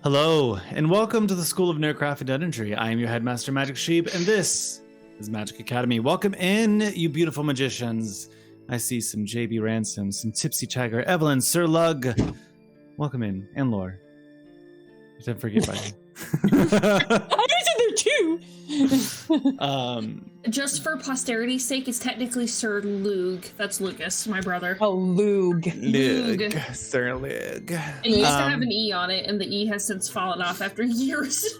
Hello, and welcome to the School of Nerdcraft and Dungeonry. I am your headmaster, MagicShibe, and this is Magic Academy. Welcome in, you beautiful magicians. I see some JB Ransom, some Tipsy Tiger, Evelyn, Sir Lug. Welcome in, and Lore. Don't forget about you. I was in there too. Just for posterity's sake, it's technically Sir Lug. That's Lucas, my brother. Oh, Lug. Lug. Sir Lug. And he used to have an E on it, and the E has since fallen off after years.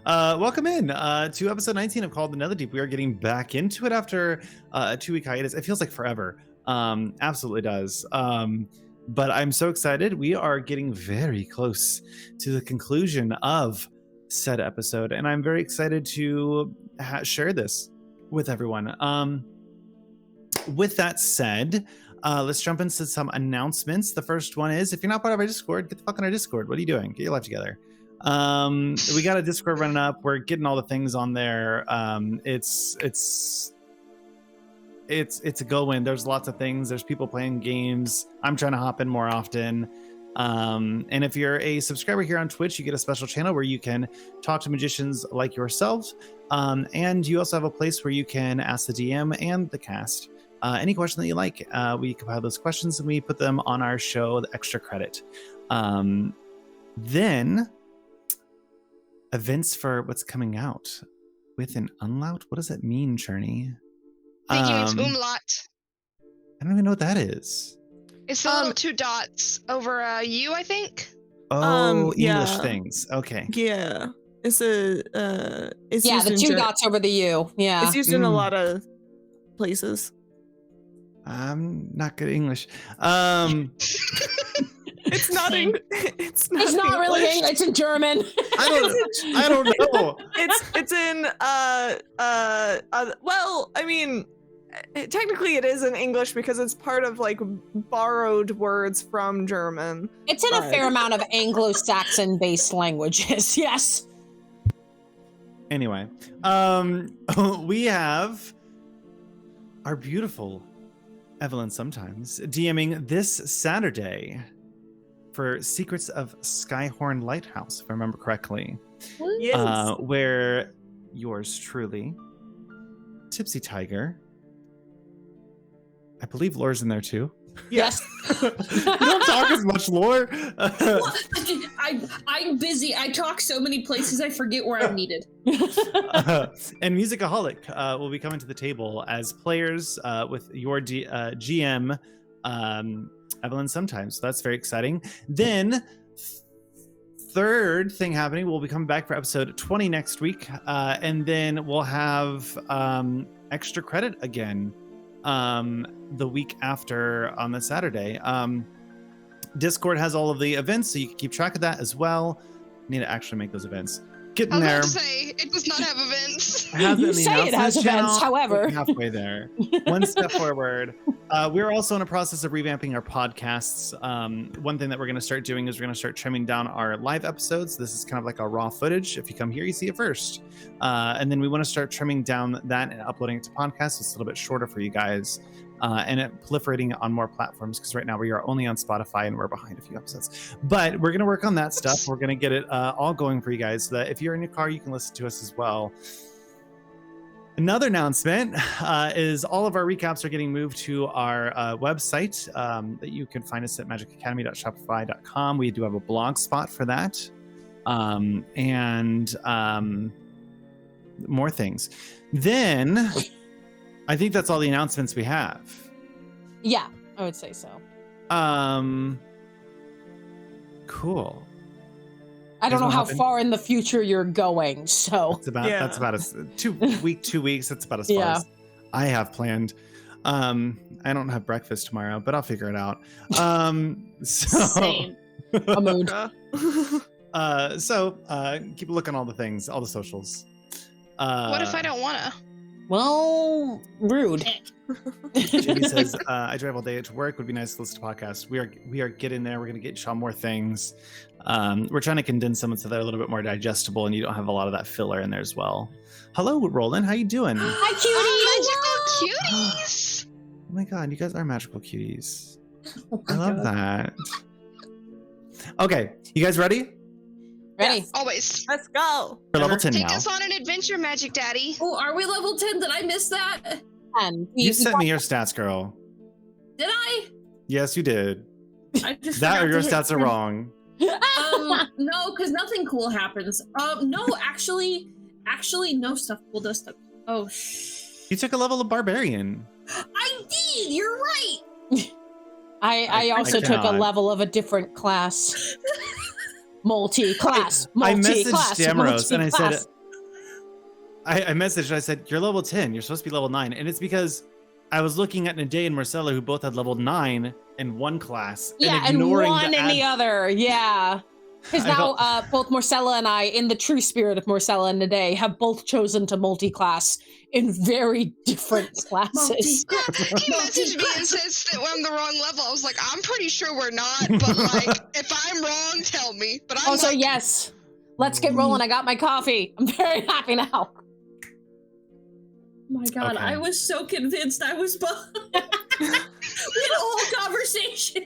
Welcome in to episode 19 of Called the Netherdeep. We are getting back into it after a 2-week hiatus. It feels like forever. Absolutely does. But I'm so excited. We are getting very close to the conclusion of said episode, and I'm very excited to share this with everyone. With that said, let's jump into some announcements. The first one is, if you're not part of our Discord, get the fuck on our Discord. What are you doing? Get your life together. We got a Discord running up. We're getting all the things on there. It's a go win. There's lots of things. There's people playing games. I'm trying to hop in more often. And if you're a subscriber here on Twitch, you get a special channel where you can talk to magicians like yourself. And you also have a place where you can ask the DM and the cast any question that you like. We compile those questions and we put them on our show, the extra credit. Then events for what's coming out with an unlout. What does that mean, Cherney? I think it means umlaut. I don't even know what that is. It's the little 2 dots over a U, I think. Oh, English yeah. things. Okay. Yeah. It's it's Yeah, used the in 2 dots over the U. Yeah. It's used in a lot of places. I'm not good at English. It's not it's not really English, it's in German. I don't know. It's in well, I mean, technically it is in English because it's part of like borrowed words from German. It's in a fair amount of Anglo-Saxon based languages. Yes. Anyway, we have our beautiful Evelyn sometimes DMing this Saturday for Secrets of Skyhorn Lighthouse, if I remember correctly. Yes. Where yours truly, Tipsy Tiger, I believe Lore's in there too. Yes. You don't talk as much, Lore. I'm busy. I talk so many places I forget where I'm needed. And Musicaholic will be coming to the table as players with your GM, Evelyn sometimes. So that's very exciting. Then third thing happening, we'll be coming back for episode 20 next week. And then we'll have extra credit again the week after on the Saturday. Discord has all of the events, so you can keep track of that as well. Need to actually make those events. Getting there. I was about to say, it does not have events. You say it has events, however. Halfway there. One step forward. We're also in a process of revamping our podcasts. One thing that we're going to start doing is we're going to start trimming down our live episodes. This is kind of like our raw footage. If you come here, you see it first. And then we want to start trimming down that and uploading it to podcasts. It's a little bit shorter for you guys. And it proliferating on more platforms, because right now we are only on Spotify and we're behind a few episodes. But we're going to work on that stuff. We're going to get it all going for you guys so that if you're in your car, you can listen to us as well. Another announcement is all of our recaps are getting moved to our website that you can find us at magicacademy.shopify.com. We do have a blog spot for that. And more things. Then I think that's all the announcements we have. Yeah, I would say so. Cool. I don't know how far in the future you're going, so that's about a 2 weeks. That's about as far as I have planned. I don't have breakfast tomorrow, but I'll figure it out. Same. A mood. So keep a look on all the things, all the socials. What if I don't wanna? Well, rude. Jamie says, I drive all day to work. Would be nice to listen to podcasts. We are getting there. We're going to get Sean more things. We're trying to condense them so they're a little bit more digestible and you don't have a lot of that filler in there as well. Hello, Roland. How you doing? Hi, cuties! Magical cuties! Oh my god, you guys are magical cuties. Oh I love that. Okay, you guys ready? Ready? Yes. Always. Let's go. We're level 10 Take now. us on an adventure, Magic Daddy. Oh, are we level 10? Did I miss that? And You sent me your stats, girl. Did I? Yes, you did. I just That forgot or your to hit stats are 10. wrong. No, because nothing cool happens. No, actually, no stuff cool does stuff. Oh, You took a level of barbarian. I did. You're right. I also took a cannot. level of a different class. Multi-class. I Multi-class. messaged Damaros and I said, multi-class. I messaged, I said, you're level 10. You're supposed to be level 9. And it's because I was looking at Nade and Marcella, who both had level 9 in one class. Yeah, and ignoring one in the other. Yeah. Because I now felt- both Marcella and I, in the true spirit of Marcella and Nade, have both chosen to multi-class in very different classes. He messaged me and says that I'm the wrong level. I was like, I'm pretty sure we're not, but like, if I'm wrong, tell me. But I'm Also, like, yes. Let's get rolling. I got my coffee. I'm very happy now. Oh my God, Okay. I was so convinced I was behind. We had a whole conversation.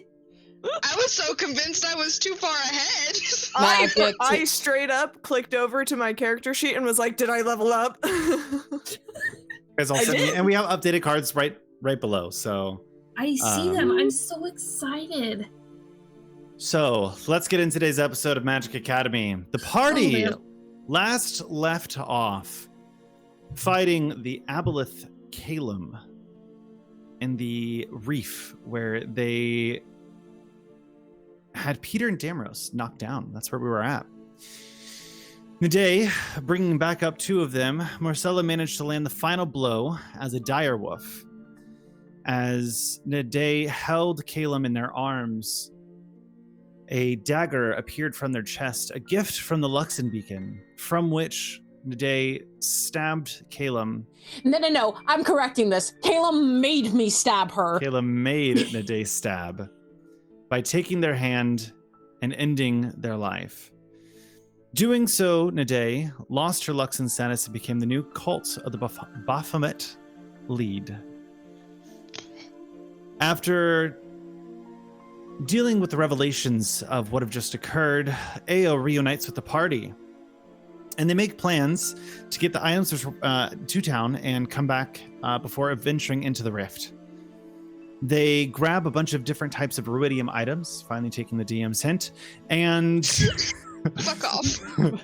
I was so convinced I was too far ahead. Magic. I straight up clicked over to my character sheet and was like, did I level up? Guys all I sent me, did. and we have updated cards right below. So I see them. I'm so excited. let's get into today's episode of Magic Academy. The party Oh, man. last left off fighting the Aboleth Calum in the reef where they had Peter and Damaros knocked down. That's where we were at. Nade, bringing back up two of them, Marcella managed to land the final blow as a direwolf. As Nade held Calum in their arms, a dagger appeared from their chest, a gift from the Luxon beacon, from which Nade stabbed Calum. No. I'm correcting this. Caleb made me stab her. Calum made Nade stab by taking their hand and ending their life. Doing so, Nade lost her Luxon status and became the new cult of the Baphomet lead. After dealing with the revelations of what have just occurred, Ao reunites with the party. And they make plans to get the items to town and come back before venturing into the rift. They grab a bunch of different types of ruidium items, finally taking the DM's hint, and Fuck off.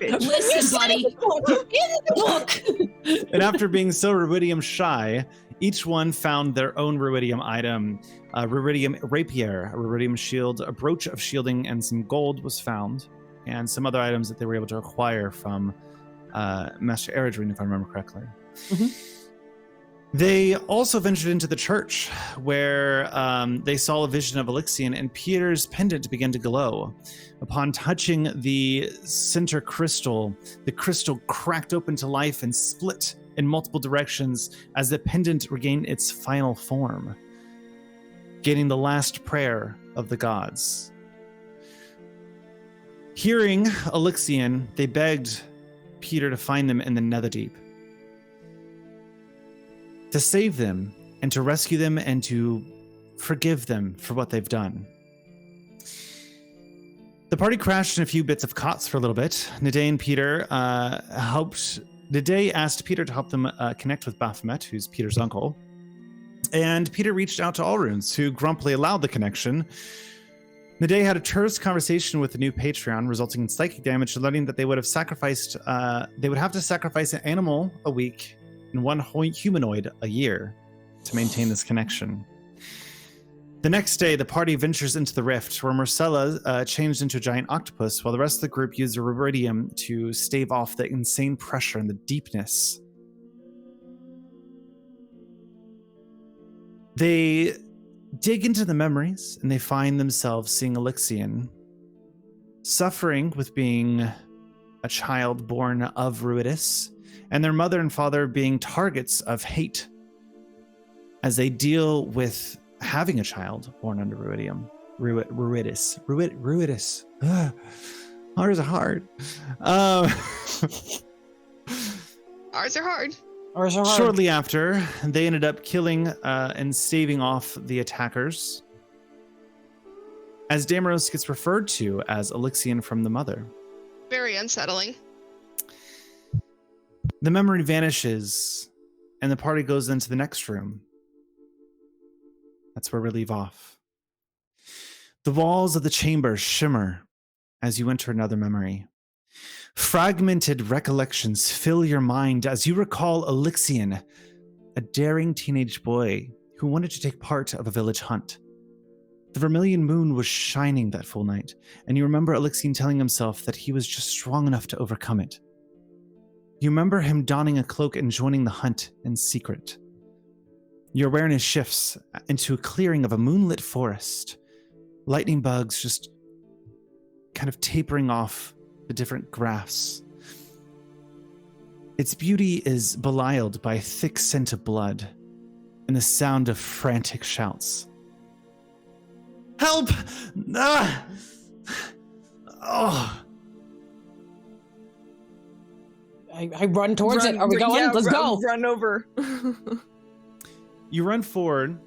Listen, buddy. In the book. and after being so ruidium shy, each one found their own ruidium item. A ruidium rapier, a ruidium shield, a brooch of shielding, and some gold was found, and some other items that they were able to acquire from Master Eredrin, if I remember correctly. Mhm. They also ventured into the church, where they saw a vision of Elixion, and Peter's pendant began to glow. Upon touching the center crystal, the crystal cracked open to life and split in multiple directions as the pendant regained its final form, gaining the last prayer of the gods. Hearing Elixion, they begged Peter to find them in the Netherdeep, to save them and to rescue them and to forgive them for what they've done. The party crashed in a few bits of cots for a little bit. Nade and Peter Nade asked Peter to help them connect with Baphomet, who's Peter's uncle. And Peter reached out to Allrunes, who grumpily allowed the connection. Nade had a terse conversation with the new Patreon, resulting in psychic damage, learning that they would have to sacrifice an animal a week and one humanoid a year to maintain this connection. The next day, the party ventures into the rift, where Marcella changed into a giant octopus, while the rest of the group used a ruidium to stave off the insane pressure and the deepness. They dig into the memories, and they find themselves seeing Elixion suffering with being a child born of Ruidus, and their mother and father being targets of hate as they deal with having a child born under Ruidus. Ugh. Ours are hard. Ours are hard. Or is it hard? Shortly after, they ended up killing and staving off the attackers. as Damaros gets referred to as Elixion from the mother. Very unsettling. The memory vanishes, and the party goes into the next room. That's where we leave off. The walls of the chamber shimmer as you enter another memory. Fragmented recollections fill your mind as you recall Elixion, a daring teenage boy who wanted to take part of a village hunt. The vermilion moon was shining that full night, and you remember Elixion telling himself that he was just strong enough to overcome it. You remember him donning a cloak and joining the hunt in secret. Your awareness shifts into a clearing of a moonlit forest, lightning bugs just kind of tapering off the different grass. Its beauty is belied by a thick scent of blood and the sound of frantic shouts. Help! Ah! Oh! I run towards it. Are we going? Yeah, Let's go. Run over. You run forward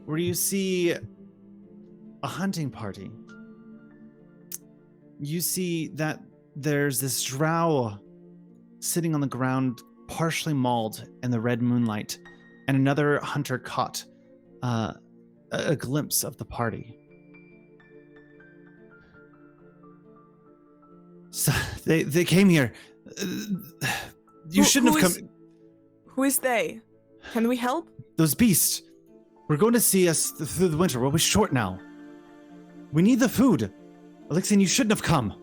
where you see a hunting party. You see that there's this drow sitting on the ground, partially mauled in the red moonlight, and another hunter caught a glimpse of the party. So they came here. You shouldn't have come. Who is they? Can we help? Those beasts. We're going to see us through the winter. We're short now. We need the food. Elixion, you shouldn't have come.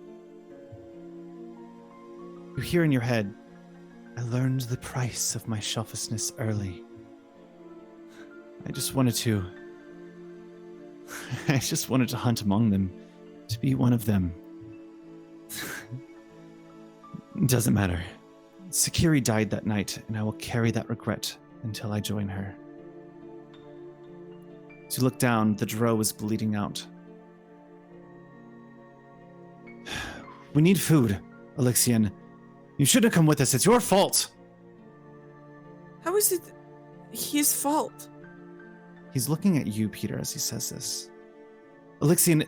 You hear in your head, I learned the price of my selfishness early. I just wanted to hunt among them, to be one of them. It doesn't matter. Sakiri died that night, and I will carry that regret until I join her. As you look down, the drow is bleeding out. We need food, Elixion. You shouldn't have come with us. It's your fault. How is it his fault? He's looking at you, Peter, as he says this. Elixion,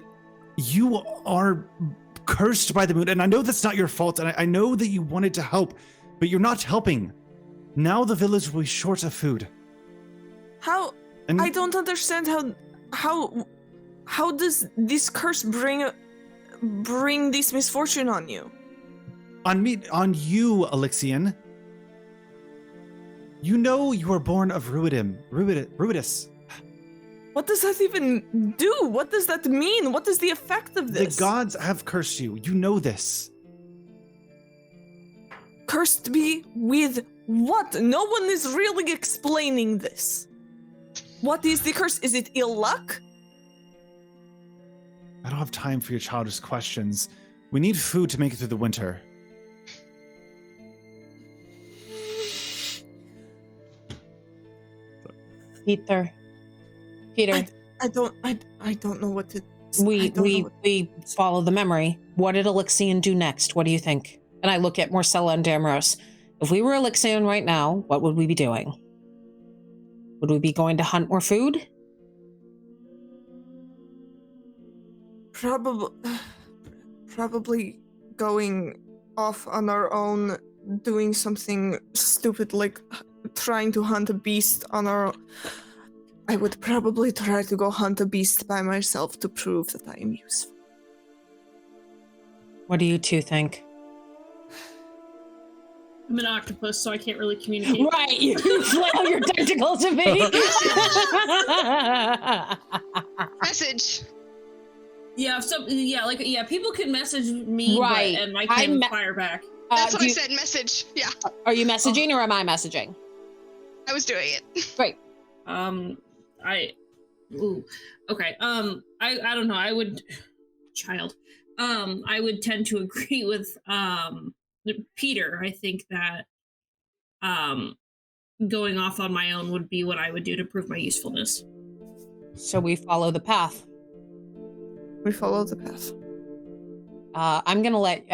you are cursed by the moon, and I know that's not your fault, and I know that you wanted to help, but you're not helping. Now the village will be short of food. How? And I don't understand how does this curse bring this misfortune on you? On you, Elixion. You know you were born of Ruidus. What does that even do? What does that mean? What is the effect of this? The gods have cursed you. You know this. Cursed me with what? No one is really explaining this. What is the curse? Is it ill luck? I don't have time for your childish questions. We need food to make it through the winter. Peter. I don't know what to. We follow the memory. What did Elixion do next? What do you think? And I look at Marcella and Damaros. If we were Elixion right now, what would we be doing? Would we be going to hunt more food? Probably going off on our own, doing something stupid like trying to hunt a beast on our own. I would probably try to go hunt a beast by myself to prove that I am useful. What do you two think? I'm an octopus, so I can't really communicate. Right, you flail your tentacles at me. Message. Yeah, people can message me, Right. and I can fire back. That's what I said, message. Yeah. Are you messaging or am I messaging? I was doing it. Great. I don't know. I would tend to agree with Peter. I think that going off on my own would be what I would do to prove my usefulness. So we follow the path. We follow the path. I'm going to let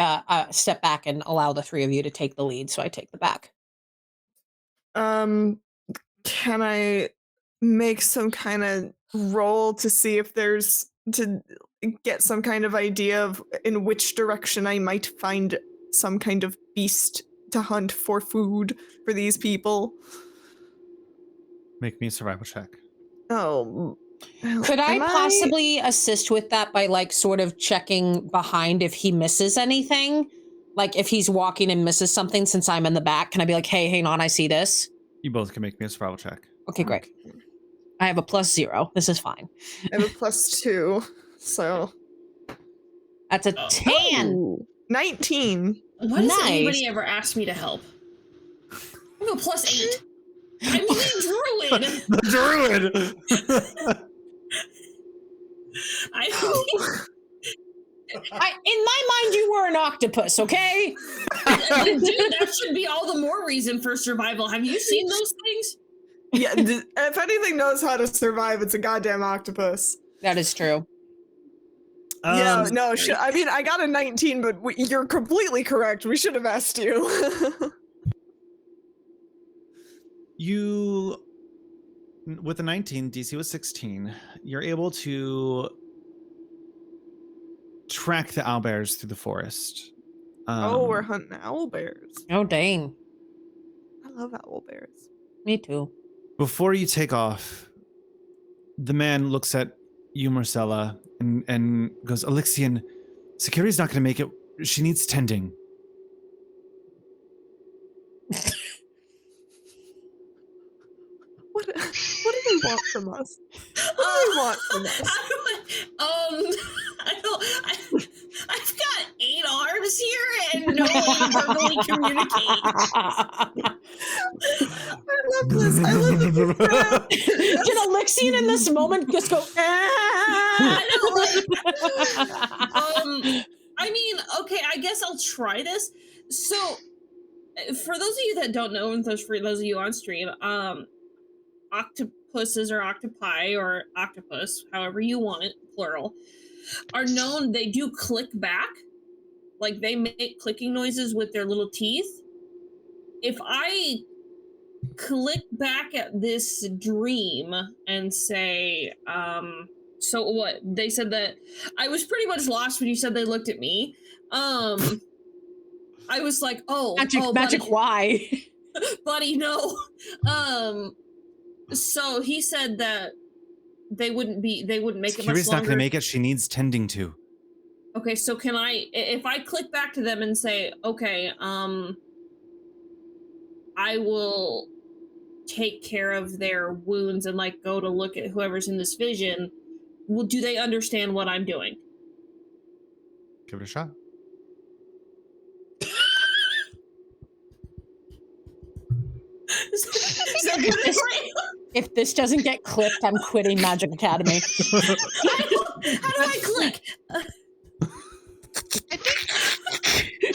step back and allow the three of you to take the lead, so I take the back. Can I make some kind of roll to see if there's to get some kind of idea of in which direction I might find some kind of beast to hunt for food for these people. Make me a survival check. Oh. Could I possibly assist with that by like sort of checking behind if he misses anything? Like if he's walking and misses something since I'm in the back, can I be like, hey, hang on, I see this? You both can make me a survival check. Okay, great. I have a +0. This is fine. I have a +2, so That's a 10. 19. Why does Nice. anybody ever ask me to help? I have a +8. I'm the druid. The druid. In my mind, you were an octopus, okay? Dude, that should be all the more reason for survival. Have you seen those things? Yeah, if anything knows how to survive, it's a goddamn octopus. That is true. Yeah, no, I mean, I got a 19, but you're completely correct. We should have asked you. You, with a 19, DC was 16, you're able to track the owlbears through the forest. We're hunting owlbears. Oh, dang. I love owlbears. Me too. Before you take off, the man looks at you, Marcella, and goes, Alexian, Security's not going to make it. She needs tending. What do they want from us? What do they want from us? I've got 8 arms here and no one verbally communicates. I love this. I love this. Did Alexian in this moment just go, I mean, okay, I guess I'll try this. So, for those of you that don't know, and for those of you on stream, octopuses or octopi or octopus, however you want it, plural, are known, they do click back. Like they make clicking noises with their little teeth. If I click back at this dream and say, so what? They said that I was pretty much lost when you said they looked at me. I was like, magic, why? buddy, no. So he said that they wouldn't make it much longer. Security's not going to make it. She needs tending to. Okay, so can I, if I click back to them and say, okay, I will take care of their wounds and like go to look at whoever's in this vision, well, do they understand what I'm doing? Give it a shot. If this doesn't get clipped, I'm quitting Magic Academy. How do I click? I think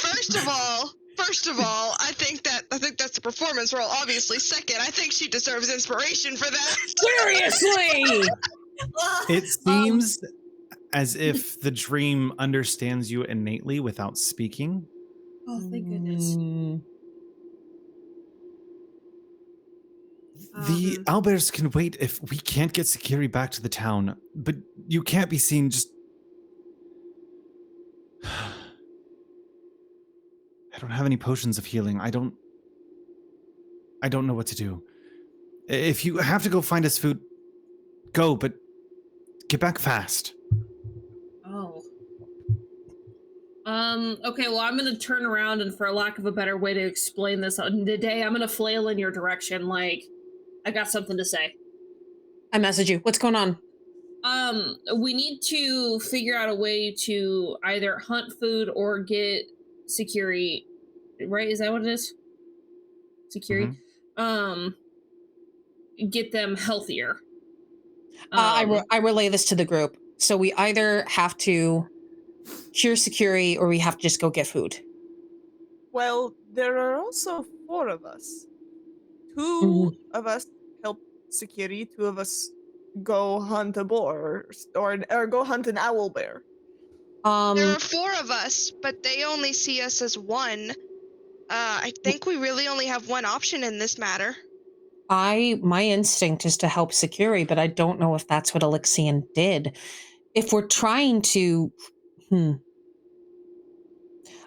first of all, I think that's a performance roll. Obviously, second, I think she deserves inspiration for that. Seriously. It seems as if the dream understands you innately without speaking. Oh, thank goodness. The owlbears can wait if we can't get security back to the town, but you can't be seen just... I don't have any potions of healing. I don't know what to do. If you have to go find us food, go, but get back fast. Oh. Okay, well, I'm gonna turn around and for lack of a better way to explain this today, I'm gonna flail in your direction like I got something to say. I message you. What's going on? We need to figure out a way to either hunt food or get security, right? Is that what it is? Security? Get them healthier. I relay this to the group. So we either have to cure security or we have to just go get food. Well, there are also 4 of us. 2 of us help security, 2 of us go hunt a boar or go hunt an owlbear. There are 4 of us, but they only see us as one. I think we really only have one option in this matter. My instinct is to help security, but I don't know if that's what Alexian did. if we're trying to,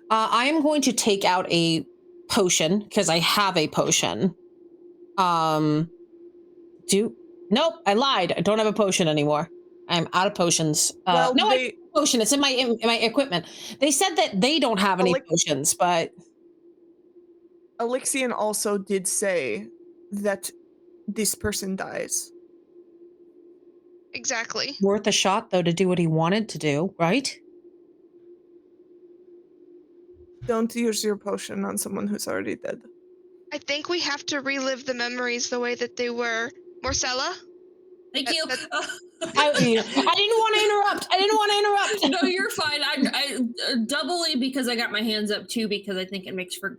I am going to take out a potion because I have a potion. Nope, I lied. I don't have a potion anymore. I'm out of potions. Well, No, I have a potion. It's in my equipment. They said that they don't have any potions, but Alexian also did say that this person dies. Exactly. worth a shot though to do what he wanted to do, right? Don't use your potion on someone who's already dead. I think we have to relive the memories the way that they were. Marcella? Thank you. I didn't want to interrupt. No, you're fine. I doubly because I got my hands up too because I think it makes for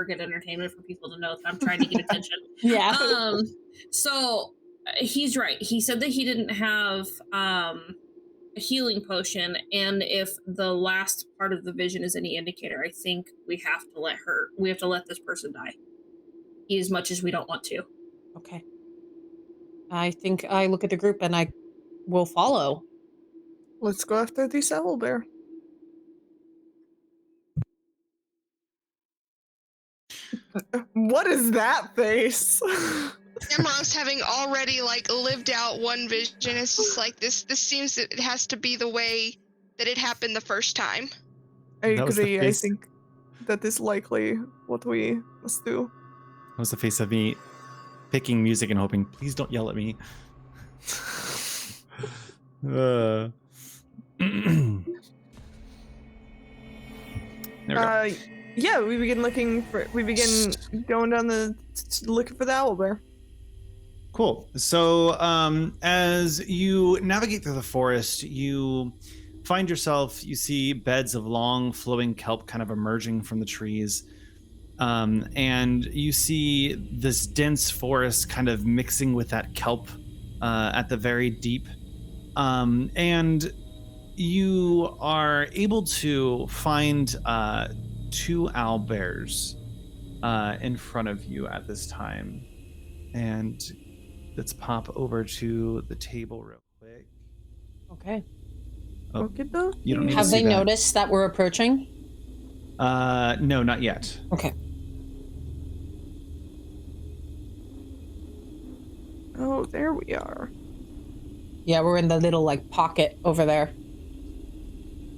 good entertainment for people to know that I'm trying to get attention. Yeah. So he's right. He said that he didn't have a healing potion, and if the last part of the vision is any indicator, I think we have to let this person die, as much as we don't want to. Okay. I think I look at the group and I will follow. Let's go after this owlbear. What is that face? Emerald having already lived out one vision, it's just like this seems that it has to be the way that it happened the first time. I agree. I think that is likely what we must do. That was the face of me picking music and hoping, please don't yell at me. There we go. Yeah, we begin going down looking for the owlbear. Cool. So as you navigate through the forest, you find yourself, you see beds of long flowing kelp kind of emerging from the trees. And you see this dense forest kind of mixing with that kelp at the very deep. And you are able to find 2 owlbears in front of you at this time. And let's pop over to the table real quick. Okay. Oh, Okay, though. you don't need Have to see they that. noticed that we're approaching? No, not yet. Okay. Oh, there we are. Yeah, we're in the little pocket over there.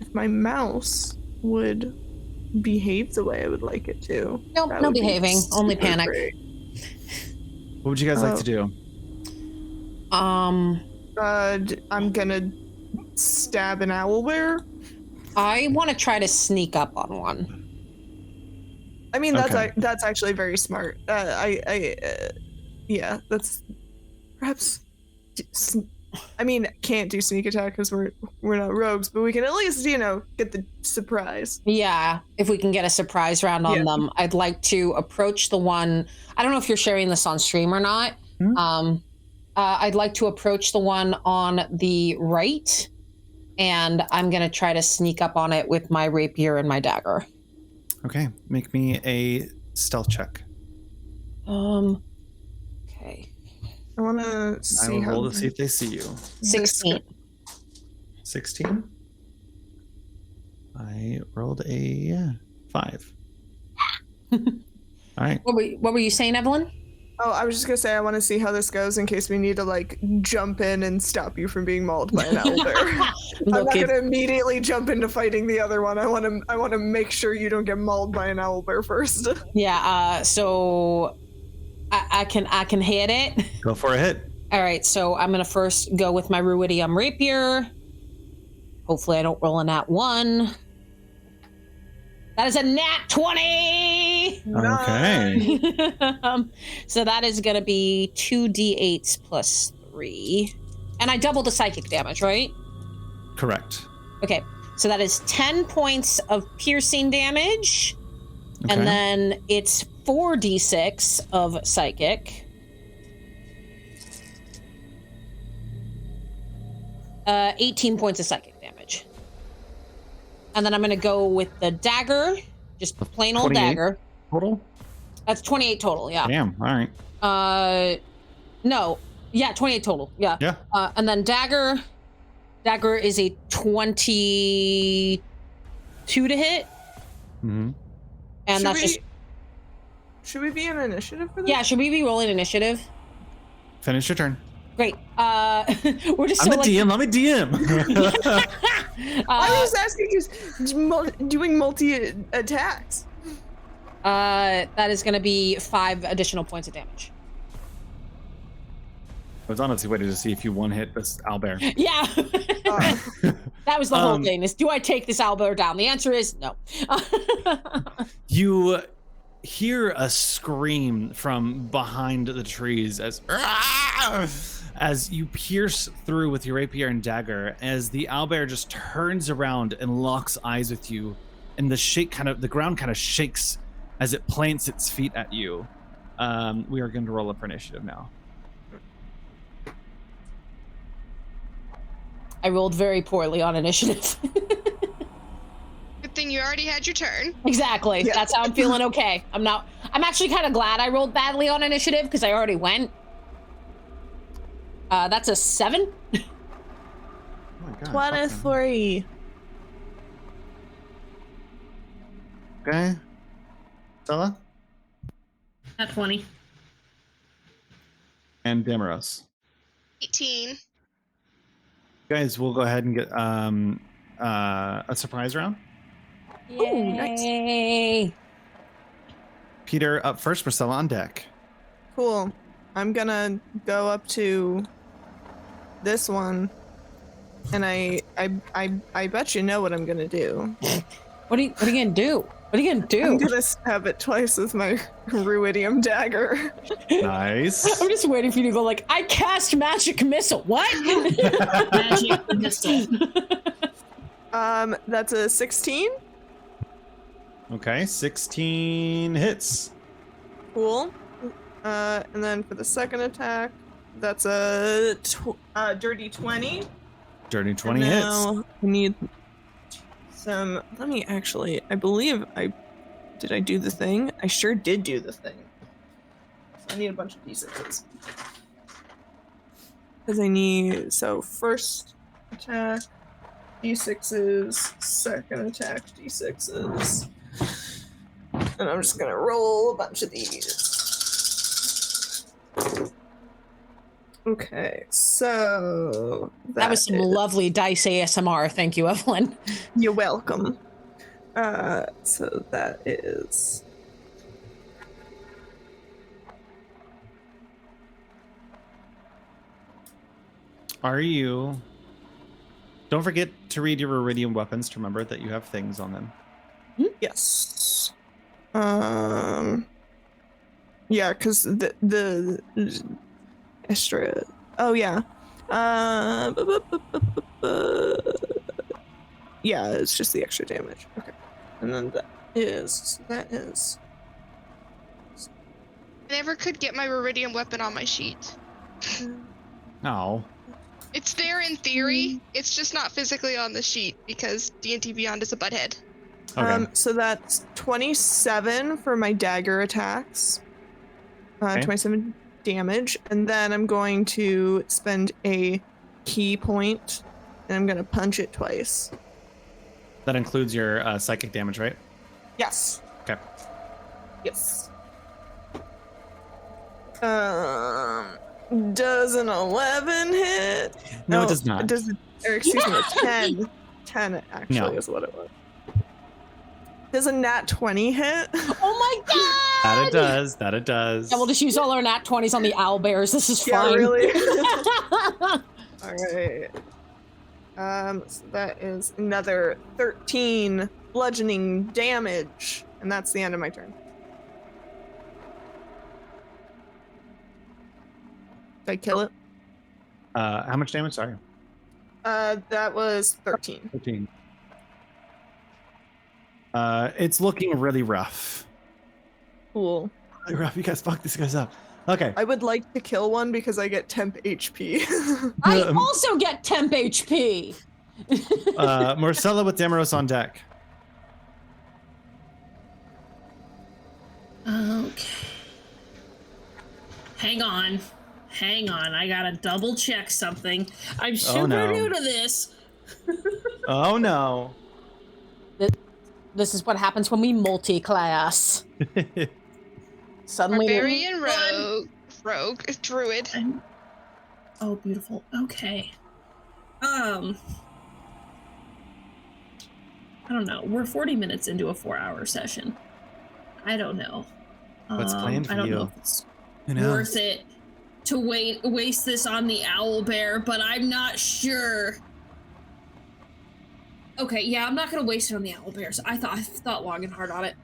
If my mouse would behave the way I would like it to. Nope, that no would be behaving, only super panic. great. What would you guys like to do? I'm gonna stab an owlbear. I want to try to sneak up on one. I mean, Okay. that's actually very smart. Yeah, that's perhaps. I mean, can't do sneak attack because we're not rogues, but we can at least get the surprise. Yeah, if we can get a surprise round on them. I'd like to approach the one. I don't know if you're sharing this on stream or not. I'd like to approach the one on the right, and I'm gonna try to sneak up on it with my rapier and my dagger. Okay, make me a stealth check. Okay. I want to see I will how. roll to see if they see you. 16. 16. I rolled a 5. All right. What were you saying, Evelyn? Oh, I was just gonna say I want to see how this goes in case we need to jump in and stop you from being mauled by an owlbear. I'm not gonna immediately jump into fighting the other one. I want to make sure you don't get mauled by an owlbear first. Yeah. So I can hit it. Go for a hit. All right. So I'm gonna first go with my ruidium rapier. Hopefully, I don't roll a nat 1. That is a nat 20. Okay. So that is going to be 2d8s plus 3. And I double the psychic damage, right? Correct. Okay. So that is 10 points of piercing damage. Okay. And then it's 4d6 of psychic. 18 points of psychic damage. And then I'm going to go with the dagger, just plain old 28 dagger. Total? That's 28 total, yeah. Damn, all right. No. Yeah, 28 total, yeah. Yeah. And then dagger Dagger is a 22 to hit. Mm-hmm. And that's just... Should we be in initiative for this? Yeah, should we be rolling initiative? Finish your turn. Great. We're just I'm so the DM. Let me DM. I was asking, just doing multi attacks. That is going to be 5 additional points of damage. I was honestly waiting to see if you one hit this owlbear. Yeah. That was the whole thing, is do I take this owlbear down? The answer is no. You hear a scream from behind the trees as you pierce through with your rapier and dagger, as the owlbear just turns around and locks eyes with you, and the ground kind of shakes as it plants its feet at you. We are going to roll up for initiative now. I rolled very poorly on initiative. Good thing you already had your turn. Exactly. Yeah. That's how I'm feeling okay. I'm actually kind of glad I rolled badly on initiative because I already went. That's a 7. Oh my God. 23. Okay. Stella? At 20. And Damaros. 18. Guys, we'll go ahead and get a surprise round. Ooh, nice. Yay. Peter up first, Priscilla on deck. Cool. I'm gonna go up to this one, and I bet you know what I'm gonna do. What are you gonna do? What are you gonna do? I'm gonna stab it twice with my ruidium dagger. Nice. I'm just waiting for you to go like, I cast magic missile. What? Magic missile. That's a 16. Okay, 16 hits. Cool. And then for the second attack, that's a dirty 20. Dirty 20 And hits. now I need some. Let me actually. I believe did. I do the thing? I sure did do the thing. So I need a bunch of d6s. Because I need. So first attack, d6s. Second attack, d6s. And I'm just gonna roll a bunch of these. Okay, so That was some lovely dice ASMR. Thank you, Evelyn. You're welcome. So that is. Are you? Don't forget to read your iridium weapons to remember that you have things on them. Yes. Yeah, because the extra. Oh yeah. Yeah, it's just the extra damage. Okay, and then that is. I never could get my iridium weapon on my sheet. No. It's there in theory. It's just not physically on the sheet because D&D Beyond is a butthead. Okay. So that's 27 for my dagger attacks. Okay. 27 damage, and then I'm going to spend a key point, and I'm gonna punch it twice. That includes your psychic damage, right? Yes. Okay. Yes. Does an 11 hit? No, it does not. Does it, or excuse me, a 10. 10 actually No. is what it was. Does a nat 20 hit? Oh my god! That it does. That it does. Yeah, we'll just use all our nat 20s on the owlbears. This is Yeah, fine. really. All right. So that is another 13 bludgeoning damage, and that's the end of my turn. Did I kill it? How much damage? Sorry. That was 13. 13. It's looking really rough. Cool. Really rough. You guys fuck these guys up. Okay. I would like to kill one because I get temp HP. I also get temp HP. Marcella with Damaros on deck. Okay. Hang on. I gotta double check something. I'm super no. new to this. Oh no. This is what happens when we multi-class. Suddenly, Barbarian, rogue, druid. Oh, beautiful. Okay. I don't know. We're 40 minutes into a 4-hour session. I don't know. What's planned for I don't you? know if it's Who knows? worth it to waste this on the owlbear, but I'm not sure. Okay, yeah, I'm not gonna waste it on the owlbears. I thought long and hard on it.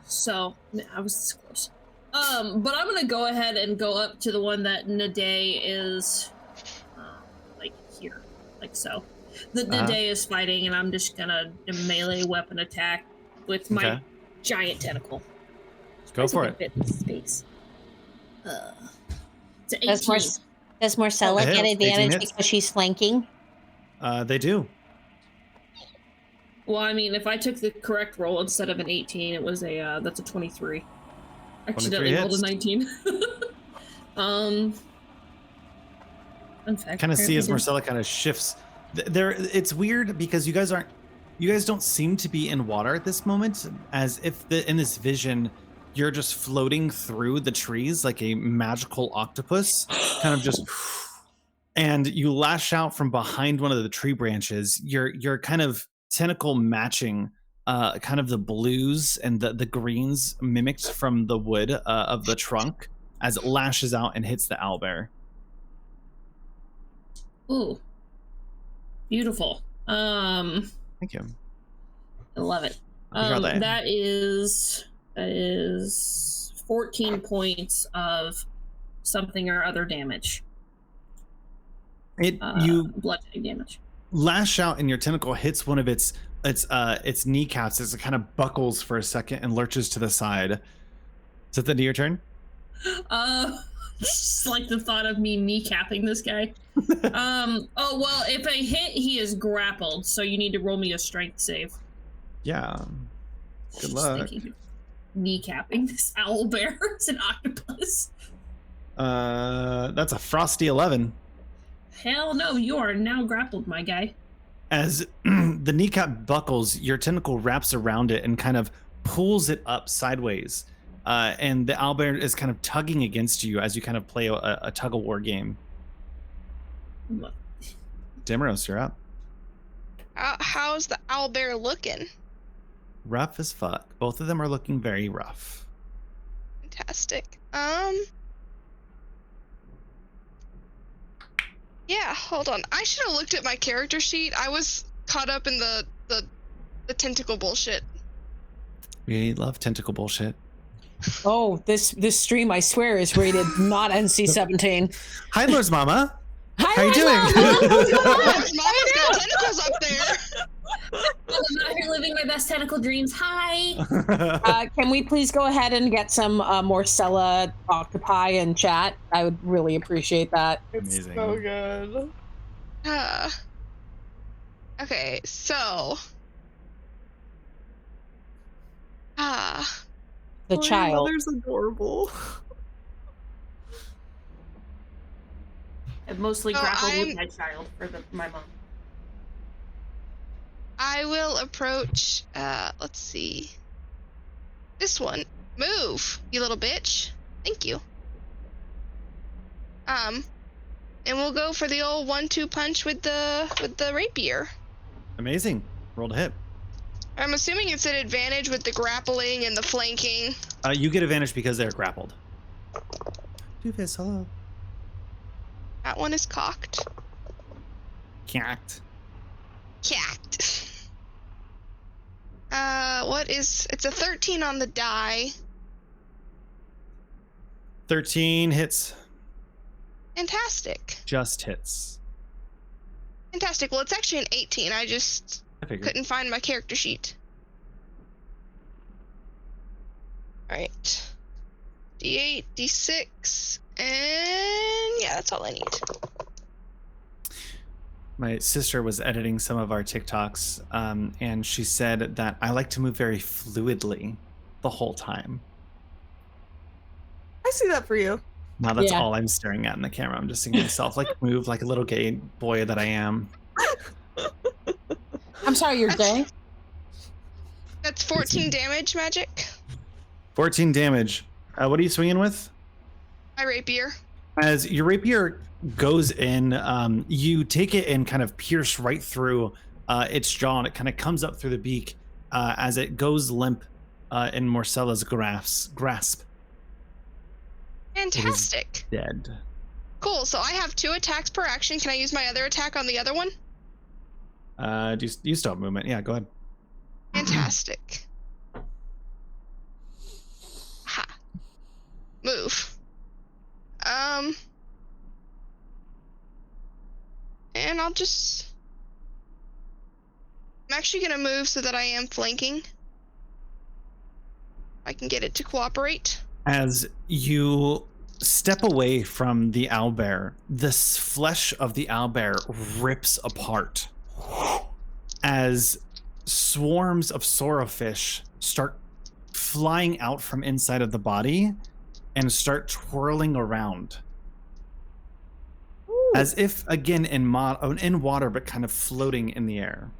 So I was this close. But I'm gonna go ahead and go up to the one that Nade is, like here, like so. The Nade is fighting, and I'm just gonna melee weapon attack with my giant tentacle. Go for it. Fit in space. It's an 18. Does Marcella Oh, get 18 advantage hits. because she's flanking? They do. Well, I mean, if I took the correct roll instead of an 18, it was that's a 23. Accidentally rolled a 19. In fact, Kind of see as Marcella kind of shifts. It's weird because you guys don't seem to be in water at this moment, as if in this vision you're just floating through the trees like a magical octopus, kind of just. And you lash out from behind one of the tree branches. You're kind of tentacle matching kind of the blues and the greens mimicked from the wood of the trunk as it lashes out and hits the owlbear. Ooh, beautiful. Thank you. I love it. That is 14 points of something or other damage. You bludgeoning damage. Lash out and your tentacle hits one of its kneecaps as it kind of buckles for a second and lurches to the side. Is that the end of your turn? Just like the thought of me kneecapping this guy. Oh well, if I hit, he is grappled, so you need to roll me a strength save. Yeah. Good luck. Kneecapping this owlbear. It's an octopus. That's a frosty 11. Hell no, you are now grappled, my guy. As the kneecap buckles, your tentacle wraps around it and kind of pulls it up sideways. And the owlbear is kind of tugging against you as you kind of play a tug-of-war game. Demaros, you're up. How's the owlbear looking? Rough as fuck. Both of them are looking very rough. Fantastic. Yeah, hold on. I should have looked at my character sheet. I was caught up in the tentacle bullshit. We love tentacle bullshit. Oh, this stream, I swear, is rated not NC-17. Hi, Lord's Mama. Hi, How you doing? Mama's got tentacles up there. I'm out here living my best tentacle dreams. Hi. Can we please go ahead and get some Morcella octopi in chat? I would really appreciate that. Amazing. So good. Okay, so. The child. Mother's adorable. I've mostly Oh, grappled I'm- with my child for my mom. I will approach, let's see. This one. Move, you little bitch. Thank you. And we'll go for the old 1-2 punch with the rapier. Amazing. Roll to hit. I'm assuming it's an advantage with the grappling and the flanking. You get advantage because they're grappled. Doofus, hello. That one is cocked. Cacked. Cacked. It's a 13 on the die. 13 hits. Fantastic. Just hits. Fantastic. Well, it's actually an 18. I just I figured. couldn't find my character sheet. Alright. D8, D6, and yeah, that's all I need. My sister was editing some of our TikToks, and she said that I like to move very fluidly the whole time. I see that for you. Now that's Yeah. all I'm staring at in the camera. I'm just seeing myself like move like a little gay boy that I am. I'm sorry, you're gay? That's 14 damage, Magic. 14 damage. What are you swinging with? My rapier. As your rapier goes in, you take it and kind of pierce right through its jaw, and it kind of comes up through the beak as it goes limp in Morcella's grasp. Fantastic. Dead. Cool. So I have 2 attacks per action. Can I use my other attack on the other one? Do you still have movement? Yeah, go ahead. Fantastic. Ha. Move. And I'm actually gonna move so that I am flanking. I can get it to cooperate. As you step away from the owlbear, the flesh of the owlbear rips apart as swarms of sorrowfish start flying out from inside of the body and start twirling around. Ooh. As if, again, in water, but kind of floating in the air.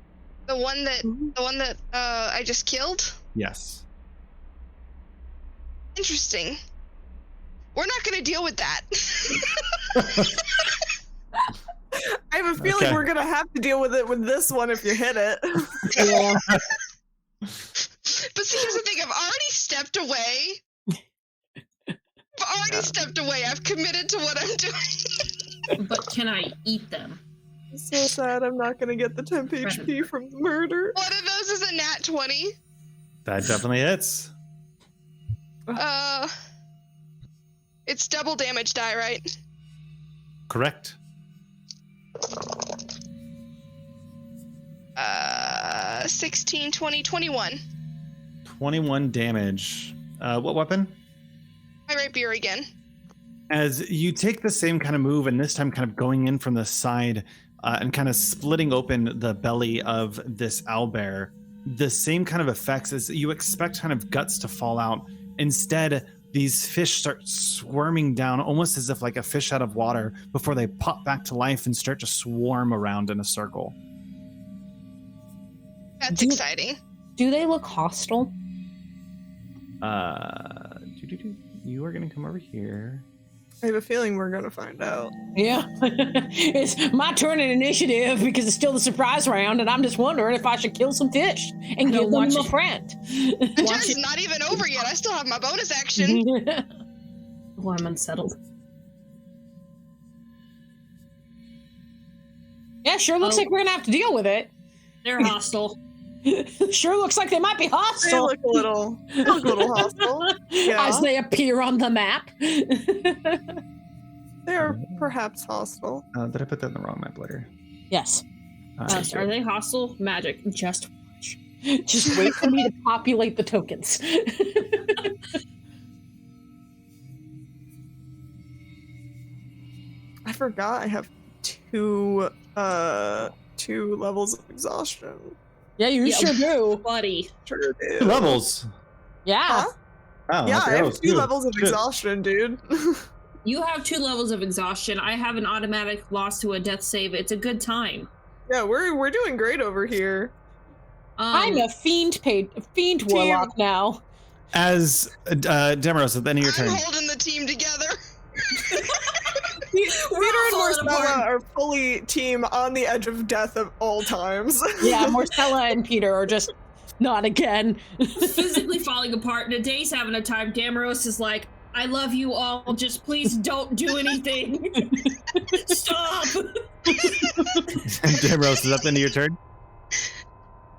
The one that I just killed? Yes. Interesting. We're not gonna deal with that. I have a feeling Okay. we're gonna have to deal with it with this one if you hit it. Yeah. But see, here's the thing. I've already stepped away. I've committed to what I'm doing. But can I eat them? It's so sad I'm not gonna get the temp HP from the murder. One of those is a nat 20. That definitely hits. It's double damage die, right? Correct. 16, 20, 21. 21 damage. What weapon? My rapier again. As you take the same kind of move, and this time kind of going in from the side and kind of splitting open the belly of this owlbear, the same kind of effects as you expect kind of guts to fall out. Instead, these fish start swarming down almost as if like a fish out of water before they pop back to life and start to swarm around in a circle. That's exciting. Do they look hostile? You are going to come over here. I have a feeling we're gonna find out. Yeah. It's my turn in initiative because it's still the surprise round, and I'm just wondering if I should kill some fish and No, give them watch a it. friend. The turn's not even over yet. I still have my bonus action. Oh, I'm unsettled. Yeah, sure looks Oh. like we're gonna have to deal with it. They're hostile. Sure looks like they might be They hostile look a little hostile. Yeah. as they appear on the map. They are perhaps hostile. Did I put that in the wrong map layer? Yes. Are they hostile? Magic. Just watch. Just wait for me to populate the tokens. I forgot I have two levels of exhaustion. Yeah, you Yeah. sure do. Buddy. Sure do. 2 levels. Yeah. Huh? Oh, Yeah, okay, I that have was 2 good. levels of Good. exhaustion, dude. You have 2 levels of exhaustion. I have an automatic loss to a death save. It's a good time. Yeah, we're doing great over here. I'm a fiend warlock now. As Demaros, at the end of your I'm turn. holding the team together. Peter and falling Marcella apart. are fully team on the edge of death at all times. Yeah, Marcella and Peter are just not again. physically falling apart. Nadee's having a time. Damaros is like, I love you all. Just please don't do anything. Stop. Demaros, is that the end of your turn?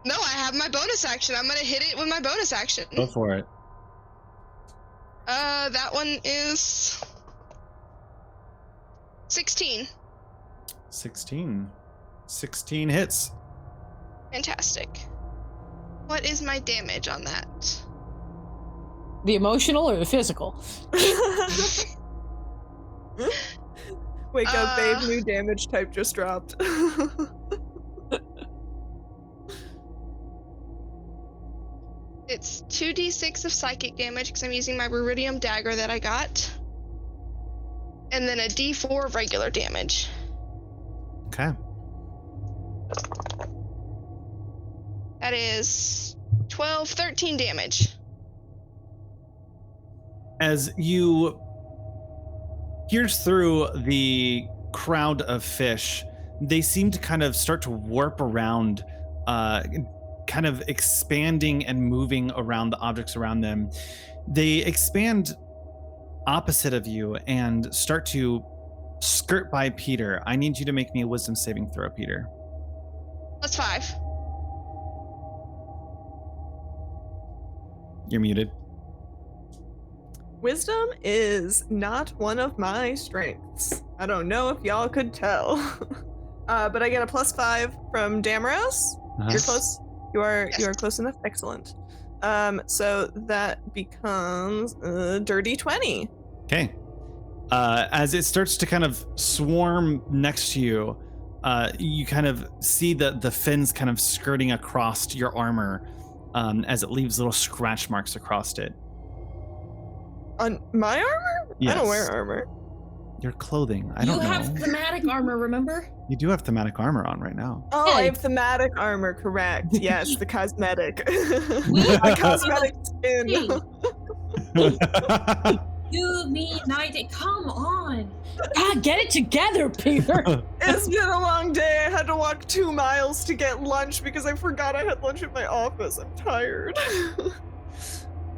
No, I have my bonus action. I'm gonna hit it with my bonus action. Go for it. That one is 16. 16. 16 hits. Fantastic. What is my damage on that? The emotional or the physical? Wake up, babe. New damage type just dropped. It's 2d6 of psychic damage because I'm using my Ruidium dagger that I got. and then a D4 of regular damage. Okay. That is 12, 13 damage. As you pierce through the crowd of fish, they seem to kind of start to warp around, kind of expanding and moving around the objects around them. They expand opposite of you and start to skirt by Peter. I need you to make me a wisdom saving throw, Peter. +5. You're muted. Wisdom is not one of my strengths. I don't know if y'all could tell. But I get a +5 from Damaros. You're close. You are close enough. Excellent. So that becomes a dirty 20. Okay. As it starts to kind of swarm next to you, you kind of see the fins kind of skirting across your armor, as it leaves little scratch marks across it. On my armor? Yes. I don't wear armor. Your clothing. I don't know. You have thematic armor, remember? You do have thematic armor on right now. Oh, Yeah. I have thematic armor, correct. Yes, the cosmetic. My cosmetic skin. You mean night? Come on. God, get it together, Peter. It's been a long day. I had to walk 2 miles to get lunch because I forgot I had lunch at my office. I'm tired.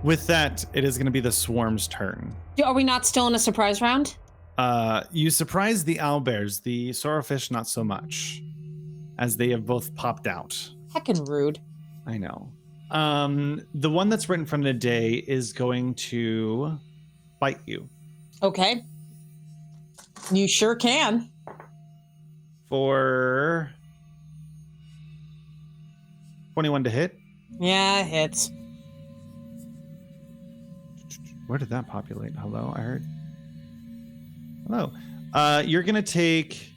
With that, it is going to be the swarm's turn. Are we not still in a surprise round? You surprise the owlbears, the sorrowfish not so much, as they have both popped out. Heckin' rude. I know. The one that's right in front of the day is going to bite you. Okay. You sure can. For 21 to hit. Yeah, it hits. Where did that populate? Hello, I heard. Hello. You're gonna take.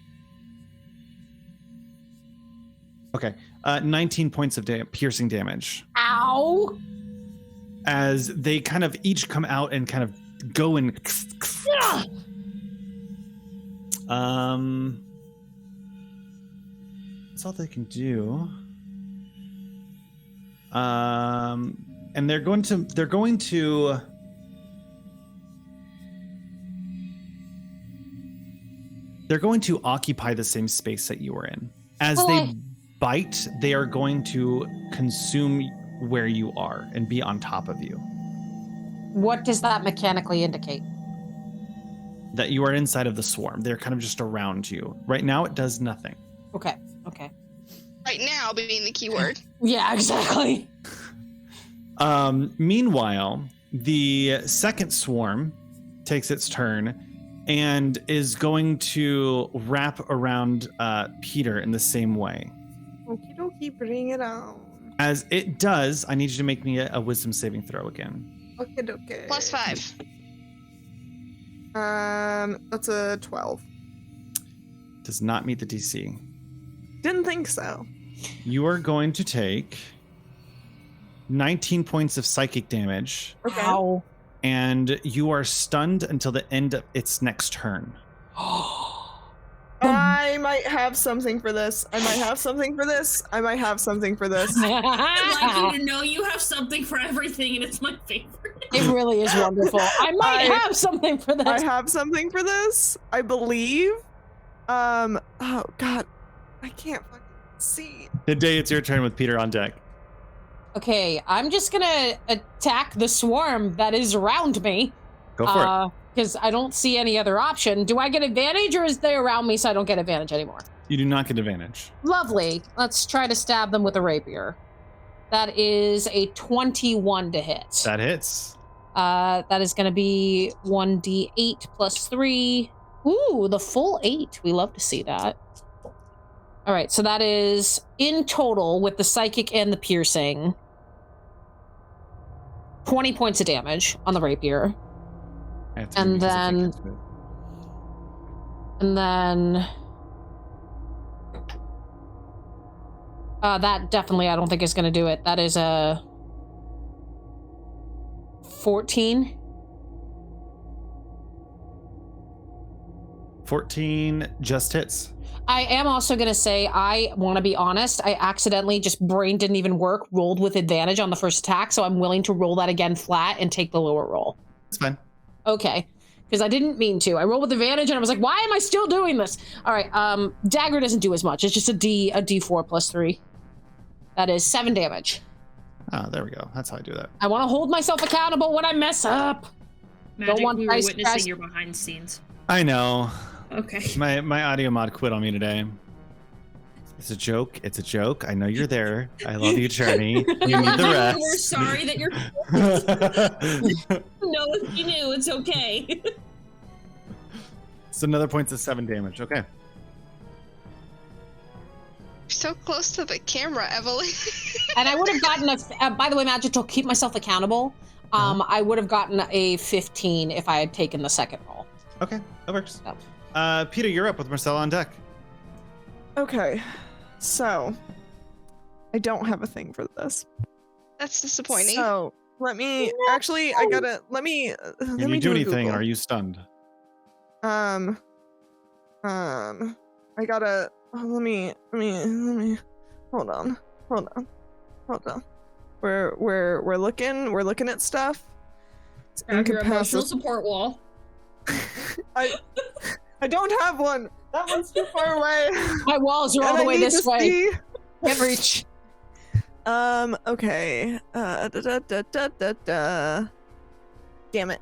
Okay, 19 points of piercing damage. Ow! As they kind of each come out and kind of go and. That's all they can do. And they're going to. They're going to occupy the same space that you were in. As they bite, they are going to consume where you are and be on top of you. What does that mechanically indicate? That you are inside of the swarm. They're kind of just around you. Right now, it does nothing. Okay. Right now being the key word. Yeah, exactly. Meanwhile, the second swarm takes its turn and is going to wrap around Peter in the same way. Okie dokie, bring it on. As it does, I need you to make me a wisdom saving throw again. Okie dokie. +5. That's a 12. Does not meet the DC. Didn't think so. You are going to take 19 points of psychic damage, Okay. Ow. and you are stunned until the end of its next turn. I might have something for this. I might have something for this. I might have something for this. I'd like you to know you have something for everything, and it's my favorite. It really is wonderful. I might have something for this. I have something for this. I believe. Oh God, I can't fucking see. Today, it's your turn with Peter on deck. Okay, I'm just gonna attack the swarm that is around me. Go for it. Because I don't see any other option. Do I get advantage, or is they around me so I don't get advantage anymore? You do not get advantage. Lovely. Let's try to stab them with a rapier. That is a 21 to hit. That hits. That is going to be 1d8 plus 3. Ooh, the full 8. We love to see that. All right, so that is in total with the psychic and the piercing 20 points of damage on the rapier. And then that definitely I don't think is going to do it. That is a 14. 14 just hits. I am also going to say, I want to be honest, I accidentally, just brain didn't even work, rolled with advantage on the first attack, so I'm willing to roll that again flat and take the lower roll. It's fine. Okay, because I didn't mean to. I rolled with advantage and I was like, why am I still doing this? All right, dagger doesn't do as much. It's just a D4 plus 3. That is 7 damage. Oh, there we go. That's how I do that. I want to hold myself accountable when I mess up. Magic, Don't want we were dice witnessing stress. your behind the scenes. I know. Okay. My audio mod quit on me today. It's a joke. It's a joke. I know you're there. I love you, Charlie. You need the rest. We're sorry that you're. No, if you knew, it's okay. So another points of 7 damage. Okay. So close to the camera, Evelyn. And I would have gotten by the way, Magic, to keep myself accountable, I would have gotten a 15 if I had taken the second roll. Okay, that works. So. Peter, you're up with Marcella on deck. Okay, so I don't have a thing for this. That's disappointing. So let me actually. I gotta let me. Can let me you do anything? Google. Or are you stunned? I gotta. Let me. Hold on. We're looking at stuff. It's Grab your emotional incapacit- support wall. I don't have one. That one's too far away. My walls are all And the I way need this to way. see. Can't reach. Okay. Damn it.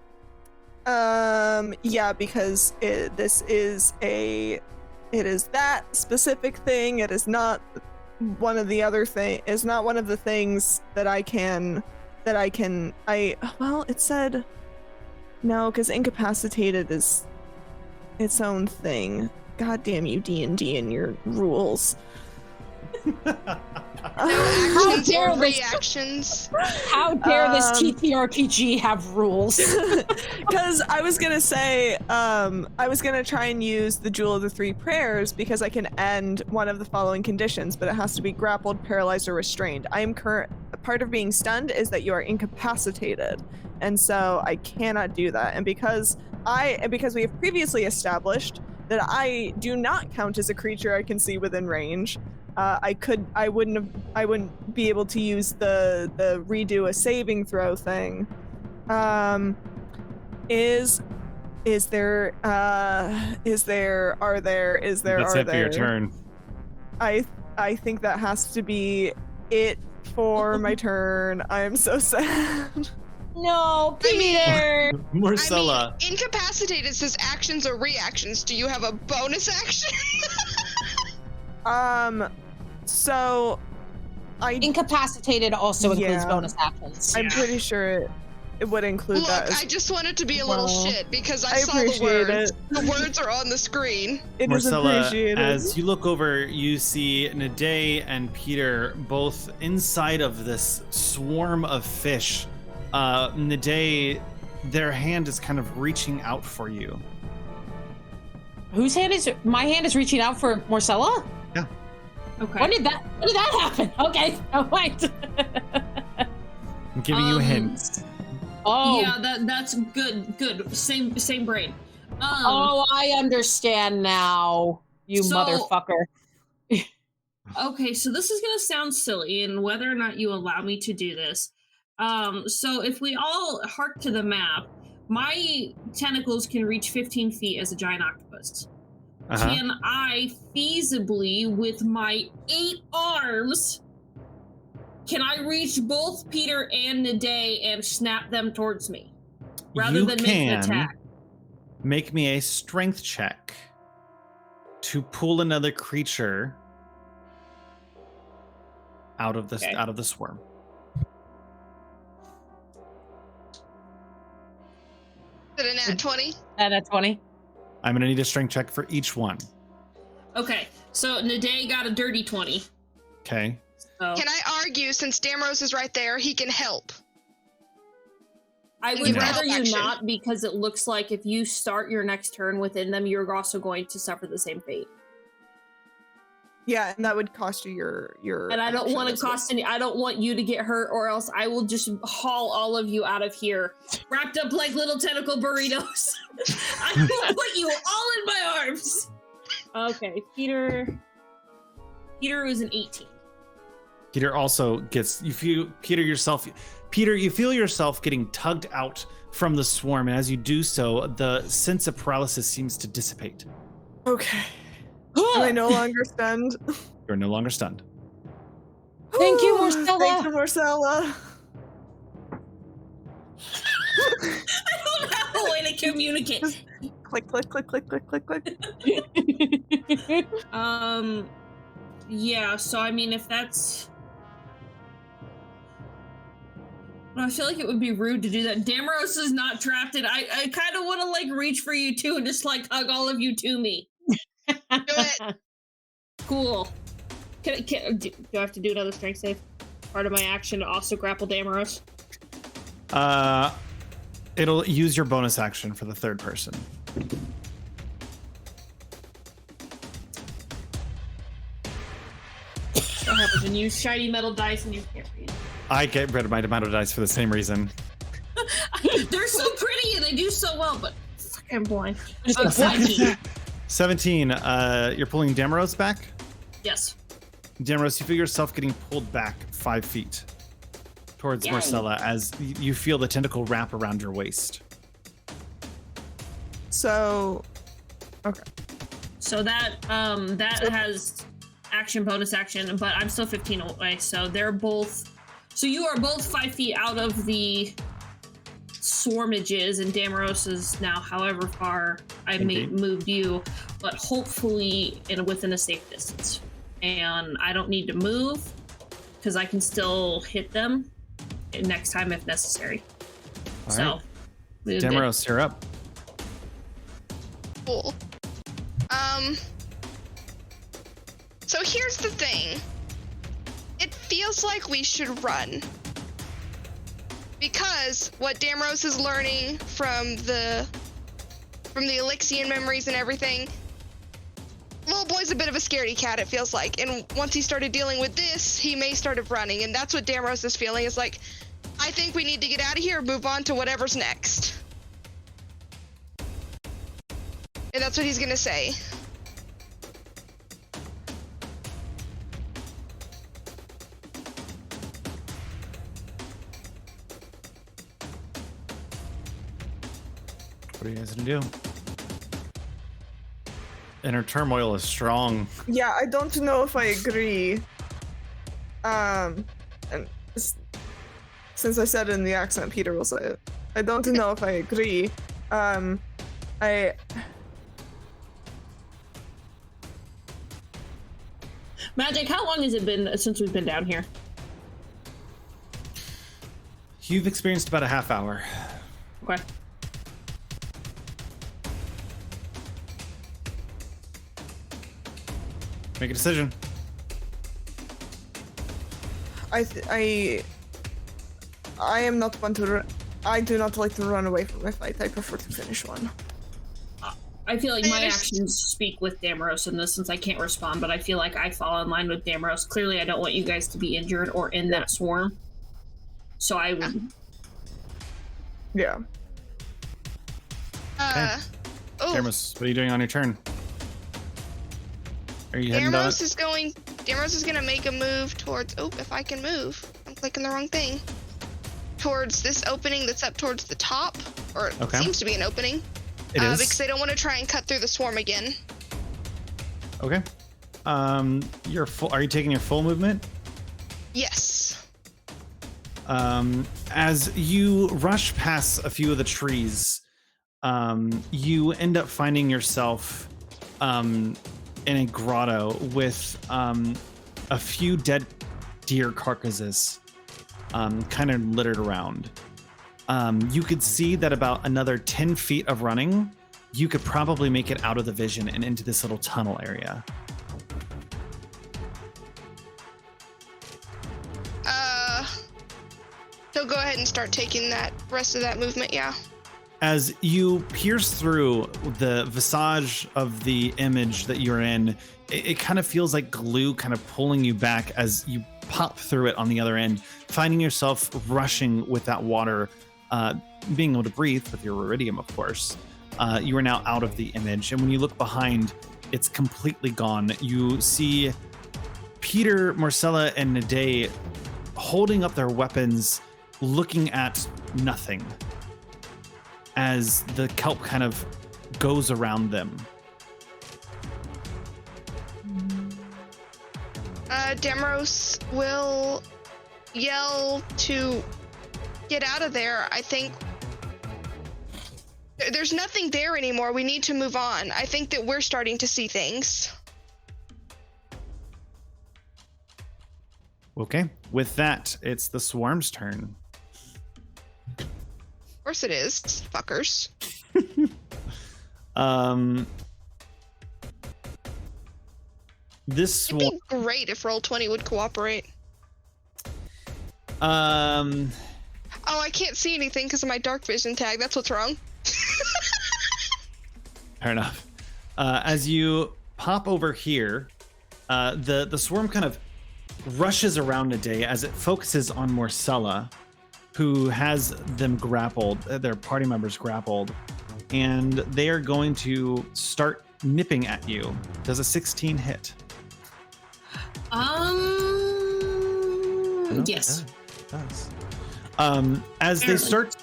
Yeah, because it is that specific thing. It is not one of the other thing. Is not one of the things that I can. Well, it said no, because incapacitated is its own thing. God damn you, D&D and your rules. No actions dare or this- reactions. How dare this TTRPG have rules? Because I was gonna say, I was gonna try and use the Jewel of the Three Prayers because I can end one of the following conditions, but it has to be grappled, paralyzed, or restrained. Part of being stunned is that you are incapacitated, and so I cannot do that. And because we have previously established that I do not count as a creature I can see within range, I wouldn't be able to use the redo a saving throw thing. Are there? That's it for your turn. I think that has to be it for my turn. I am so sad. No, Peter. Marcella. I mean, incapacitated says actions or reactions. Do you have a bonus action? So Incapacitated also includes Yeah. bonus actions. I'm pretty sure it would include Look, that. I just want it to be a little Well, shit because I I saw the appreciate words. it. The words are on the screen. It is Marcella, appreciated. as you look over, you see Nade and Peter both inside of this swarm of fish. Nade, their hand is kind of reaching out for you. Whose hand is my hand is reaching out for Marcella? Yeah. Okay. When did that happen? Okay. Oh wait. I'm giving you hints. Oh. Yeah, that's good. Good. Same brain. Oh, I understand now. You So- motherfucker. Okay, so this is gonna sound silly, and whether or not you allow me to do this. So if we all hark to the map, my tentacles can reach 15 feet as a giant octopus. Can I feasibly, with my 8 arms, can I reach both Peter and Nade and snap them towards me? Rather You than make an can attack. Make me a strength check to pull another creature out of this Okay. out of the swarm. Is it a nat 20? That's 20. I'm gonna need a strength check for each one. Okay, so Nade got a dirty 20. Okay. So Can I argue, since Damrose is right there, he can help? I No. would rather you Action. not, because it looks like if you start your next turn within them, you're also going to suffer the same fate. Yeah, and that would cost you your. And I don't want to cost any. I don't want you to get hurt, or else I will just haul all of you out of here, wrapped up like little tentacle burritos. I will put you all in my arms. Okay, Peter. Peter was an 18. Peter also gets, you feel you feel yourself getting tugged out from the swarm, and as you do so, the sense of paralysis seems to dissipate. Okay. Am I no longer stunned? You're no longer stunned. Thank you, Marcella. Thank you, Marcella. I don't have a way to communicate. Click, click, click, click, click, click, click. Yeah, so I mean, if that's... I feel like it would be rude to do that. Damaros is not trapped, and I kind of want to, like, reach for you, too, and just, like, hug all of you to me. Do it. Cool. Do I have to do another strength save? Part of my action to also grapple Damaros? It'll use your bonus action for the third person. What happens when you use shiny metal dice and you can't read? I get rid of my metal dice for the same reason. They're so pretty and they do so well, but fuck, I'm blind. 17. You're pulling Damaros back? Yes. Damaros, you feel yourself getting pulled back 5 feet towards Yay. Marcella as you feel the tentacle wrap around your waist. So, okay. So that has action, bonus action, but I'm still 15 away, so they're both... So you are both 5 feet out of the swarmages, and Damaros is now however far I moved you, but hopefully within a safe distance. And I don't need to move, because I can still hit them next time if necessary. All so, right. Damaros, you're up. Cool. So here's the thing. It feels like we should run. Because what Damaros is learning from the Elixian memories and everything, little boy's a bit of a scaredy cat, it feels like. And once he started dealing with this, he may start running. And that's what Damaros is feeling. Is like, I think we need to get out of here, move on to whatever's next. And that's what he's gonna say. What are you guys gonna do? Inner turmoil is strong. Yeah, I don't know if I agree. And since I said it in the accent, Peter will say it. I don't know if I agree. Magic, how long has it been since we've been down here? You've experienced about a half hour. Okay. Make a decision. I am not one to. I do not like to run away from a fight. I prefer to finish one. I feel like my actions speak with Damaros in this, since I can't respond, but I feel like I fall in line with Damaros. Clearly, I don't want you guys to be injured or in that swarm. So I would... Yeah. Damaros, what are you doing on your turn? Are you heading down? Damaros is gonna make a move towards... Oh, if I can move. I'm clicking the wrong thing. Towards this opening that's up towards the top. Or it seems to be an opening. It is. Because I don't want to try and cut through the swarm again. Okay. You're full. Are you taking your full movement? Yes. As you rush past a few of the trees, you end up finding yourself in a grotto with a few dead deer carcasses kind of littered around. You could see that about another 10 feet of running, you could probably make it out of the vision and into this little tunnel area. So go ahead and start taking that rest of that movement, yeah. As you pierce through the visage of the image that you're in, it kind of feels like glue kind of pulling you back as you pop through it on the other end, finding yourself rushing with that water, being able to breathe with your iridium, of course. You are now out of the image, and when you look behind, it's completely gone. You see Peter, Marcella, and Nade holding up their weapons, looking at nothing as the kelp kind of goes around them. Damaros will yell to get out of there. I think there's nothing there anymore. We need to move on. I think that we're starting to see things. Okay, with that, it's the swarm's turn. Of course it is, fuckers. This It'd be great if Roll20 would cooperate. Oh, I can't see anything because of my dark vision tag. That's what's wrong. Fair enough. As you pop over here, the swarm kind of rushes around Nade as it focuses on Marcella, who has them grappled, their party members grappled, and they are going to start nipping at you. Does a 16 hit? Yes. It does. As they start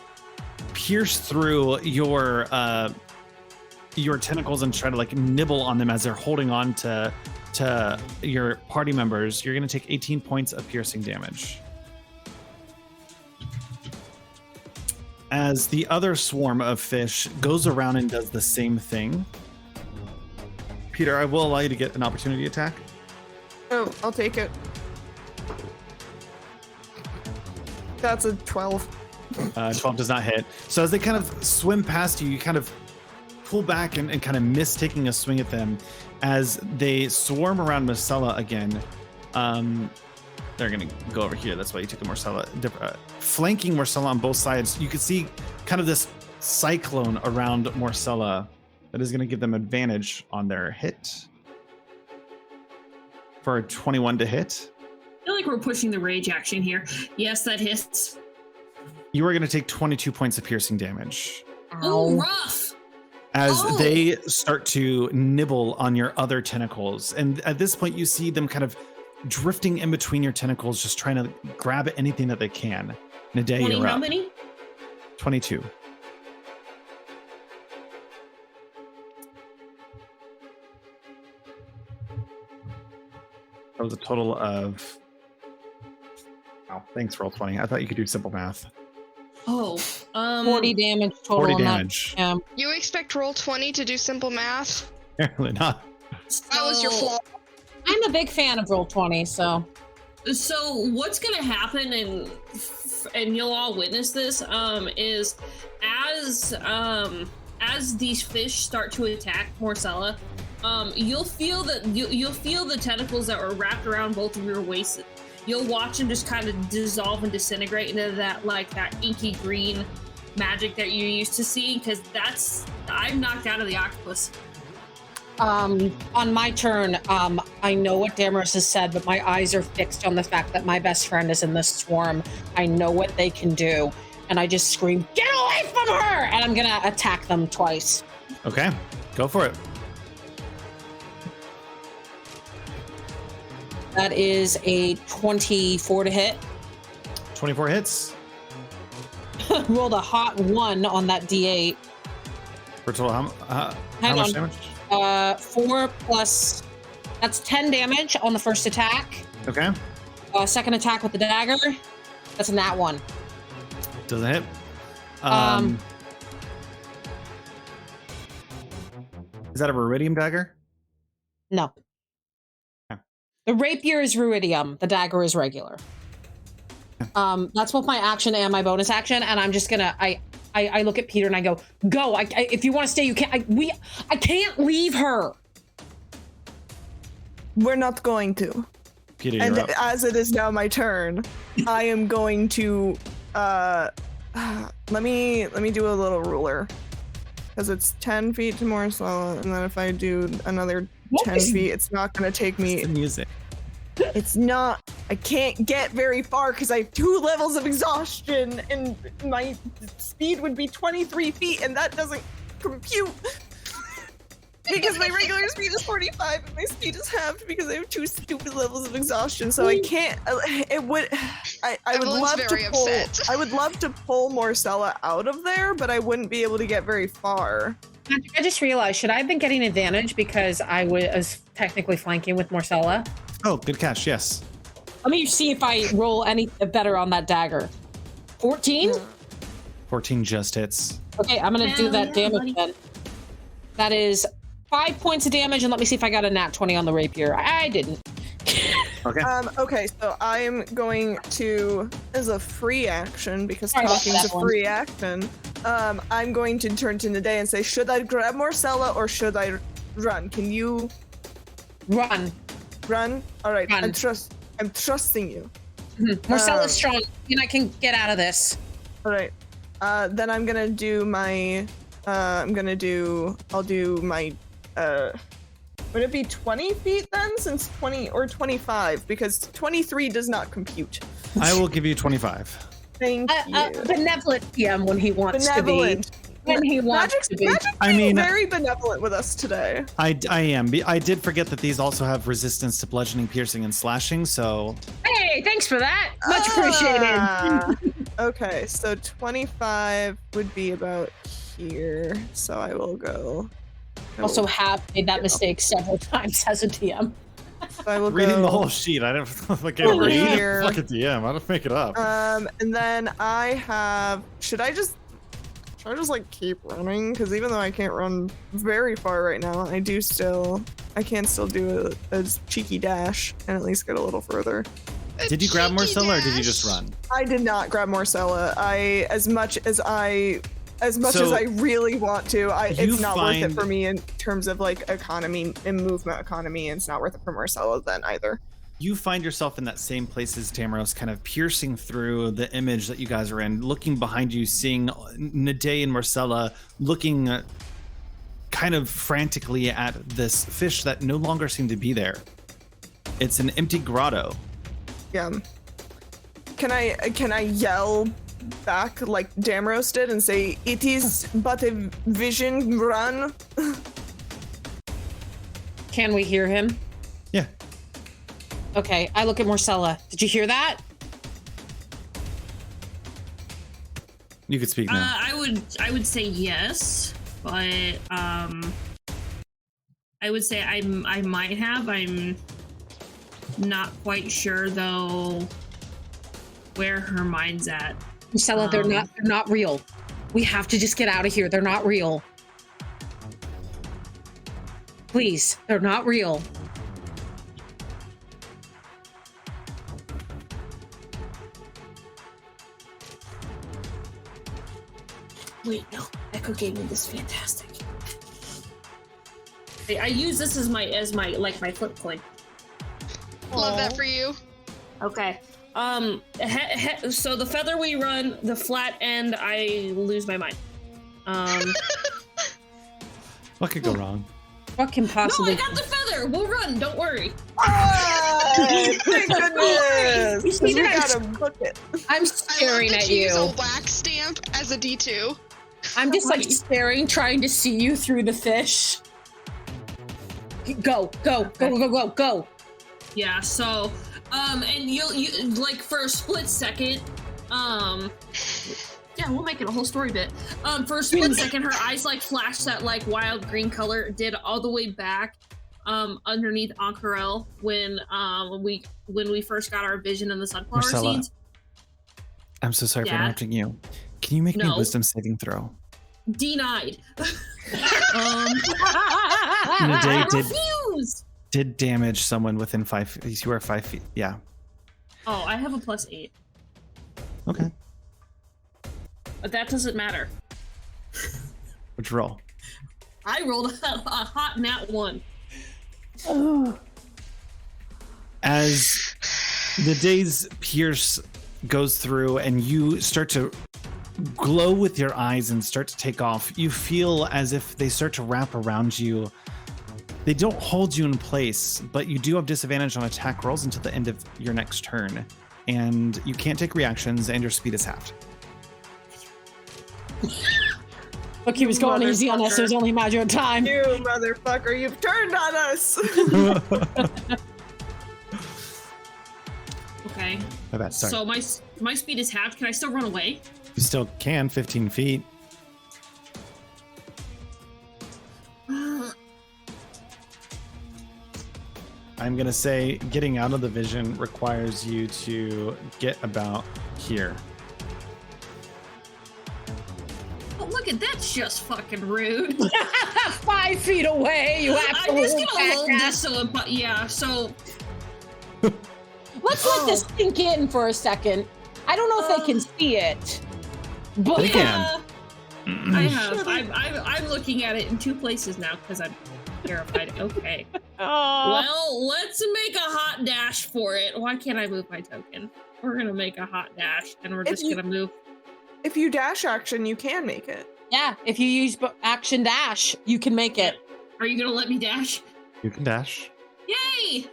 pierce through your tentacles and try to like nibble on them as they're holding on to your party members, you're going to take 18 points of piercing damage. As the other swarm of fish goes around and does the same thing. Peter, I will allow you to get an opportunity attack. Oh, I'll take it. That's a 12. 12 does not hit. So as they kind of swim past you, you kind of pull back and kind of miss taking a swing at them. As they swarm around Marcella again, they're going to go over here. That's why you took a Marcella. Flanking Marcella on both sides, you can see kind of this cyclone around Marcella that is going to give them advantage on their hit. For a 21 to hit. I feel like we're pushing the rage action here. Yes, that hits. You are going to take 22 points of piercing damage. Oh, rough. As they start to nibble on your other tentacles. And at this point, you see them kind of drifting in between your tentacles, just trying to grab at anything that they can. Nade, you're up. How many? 22. That was a total of... Wow, thanks, Roll20. I thought you could do simple math. Oh, 40 damage total. 40 damage. You expect Roll20 to do simple math? Apparently not. That was your flaw. I'm a big fan of Roll20, so. So what's gonna happen, and you'll all witness this, is as these fish start to attack Marcella, you'll feel the tentacles that were wrapped around both of your waists. You'll watch them just kind of dissolve and disintegrate into that inky green magic that you're used to seeing, because I'm knocked out of the octopus. On my turn, I know what Damaris has said, but my eyes are fixed on the fact that my best friend is in this swarm. I know what they can do, and I just scream, "Get away from her!" And I'm gonna attack them twice. Okay, go for it. That is a 24 to hit. 24 hits. Rolled a hot 1 on that D8. For total, how much damage? 4 plus, that's 10 damage on the first attack. Okay. Second attack with the dagger, that's a nat 1. Doesn't hit. Is that a Viridium dagger? No. Okay. The rapier is ruidium. The dagger is regular. That's both my action and my bonus action, and I'm just gonna I look at Peter and I go, "Go! If you want to stay, you can't. I can't leave her." We're not going to. Peter, and you're up. as it is now my turn, I am going to let me do a little ruler. because it's 10 feet to Marcella, and then if I do another 10 feet, it's not going to take me. The music. It's not. I can't get very far because I have 2 levels of exhaustion, and my speed would be 23 feet, and that doesn't compute. Because my regular speed is 45 and my speed is halved because I have 2 stupid levels of exhaustion. So I can't. I would love to pull. I would love to pull Marcella out of there, but I wouldn't be able to get very far. I just realized, should I have been getting advantage because I was technically flanking with Marcella? Oh, good catch. Yes. Let me see if I roll any better on that dagger. 14? 14 just hits. Okay, I'm gonna do that damage then. That is 5 points of damage, and let me see if I got a nat 20 on the rapier. I didn't. Okay. Okay, so I'm going to, as a free action, because Sorry about talking's that a one. free action, I'm going to turn to Nade and say, should I grab Marcella or should I run? Can you Run. run? All right, Run. I'm trusting you. Marcella's strong, and I can get out of this. All right, then I'm gonna do my, I'll do my, would it be 20 feet then, since 20 or 25? Because 23 does not compute. I will give you 25. Thank you. Benevolent PM when he wants Benevolent. to be. When he wants to be. Magic's I mean- very benevolent with us today. I am. I did forget that these also have resistance to bludgeoning, piercing, and slashing, so... Hey, thanks for that. Much appreciated. Okay, so 25 would be about here. So I will go. Also have made that mistake several times as a DM. So I will Reading go, the whole sheet. I don't like Over read. here. Fuck a DM. I don't make it up. and then I have. Should I just like keep running? Because even though I can't run very far right now, I can still do a cheeky dash and at least get a little further. Did you grab Cheeky Marcella or did you dash. just run? I did not grab Marcella. As much as I really want to, it's not worth it for me in terms of like economy and movement economy, and it's not worth it for Marcella then either. You find yourself in that same place as Tamaros, kind of piercing through the image that you guys are in, looking behind you, seeing Nade and Marcella looking kind of frantically at this fish that no longer seemed to be there. It's an empty grotto. Yeah. Can I yell back like Damros did and say, "It is but a vision, run"? Can we hear him? Yeah. Okay, I look at Marcella. Did you hear that? You could speak now. I would say yes, but I would say I might have. I'm not quite sure though where her mind's at. Marcella, they're not real. We have to just get out of here. They're not real. Please, they're not real. Wait, no. Echo gave me this fantastic. I use this as my flip coin. Love that for you. Okay. So the feather we run, the flat end I lose my mind. What could go wrong? What can No, possibly? I got the feather. We'll run. Don't worry. Oh, thank goodness! You see We that? gotta book it. I'm I staring love that at you use you. a wax stamp as a D2. I'm just like Right. staring, trying to see you through the fish. Go, go, go, go, go, go. Yeah. So, and you like for a split second, yeah, we'll make it a whole story bit. For a split second, her eyes like flashed that like wild green color, did all the way back, underneath Ankarel when we first got our vision in the sunflower Marcella. seeds. I'm so sorry for Yeah? interrupting you. Can you make me a No. wisdom saving throw? Denied. Nade Refuse. did damage someone within 5 feet. You are 5 feet. Yeah. Oh, I have a +8, Okay. but that doesn't matter. Which roll? I rolled a hot nat 1. As the day's pierce goes through and you start to glow with your eyes and start to take off, you feel as if they start to wrap around you. They don't hold you in place, but you do have disadvantage on attack rolls until the end of your next turn. And you can't take reactions, and your speed is halved. Look, he was going easy on us. It was only a matter of time. You motherfucker, you've turned on us. Okay. My bad, sorry. So my speed is halved. Can I still run away? You still can, 15 feet. I'm going to say getting out of the vision requires you to get about here. Oh, look at that's just fucking rude. 5 feet away, you I'm absolute just gonna hold jackass. this so yeah, so Let's let this sink in for a second. I don't know if they can see it, but They can. I have. I'm looking at it in 2 places now because I'm terrified. Okay. Well, let's make a hot dash for it. Why can't I move my token? We're gonna make a hot dash, and we're just gonna move. If you dash action, you can make it. yeah, if you use action dash, you can make it. Are you gonna let me dash? You can dash. Yay!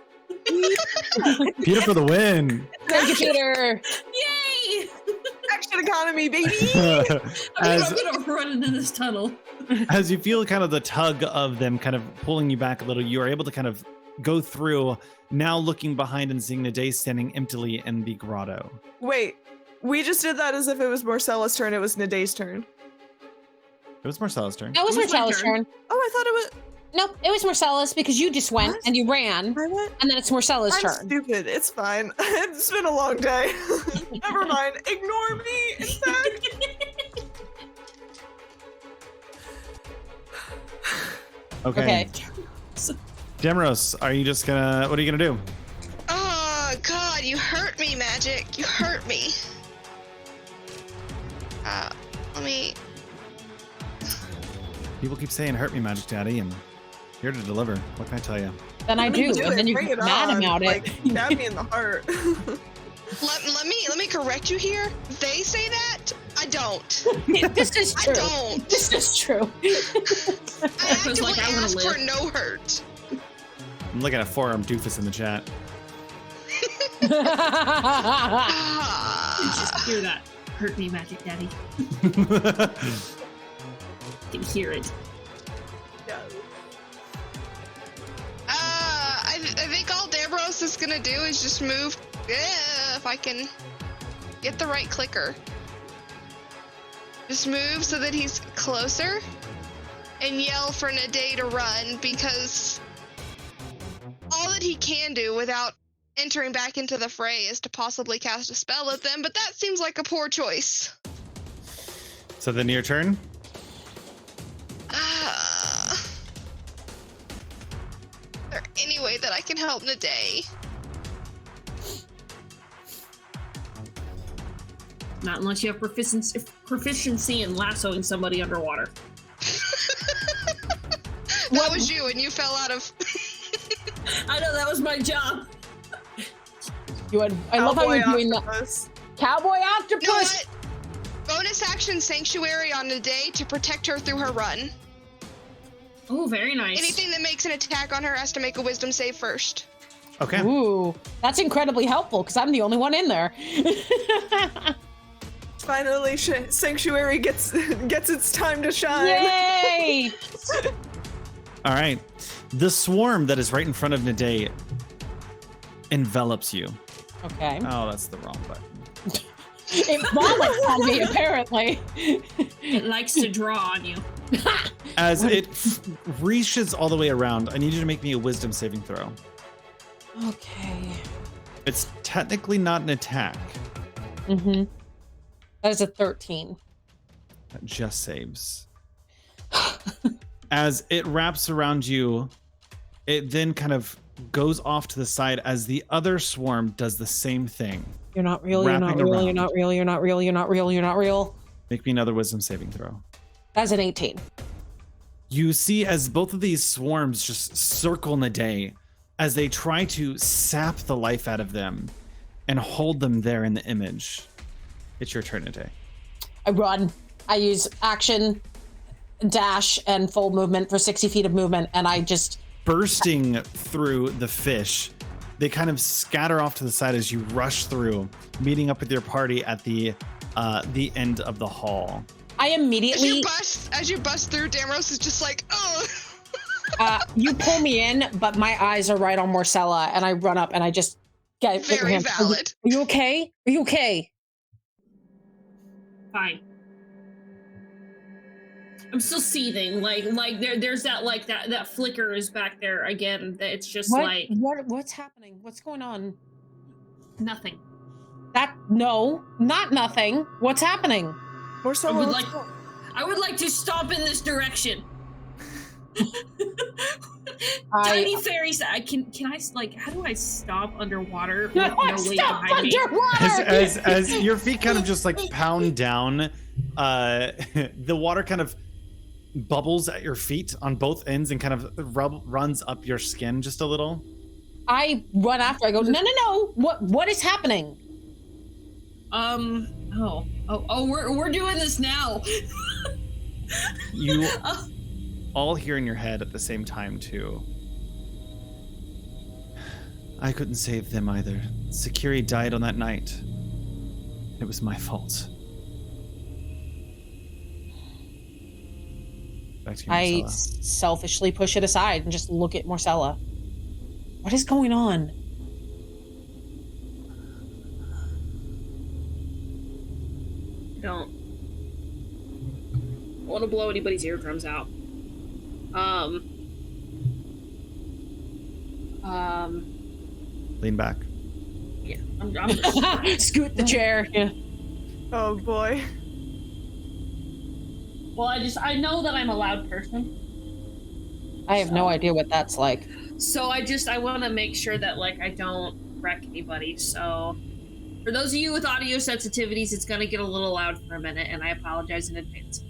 Peter for the win. Thank you, Peter. Yay! Action economy, baby. I'm gonna run into this tunnel. As you feel kind of the tug of them kind of pulling you back a little, you are able to kind of go through, now looking behind and seeing Nade standing emptily in the grotto. Wait, we just did that as if it was Marcella's turn. It was Nade's turn. It was Marcella's turn. That was It was my Marcella's turn. turn. Oh, I thought it was. Nope, it was Marcella's because you just went What? and you ran, I went. and then it's Marcella's I'm turn. stupid. It's fine. It's been a long day. Never mind. Ignore me. In fact. Okay. Demros, are you just gonna, what are you gonna do? Oh God, you hurt me, Magic. You hurt me. Let me. People keep saying hurt me, Magic Daddy, and here to deliver. What can I tell you? Then I do, and then you Bring get it mad on. about it. Like, stab me in the heart. Let me correct you here. They say that. I don't. This is I true. don't. This is true. I actively like, I wanna ask for live. no hurt. I'm looking at forearm doofus in the chat. Ah. Just hear that. Hurt me, Magic Daddy. Can hear it. I think all Dabros is gonna do is just move. If I can get the right clicker. Just move so that he's closer and yell for Nade to run, because all that he can do without entering back into the fray is to possibly cast a spell at them, but that seems like a poor choice. So then your turn? Is there any way that I can help Nade? Not unless you have proficiency in lassoing somebody underwater. That was you, and you fell out of. I know, that was my job. I love how you're doing that. Octopus. Cowboy You know octopus. what? Bonus action Sanctuary on Nade to protect her through her run. Oh, very nice. Anything that makes an attack on her has to make a wisdom save first. Okay. Ooh, that's incredibly helpful because I'm the only one in there. Finally, Sanctuary gets its time to shine. Yay! All right. The swarm that is right in front of Nade envelops you. Okay. Oh, that's the wrong button. It vomits on me, apparently. It likes to draw on you. As it reaches all the way around, I need you to make me a wisdom saving throw. Okay. It's technically not an attack. Mm-hmm. That is a 13. That just saves. As it wraps around you, it then kind of goes off to the side as the other swarm does the same thing. You're not real, you're not Wrapping real, around. you're not real, you're not real, you're not real, you're not real. Make me another wisdom saving throw. That's an 18. You see as both of these swarms just circle Nade as they try to sap the life out of them and hold them there in the image. It's your turn, Nade. I run. I use action, dash, and full movement for 60 feet of movement, and I just... Bursting through the fish, they kind of scatter off to the side as you rush through, meeting up with your party at the end of the hall. I immediately... As you bust through, Damaros is just like, oh. You pull me in, but my eyes are right on Marcella, and I run up and I just get Very valid. Are you okay? Are you okay? Fine. I'm still seething. Like there's that flicker is back there again. That it's just what's happening? What's going on? Nothing. No, not nothing. What's happening? I would like to stomp in this direction. Tiny fairies. Can I like? How do I stomp underwater? With no weight behind me? As your feet kind of just like pound down, the water kind of bubbles at your feet on both ends and kind of runs up your skin just a little. I run after. I go, no. What is happening? We're doing this now. You all hear in your head at the same time too. I couldn't save them either. Security died on that night. It was my fault. Back to you, I Marcella. selfishly push it aside and just look at Marcella. What is going on? Don't want to blow anybody's eardrums out. Lean back. Yeah, I'm just... Scoot the chair. Yeah. Oh boy. Well, I know that I'm a loud person. I have no idea what that's like. So I want to make sure that like I don't wreck anybody. So for those of you with audio sensitivities, it's gonna get a little loud for a minute, and I apologize in advance.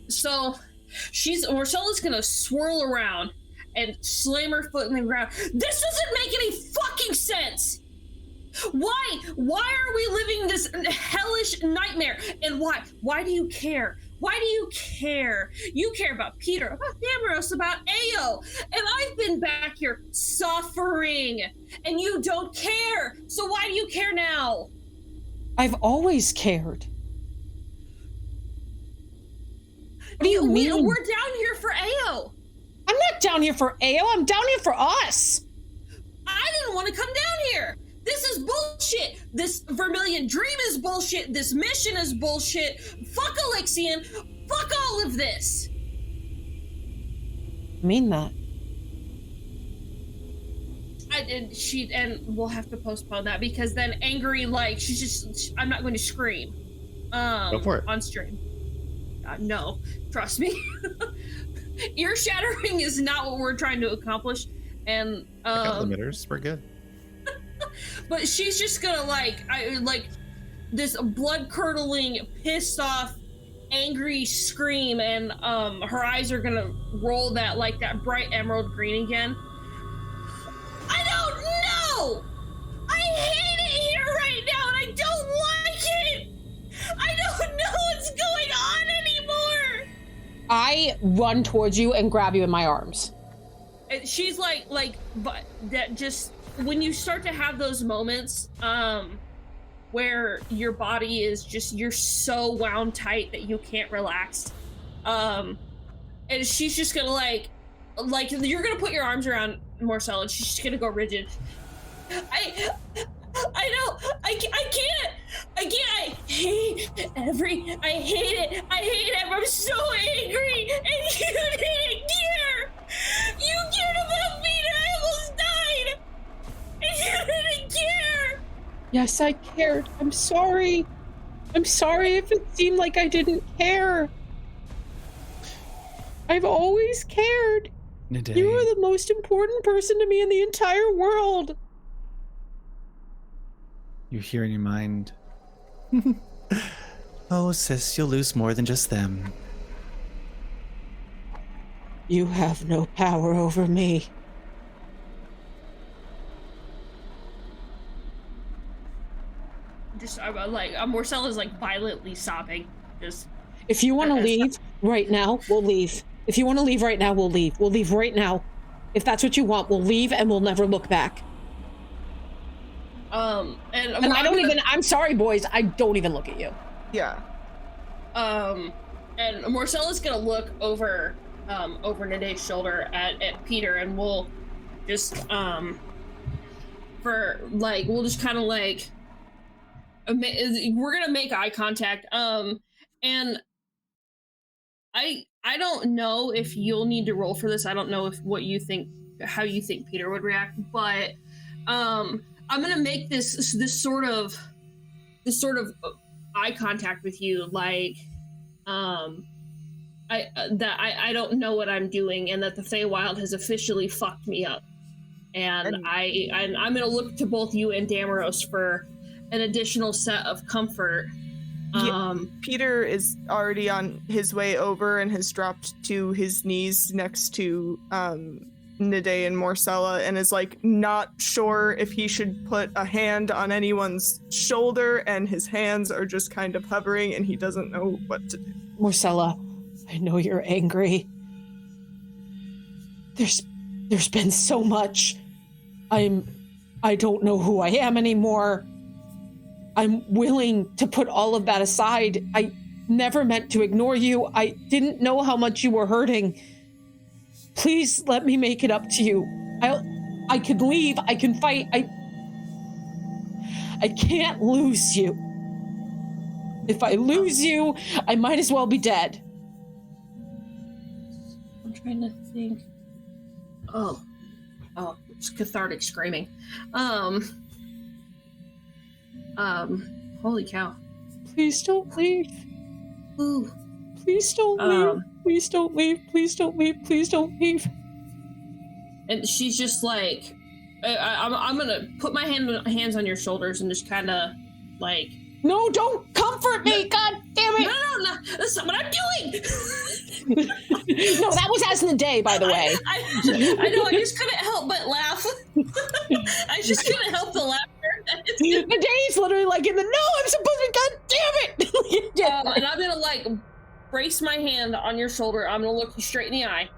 So Marcella's gonna swirl around and slam her foot in the ground. This doesn't make any fucking sense. Why are we living this hellish nightmare? And why do you care? Why do you care? You care about Peter, about Damaros, about Ao, and I've been back here suffering, and you don't care. So why do you care now? I've always cared. What do you mean? We're down here for Ao. I'm not down here for Ao. I'm down here for us. I didn't want to come down here. This is bullshit. This Vermilion Dream is bullshit. This mission is bullshit. Fuck Alexian. Fuck all of this. I mean that. And we'll have to postpone that because then angry, like, I'm not going to scream. Go for it. On stream. No, trust me. Ear shattering is not what we're trying to accomplish. And, I got limiters. We're good. But she's just gonna like this blood curdling, pissed off, angry scream, and her eyes are gonna roll that bright emerald green again. I don't know. I hate it here right now, and I don't like it. I don't know what's going on anymore. I run towards you and grab you in my arms. And she's but that just. When you start to have those moments where your body is just, you're so wound tight that you can't relax, and she's just gonna like you're gonna put your arms around Marcella and she's just gonna go rigid. I know, I can't, I hate it, I'm so angry, and you didn't care, you cared about me and I almost died. You didn't care! Yes, I cared. I'm sorry. I'm sorry if it seemed like I didn't care. I've always cared. Nade. You are the most important person to me in the entire world. You hear in your mind. Oh, sis, you'll lose more than just them. You have no power over me. I'm Morcella's like violently sobbing. Just. If you want to leave right now, we'll leave. If you want to leave right now, we'll leave. We'll leave right now. If that's what you want, we'll leave and we'll never look back. And I don't even. I'm sorry, boys. I don't even look at you. Yeah. And Marcella's gonna look over Nade's shoulder at Peter, and we'll just we'll just kind of like we're gonna make eye contact. And I don't know if you'll need to roll for this. I don't know how you think Peter would react, but I'm gonna make this sort of eye contact with you, like I don't know what I'm doing, and that the Feywild has officially fucked me up, and I'm gonna look to both you and Damaros for an additional set of comfort. Peter is already on his way over and has dropped to his knees next to Nade and Morcella, and is like not sure if he should put a hand on anyone's shoulder, and his hands are just kind of hovering and he doesn't know what to do. Morcella, I know you're angry. There's been so much. I don't know who I am anymore. I'm willing to put all of that aside. I never meant to ignore you. I didn't know how much you were hurting. Please let me make it up to you. I can leave. I can fight. I can't lose you. If I lose you, I might as well be dead. I'm trying to think. Oh, it's cathartic screaming. Holy cow. Please don't leave. Ooh. Please don't leave. Please don't leave. Please don't leave. Please don't leave. And she's just like, I'm gonna put my hands on your shoulders and just kind of like. No, don't comfort me! God damn it! No, that's not what I'm doing! No, that was as in the day, by the way. I know, I just couldn't help but laugh. I just couldn't help the laughter. The day's literally like in the, no, I'm supposed to, God damn it! And I'm gonna like brace my hand on your shoulder. I'm gonna look you straight in the eye.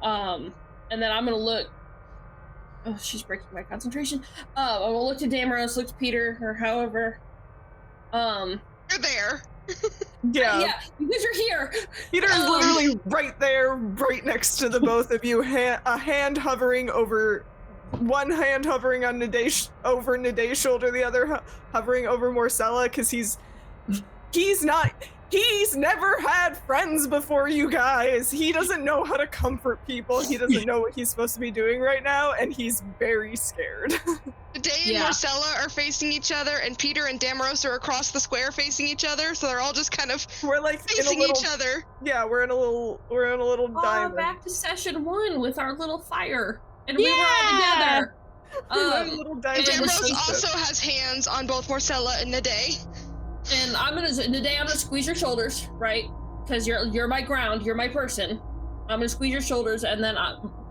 And then I'm gonna look. Oh, she's breaking my concentration. I'm gonna look to Damaros, look to Peter, or however. You're there. Yeah, you guys are here. Peter is literally right there, right next to the both of you. A hand hovering over, one hand hovering on over Nade's shoulder, the other hovering over Morcella, because he's never had friends before, you guys. He doesn't know how to comfort people. He doesn't know what he's supposed to be doing right now, and he's very scared. Nade and Morcella are facing each other, and Peter and Damaros are across the square facing each other, so they're all just kind of facing each other. Yeah, we're in a little diamond. Back to session 1 with our little fire. And we were all together. And Damaros also has hands on both Morcella and Nade. And I'm gonna squeeze your shoulders, right? Because you're my ground, you're my person. I'm gonna squeeze your shoulders, and then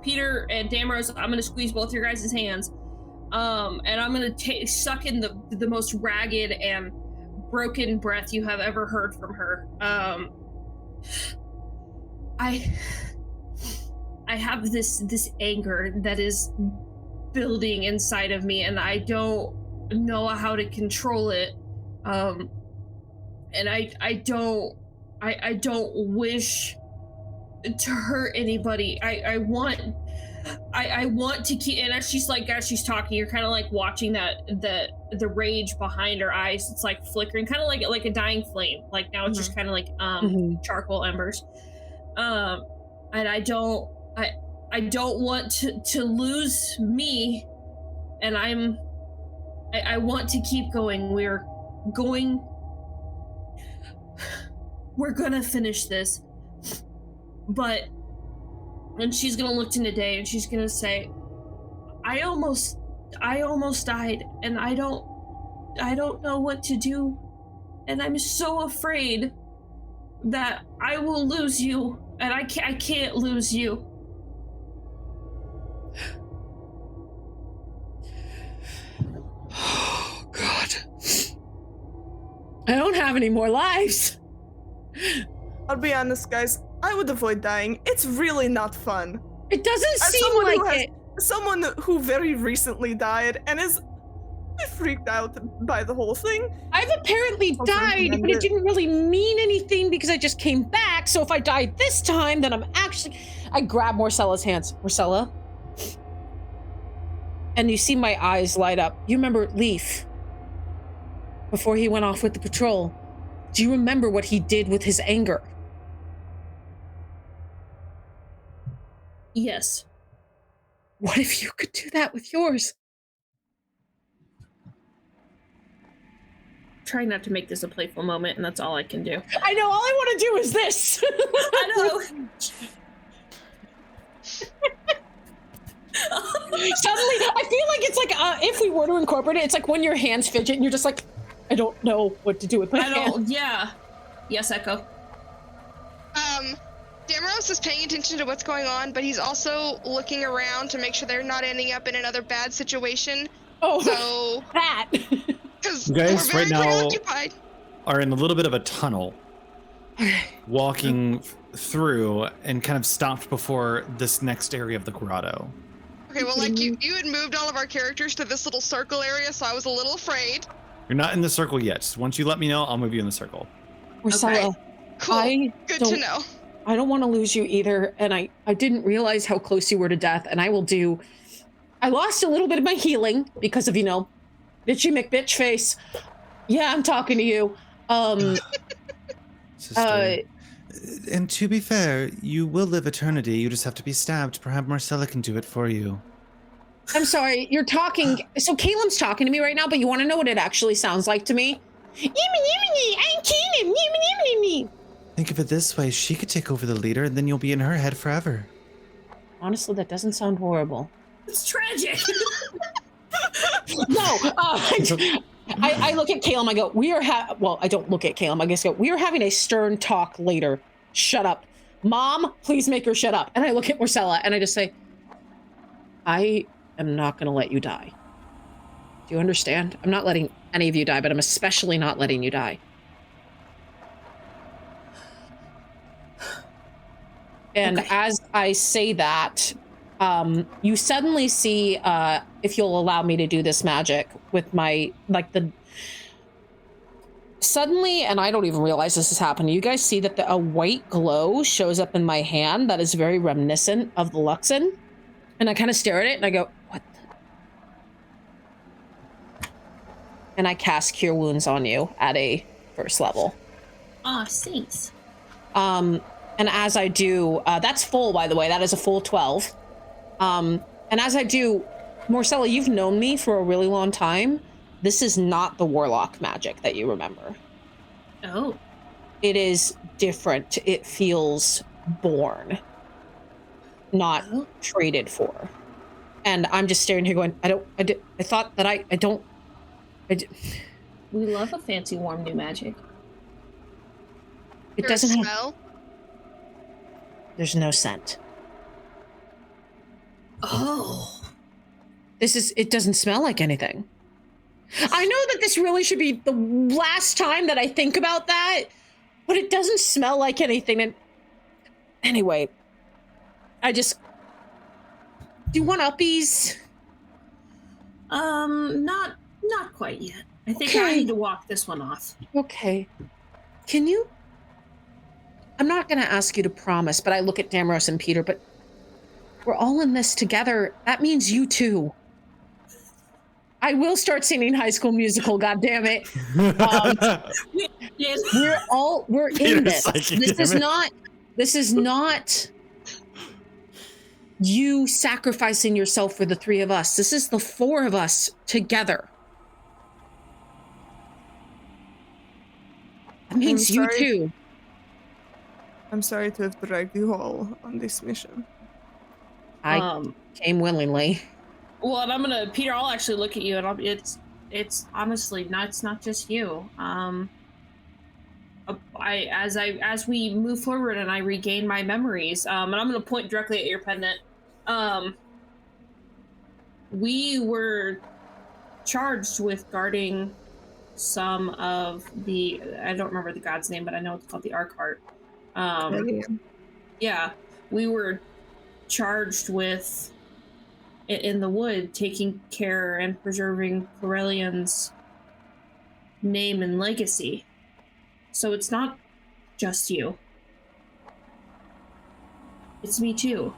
Peter and Damaros, I'm gonna squeeze both your guys' hands. And I'm gonna suck in the most ragged and broken breath you have ever heard from her. I have this anger that is building inside of me, and I don't know how to control it. And I don't wish to hurt anybody. I want to keep, and as she's talking, you're kind of like watching the rage behind her eyes. It's like flickering, kind of like a dying flame. Like now it's just kind of like charcoal embers. And I don't want to lose me, and I want to keep going. We're gonna finish this, and she's gonna look to Nade and she's gonna say, I almost died, and I don't know what to do, and I'm so afraid that I will lose you, and I can't lose you. Oh God. I don't have any more lives. I'll be honest, guys. I would avoid dying. It's really not fun. It doesn't As seem someone who like has- it. Someone who very recently died and is freaked out by the whole thing. I've apparently I'll died, recommend but it it. didn't really mean anything because I just came back. So if I died this time, then I'm actually... I grab Marcella's hands. Marcella? And you see my eyes light up. You remember Leaf? Before he went off with the patrol. Do you remember what he did with his anger? Yes. What if you could do that with yours? Try not to make this a playful moment, and that's all I can do. I know, all I want to do is this. I know. Suddenly, I feel like it's like if we were to incorporate it, it's like when your hands fidget and you're just like, I don't know what to do with my I hands. don't. Yeah. Yes, Echo. Damaros is paying attention to what's going on, but he's also looking around to make sure they're not ending up in another bad situation. Oh, So, that. because You we're guys very right now preoccupied. are in a little bit of a tunnel, walking through and kind of stopped before this next area of the grotto. Okay, well, like, you had moved all of our characters to this little circle area, so I was a little afraid. You're not in the circle yet. Once you let me know, I'll move you in the circle. Marcella, Cool. I Good to don't- know. I don't want to lose you either, and I didn't realize how close you were to death, and I lost a little bit of my healing because of, bitchy McBitch face. Yeah, I'm talking to you. Sister. And to be fair, you will live eternity. You just have to be stabbed. Perhaps Marcella can do it for you. I'm sorry, you're talking, so Caleb's talking to me right now, but you want to know what it actually sounds like to me? I'm Caleb, Think of it this way. She could take over the leader, and then you'll be in her head forever. Honestly, that doesn't sound horrible. It's tragic. No, I look at Caleb, I go, I don't look at Caleb, I guess we are having a stern talk later. Shut up. Mom, please make her shut up. And I look at Marcella and I just say, I am not gonna let you die. Do you understand? I'm not letting any of you die, but I'm especially not letting you die. And Okay. as I say that, you suddenly see, if you'll allow me to do this magic with my, suddenly, and I don't even realize this is happening, you guys see that a white glow shows up in my hand that is very reminiscent of the Luxon. And I kind of stare at it and I go, what the? And I cast Cure Wounds on you at a 1st level. Ah, thanks. And as I do, that's full, by the way, that is a full 12. And as I do, Marcella, you've known me for a really long time. This is not the warlock magic that you remember. Oh. It is different. It feels born, not traded for. And I'm just staring here going, We love a fancy, warm new magic. it Your doesn't have, smell. there's no scent. Oh. It doesn't smell like anything. I know that this really should be the last time that I think about that, but it doesn't smell like anything. And anyway, do you want uppies? Not quite yet. I think I Okay. need to walk this one off. Okay. I'm not going to ask you to promise, but I look at Damaros and Peter, but we're all in this together. That means you too. I will start singing High School Musical, goddammit. Yes. We're in Peter's this. like, This is not you sacrificing yourself for the 3 of us. This is the 4 of us together. That means I'm you sorry. too. I'm sorry to have dragged you all on this mission. I came willingly. Well, and Peter, I'll actually look at you, and it's honestly not. It's not just you. As we move forward and I regain my memories, and I'm gonna point directly at your pendant. We were charged with guarding some of the, I don't remember the god's name, but I know it's called the Arcart. Yeah, we were charged with, in the wood, taking care and preserving Corellian's name and legacy. So it's not just you. It's me too.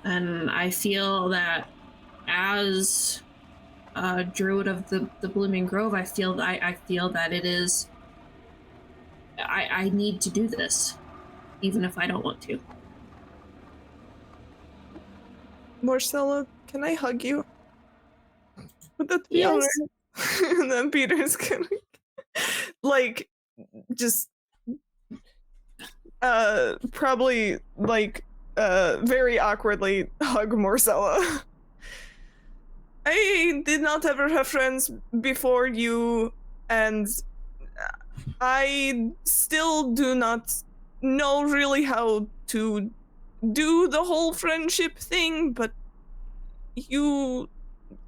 And I feel that as a druid of the Blooming Grove, I feel that it is, I need to do this, even if I don't want to. Marcella, can I hug you? Would that be Yes. alright? And then Peter's gonna like just probably like very awkwardly hug Marcella. I did not ever have friends before you, and I still do not know really how to do the whole friendship thing, but you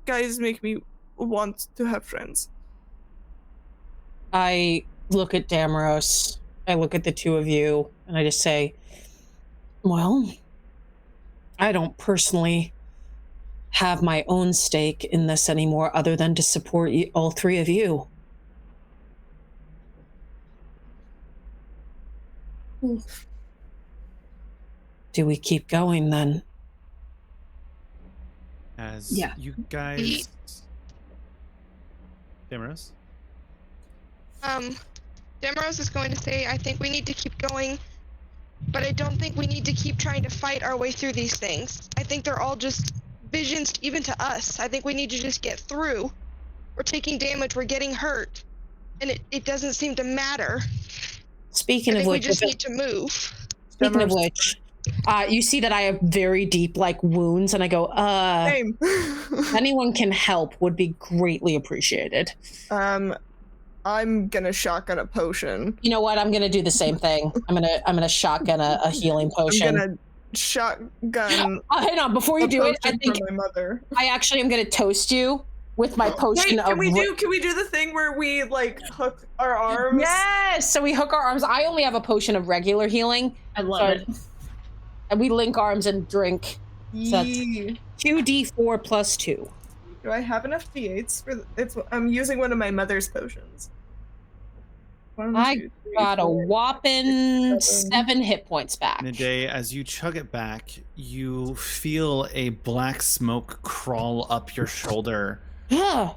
guys make me want to have friends. I look at Damaros, I look at the two of you, and I just say, well, I don't personally have my own stake in this anymore other than to support all three of you. Do we keep going then? As Yeah. you guys... Damaris? Damaros is going to say, I think we need to keep going, but I don't think we need to keep trying to fight our way through these things. I think they're all just visions even to us. I think we need to just get through. We're taking damage, we're getting hurt, and it doesn't seem to matter. Speaking I of think we which, just need to move. speaking of which, you see that I have very deep like wounds, and I go, Same. anyone can help would be greatly appreciated. I'm gonna shotgun a potion. You know what? I'm gonna do the same thing. I'm gonna shotgun a healing potion. I'm gonna shotgun. Hang on, before you do it, I think for my mother. I actually am gonna toast you with my potion Wait, of. can we do the thing where we like hook our arms? Yes. So we hook our arms. I only have a potion of regular healing. I love it. And we link arms and drink. So that's Yee. 2d4 plus 2. Do I have enough d8s for I'm using one of my mother's potions. One, I 2, 3, got a 4, whopping 7. 7 hit points back. Midday, as you chug it back, you feel a black smoke crawl up your shoulder Yeah.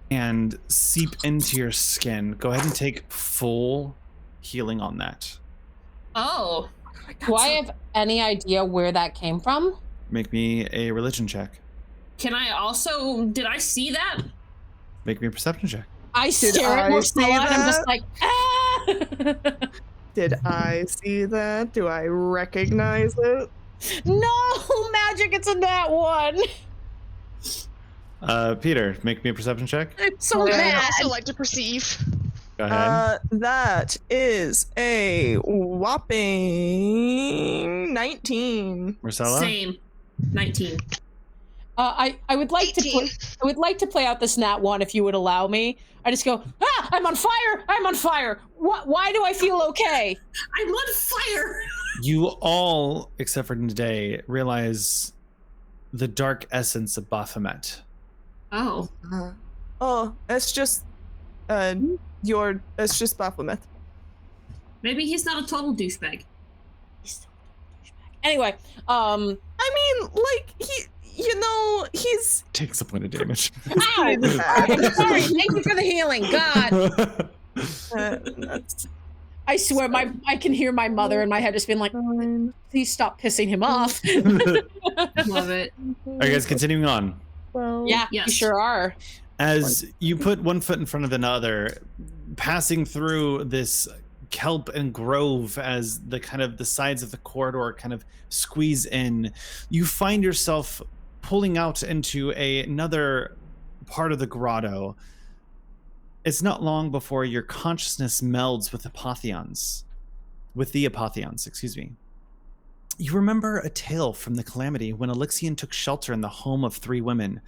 and seep into your skin. Go ahead and take full healing on that. Oh, Do I have any idea where that came from? Make me a religion check. can I also, did I see that? Make me a perception check. I Did stare at I see Marcella and I'm just that? like, ah! Did I see that? Do I recognize it? No, magic, it's a nat one. Peter, make me a perception check. I'm so I mad. also like to perceive. Go ahead. That is a whopping 19. Marcella? Same. 19. I would like to 18. I would like to play out this nat one if you would allow me. I just go, I'm on fire! I'm on fire! Why do I feel okay? I'm on fire! You all, except for today, realize the dark essence of Baphomet. Oh. Oh, it's just it's just Baphomet. Maybe he's not a total douchebag. Anyway, I mean, like he's Takes a point of damage. ow! I'm sorry. Thank you for the healing. God, that's I swear, I can hear my mother in my head just being like, fine. please stop pissing him off. Love it. Are you guys continuing on? Well, Yeah, you Yes. sure are. As you put one foot in front of another, passing through this kelp and grove as the sides of the corridor kind of squeeze in, you find yourself pulling out into another part of the grotto. It's not long before your consciousness melds with the Apotheons, excuse me. You remember a tale from the Calamity when Elixion took shelter in the home of 3 women.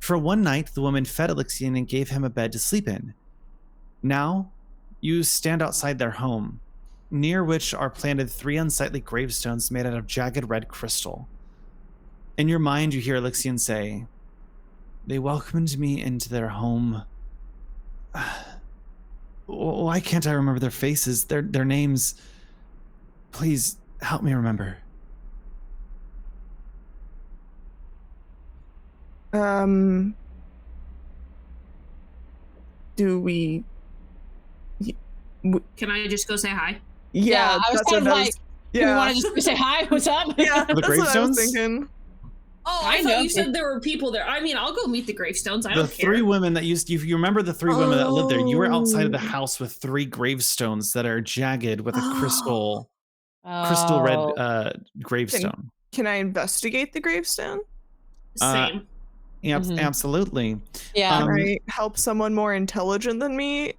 For one night, the woman fed Alexian and gave him a bed to sleep in. Now, you stand outside their home, near which are planted 3 unsightly gravestones made out of jagged red crystal. In your mind, you hear Alexian say, "They welcomed me into their home. Why can't I remember their faces, their names? Please help me remember." Do we? Can I just go say hi? Yeah, I was that's kind of what I like, was- do we want to just say hi? What's up? Yeah, The that's what I was gravestones? thinking. Oh, I thought you said there were people there. I mean, I'll go meet the gravestones. I The don't care. 3 women that you remember the 3 women that lived there. You were outside of the Oh. house with 3 gravestones that are jagged with a crystal Oh. red gravestone. Can I investigate the gravestone? Same. Yep, Mhm. absolutely. Yeah. Can I help someone more intelligent than me?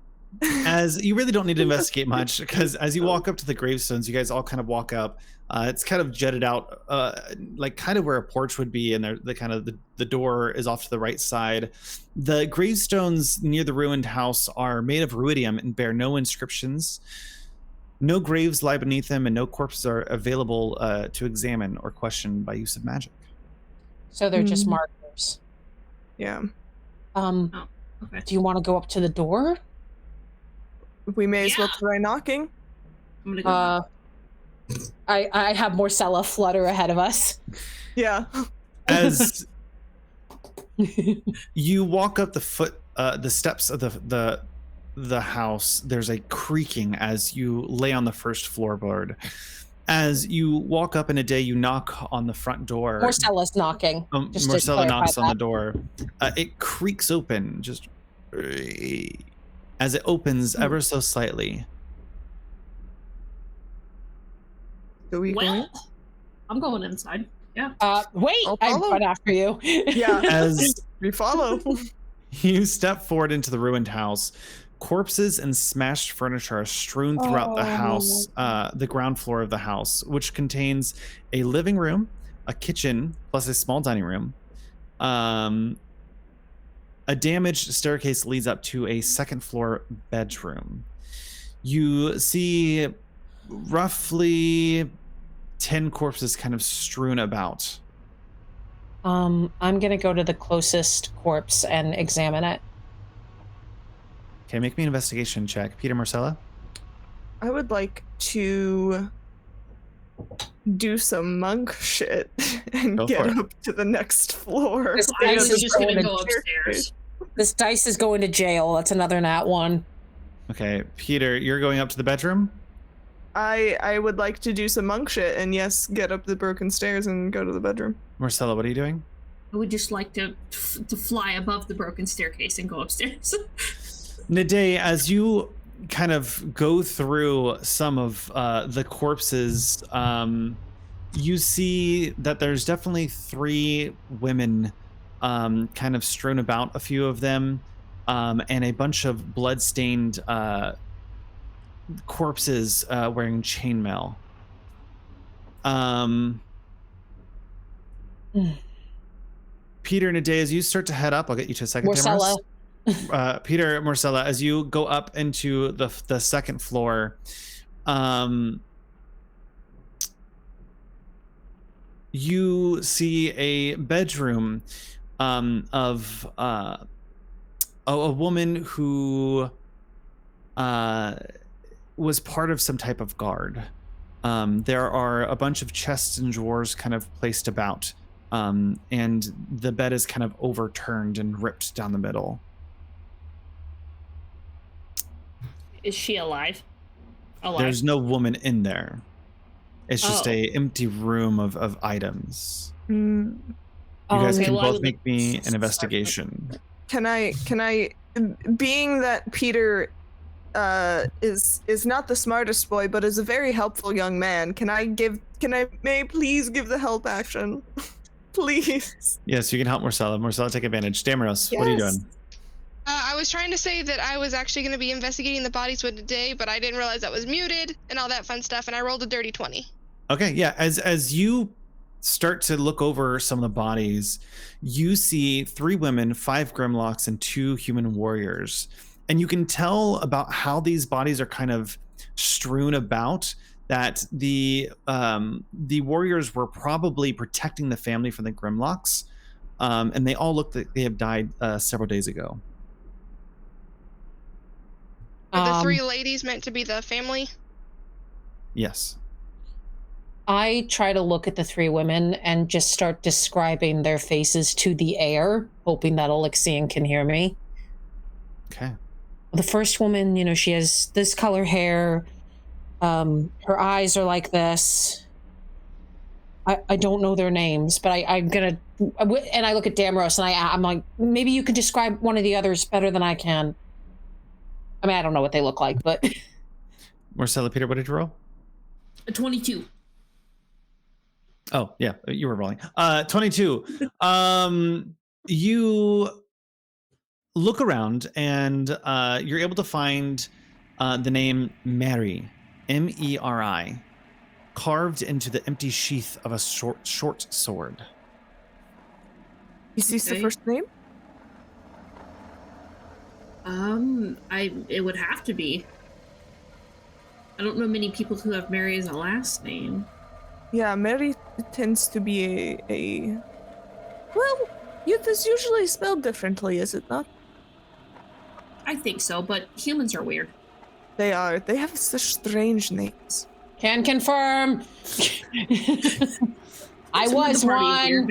As you really don't need to investigate much, because as you walk up to the gravestones, you guys all kind of walk up. It's kind of jutted out, like kind of where a porch would be, and the door is off to the right side. The gravestones near the ruined house are made of ruidium and bear no inscriptions. No graves lie beneath them, and no corpses are available to examine or question by use of magic. So they're just markers. Yeah. Okay. Do you want to go up to the door? We may as well Yeah. try knocking. I'm gonna go. I have Marcella flutter ahead of us. Yeah. As you walk up the steps of the house, there's a creaking as you lay on the first floorboard. As you walk up in a day, you knock on the front door. Marcella's knocking. Just to Marcella clarify knocks on the that. door. It creaks open, just as it opens ever so slightly. Do we go in? Well, I'm going inside. Yeah. Wait, I'll I follow. run after you. Yeah. As We follow. you step forward into the ruined house, corpses and smashed furniture are strewn throughout the house, the ground floor of the house, which contains a living room, a kitchen, plus a small dining room. A damaged staircase leads up to a second floor bedroom. You see roughly 10 corpses kind of strewn about. I'm gonna go to the closest corpse and examine it. Okay, make me an investigation check. Peter, Marcella? I would like to do some monk shit and Go get for it. up to the next floor. This I dice was is just going gonna to go upstairs. This dice is going to jail. That's another nat 1. Okay, Peter, you're going up to the bedroom? I would like to do some monk shit and yes, get up the broken stairs and go to the bedroom. Marcella, what are you doing? I would just like to fly above the broken staircase and go upstairs. Nade, as you kind of go through some of the corpses, you see that there's definitely 3 women kind of strewn about, a few of them, and a bunch of blood-stained corpses wearing chainmail. Peter, Nade, as you start to head up, I'll get you to a second. Marcella. Peter, Marcella, as you go up into the second floor, you see a bedroom of a woman who was part of some type of guard. There are a bunch of chests and drawers kind of placed about, and the bed is kind of overturned and ripped down the middle. Is she alive? There's no woman in there. It's just Oh. a empty room of items. Mm. You guys Okay, can well, I both would make like me to an start investigation. Can I being that Peter is not the smartest boy but is a very helpful young man, may I please give the help action? Please. Yes, you can help Marcella. Marcella, take advantage. Damaros, what are you Yes. doing? I was trying to say that I was actually going to be investigating the bodies for today, but I didn't realize that was muted and all that fun stuff, and I rolled a dirty 20. Okay, yeah. As you start to look over some of the bodies, you see 3 women, 5 Grimlocks, and 2 human warriors. And you can tell about how these bodies are kind of strewn about, that the warriors were probably protecting the family from the Grimlocks. And they all look like they have died several days ago. Are the 3 ladies meant to be the family? Yes. I try to look at the 3 women and just start describing their faces to the air, hoping that Alexian can hear me. Okay. The first woman, you know, she has this color hair. Her eyes are like this. I don't know their names, but I'm gonna, and I look at Damros and I'm like, maybe you could describe one of the others better than I can. I mean, I don't know what they look like, but. Marcella, Peter, what did you roll? A 22. Oh, yeah, you were rolling. 22. You look around and you're able to find the name Mary, M-E-R-I, carved into the empty sheath of a short sword. Is this the first name? It would have to be. I don't know many people who have Mary as a last name. Yeah, Mary tends to be a well, youth is usually spelled differently, is it not? I think so, but humans are weird. They are. They have such strange names. Can confirm. I was one.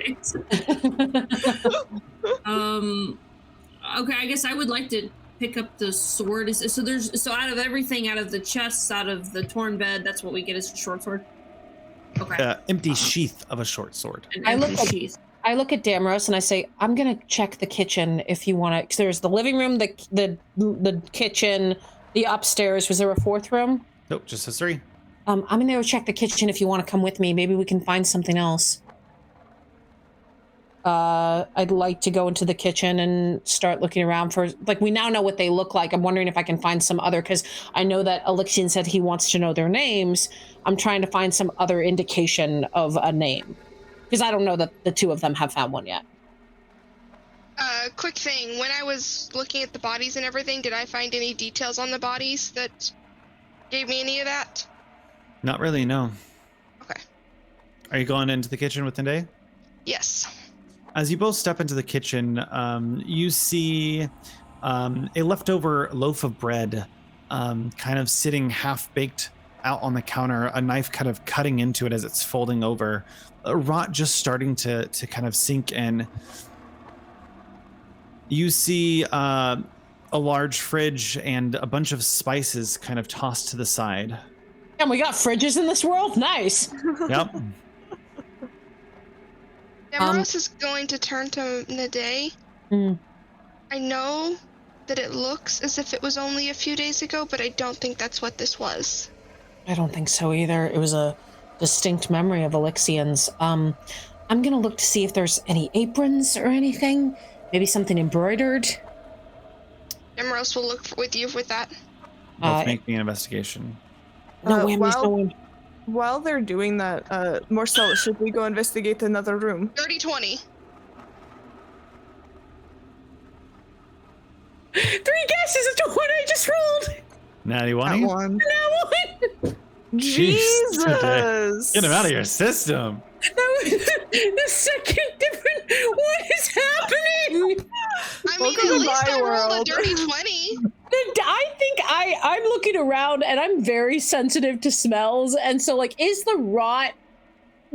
Okay, I guess I would like to pick up the sword. So out of everything, out of the chests, out of the torn bed, that's what we get is a short sword. Okay. Empty sheath of a short sword. I look at Damros and I say, I'm gonna check the kitchen if you want to. There's the living room, the kitchen, the upstairs. Was there a 4th room? Nope, just a 3. I'm gonna go check the kitchen if you want to come with me. Maybe we can find something else. I'd like to go into the kitchen and start looking around for, like, we now know what they look like. I'm wondering if I can find some other, because I know that Alexian said he wants to know their names. I'm trying to find some other indication of a name, because I don't know that the 2 of them have found one yet. Quick thing. When I was looking at the bodies and everything, did I find any details on the bodies that gave me any of that? Not really, no. Okay. Are you going into the kitchen with Tende? Yes. As you both step into the kitchen, you see a leftover loaf of bread kind of sitting half-baked out on the counter, a knife kind of cutting into it as it's folding over, rot just starting to kind of sink in. You see a large fridge and a bunch of spices kind of tossed to the side. And we got fridges in this world? Nice. Yep. Damros is going to turn to Nade. I know that it looks as if it was only a few days ago, but I don't think that's what this was. I don't think so either. It was a distinct memory of Alexian's. I'm gonna look to see if there's any aprons or anything. Maybe something embroidered. Damros will look with you with that. Both make me an investigation. No whammies, no whammies. While they're doing that, Marcel, should we go investigate another room? Dirty 20. 3 guesses as to what I just rolled. Natty 1. That one. Jesus! Jesus! Get him out of your system. That was the second different. What is happening? I mean, at least I rolled a dirty 20. I think I'm looking around and I'm very sensitive to smells, and so, like, is the rot?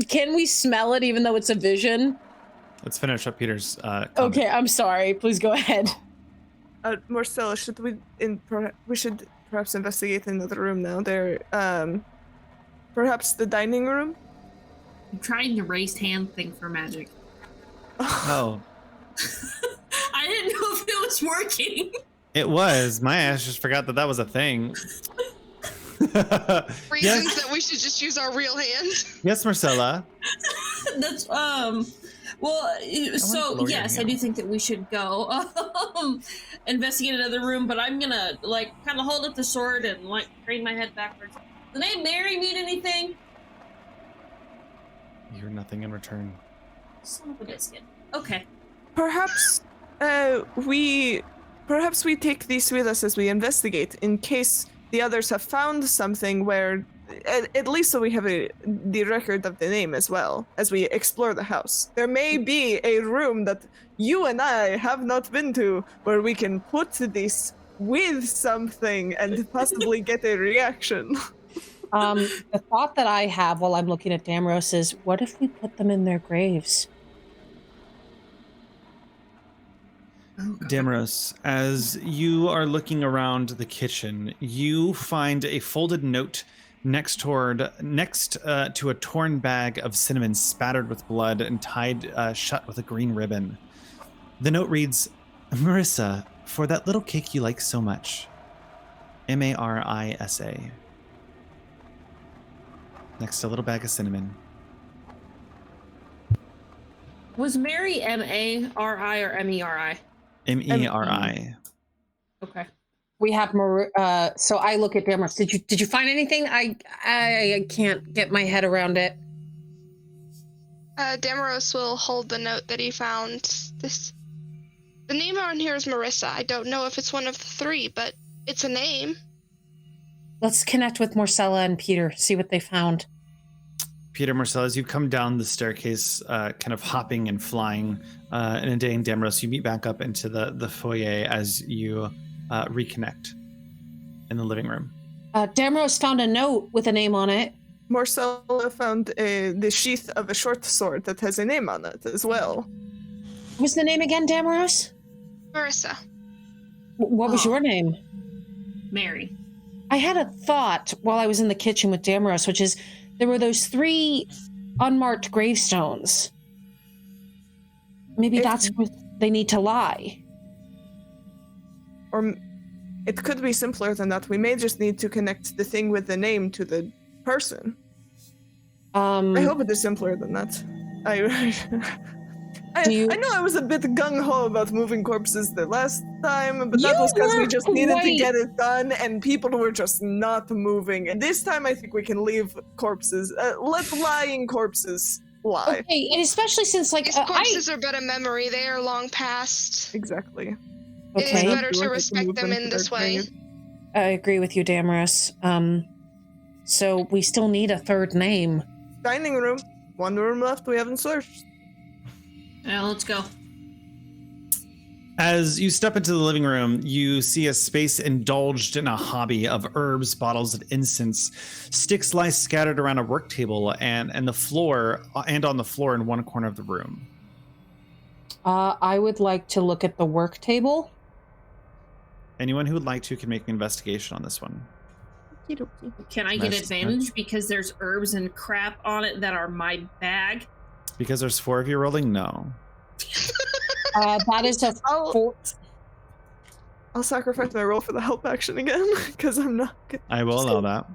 Can we smell it even though it's a vision? Let's finish up Peter's comment. Okay, I'm sorry. Please go ahead. Marcella, we should perhaps investigate another room now. There, perhaps the dining room. I'm trying the raised hand thing for magic. Oh. I didn't know if it was working. It was. My ass just forgot that was a thing. Reasons that we should just use our real hand. Yes, Marcella. That's well, so yes, I do think that we should go investigate another room, but I'm gonna, like, kind of hold up the sword and, like, crane my head backwards. Does the name Mary mean anything? You hear nothing in return. Son of a biscuit. Okay. Perhaps we take these with us as we investigate, in case the others have found something where, at least so we have the record of the name as well, as we explore the house. There may be a room that you and I have not been to where we can put this with something and possibly get a reaction. The thought that I have while I'm looking at Damros is, what if we put them in their graves? Damros, as you are looking around the kitchen, you find a folded note next to a torn bag of cinnamon spattered with blood and tied shut with a green ribbon. The note reads, Marissa, for that little cake you like so much. Marisa. Next to a little bag of cinnamon. Was Mary M-A-R-I or M-E-R-I? Meri. Okay. We have so I look at Damros. Did you find anything? I can't get my head around it. Damaros will hold the note that he found. The name on here is Marissa. I don't know if it's one of the three, but it's a name. Let's connect with Marcella and Peter, see what they found. Peter, Marcella, as you come down the staircase, kind of hopping and flying in a day in Damros, you meet back up into the foyer as you reconnect in the living room. Damros found a note with a name on it. Marcella found the sheath of a short sword that has a name on it as well. What's the name again, Damros? Marissa. What was your name? Mary. I had a thought while I was in the kitchen with Damros, which is there were those 3 unmarked gravestones. Maybe that's where they need to lie. Or it could be simpler than that. We may just need to connect the thing with the name to the person. I hope it is simpler than that. I know I was a bit gung-ho about moving corpses the last time, but that was because we just needed to get it done, and people were just not moving. And this time I think we can leave corpses. Let lying corpses lie. Okay, and especially since, like, these corpses are but a memory. They are long past. Exactly. Okay. It is better to respect them in this way. I agree with you, Damaris. So we still need a third name. Dining room. One room left we haven't searched. Yeah, let's go. As you step into the living room, you see a space indulged in a hobby of herbs, bottles of incense. Sticks lie scattered around a work table and on the floor in one corner of the room. I would like to look at the work table. Anyone who would like to can make an investigation on this one. Can I get advantage because there's herbs and crap on it that are my bag? Because there's 4 of you rolling? No. That is a 4. I'll sacrifice my roll for the help action again, because I'm not good. I will allow that.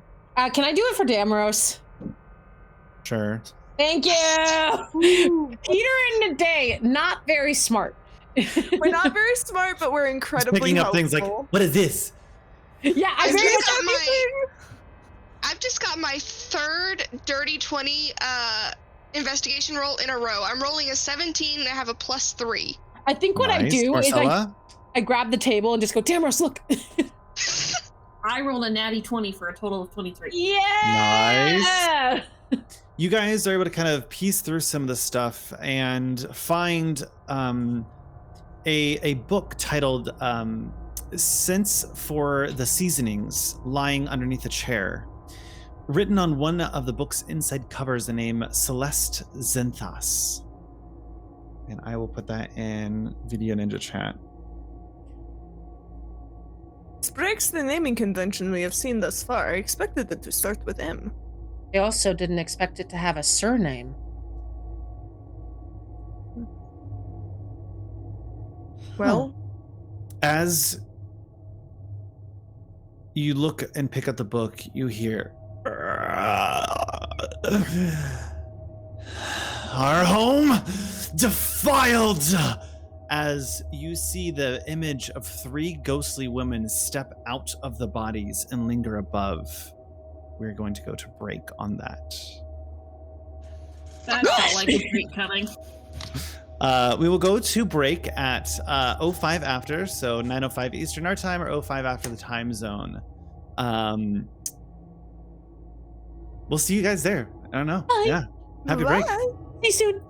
Can I do it for Damaros? Sure. Thank you! Peter and Naday, not very smart. We're not very smart, but we're incredibly picking up helpful. things like, what is this? Yeah, I've just got my 3rd dirty 20 investigation roll in a row. I'm rolling a 17 and I have a +3. I think what I do Marcella? is I grab the table and just go, Damaros, look. I rolled a natty 20 for a total of 23. Yeah! Nice. You guys are able to kind of piece through some of the stuff and find a book titled Scents for the Seasonings lying underneath a chair. Written on one of the book's inside covers the name Celeste Zenthas. And I will put that in Video Ninja chat. This breaks the naming convention we have seen thus far. I expected it to start with M. I also didn't expect it to have a surname. Well, As you look and pick up the book, you hear our home defiled, as you see the image of 3 ghostly women step out of the bodies and linger above. We're going to go to break on that. That felt like a break coming. We will go to break at 05 after, so 9:05 Eastern our time or 05 after the time zone. We'll see you guys there. I don't know. Bye. Yeah. Happy break. See you soon.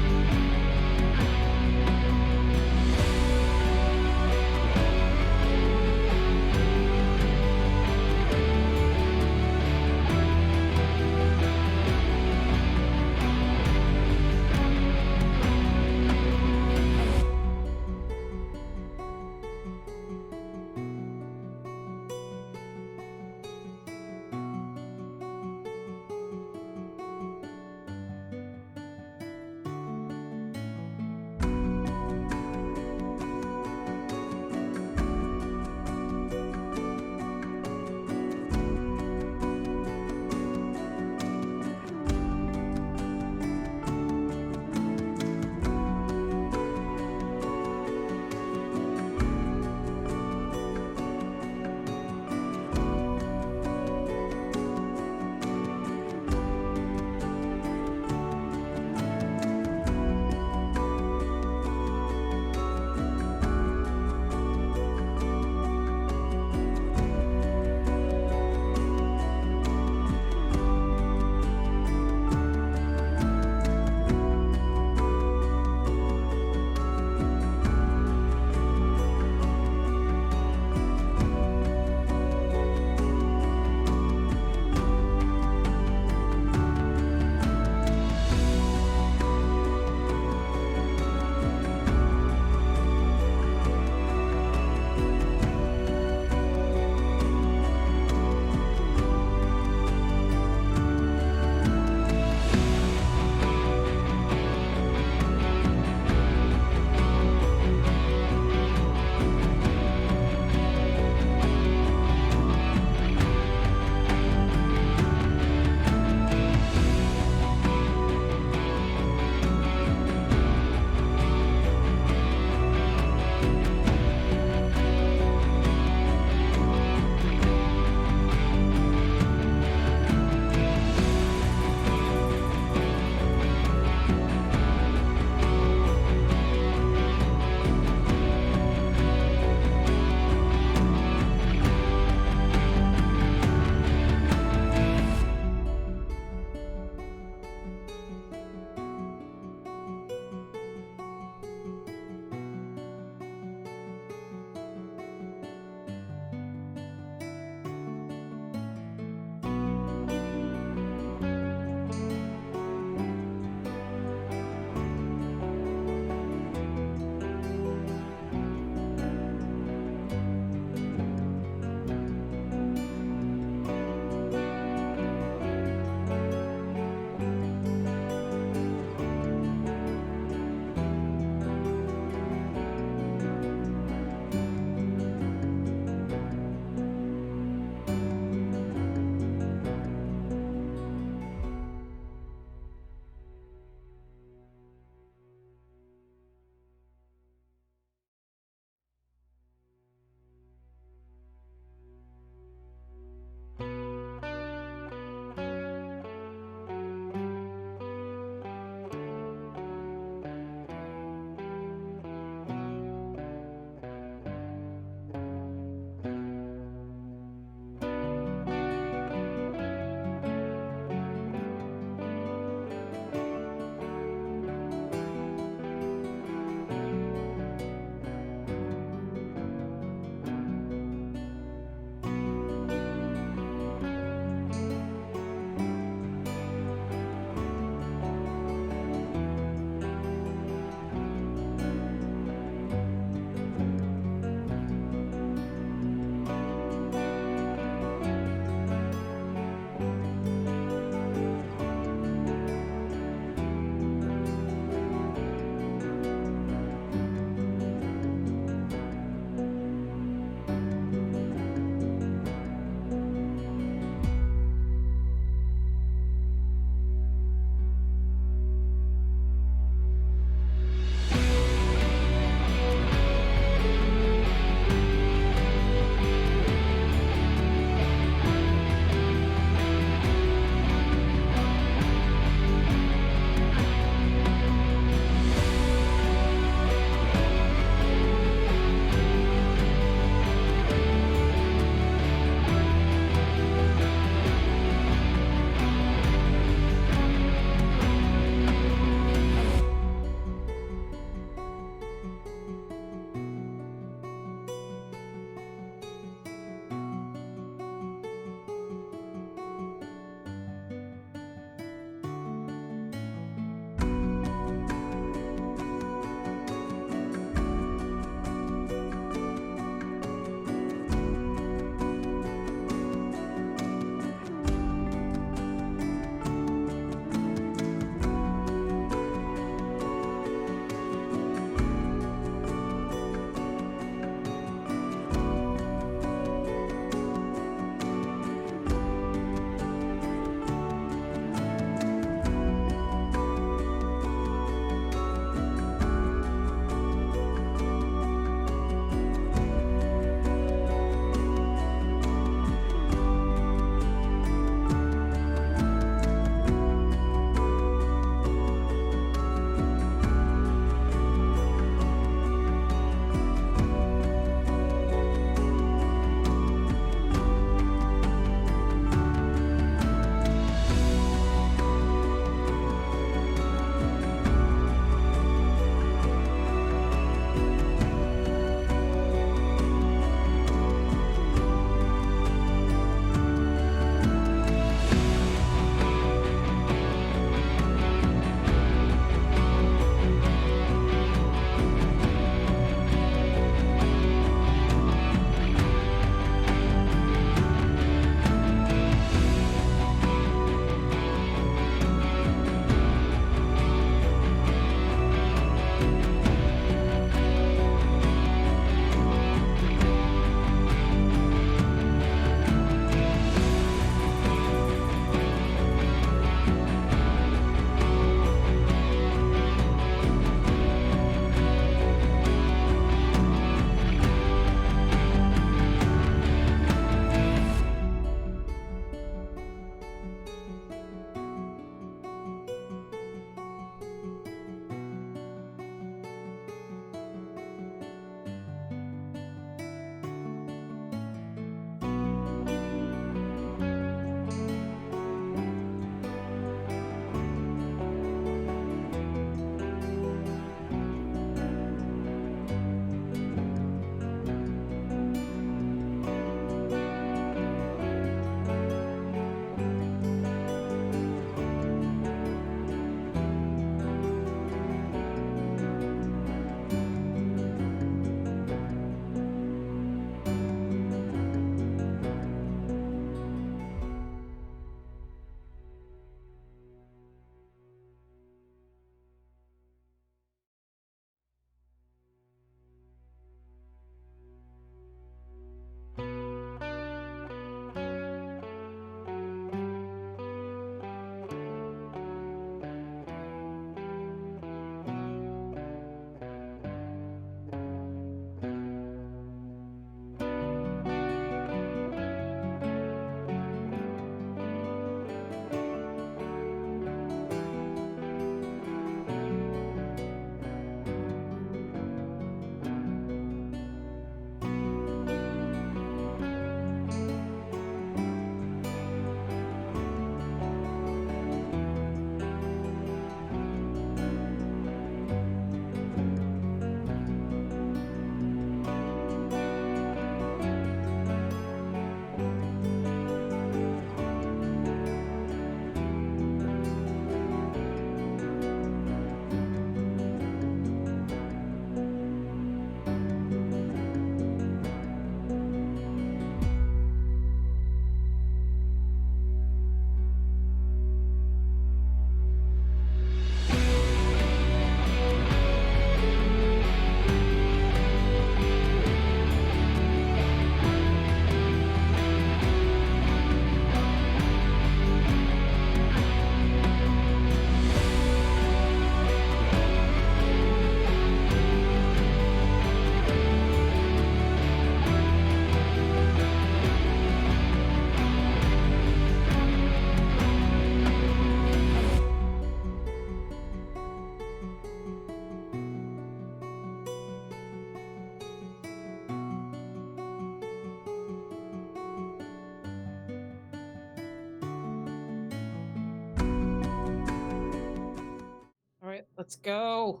Let's go.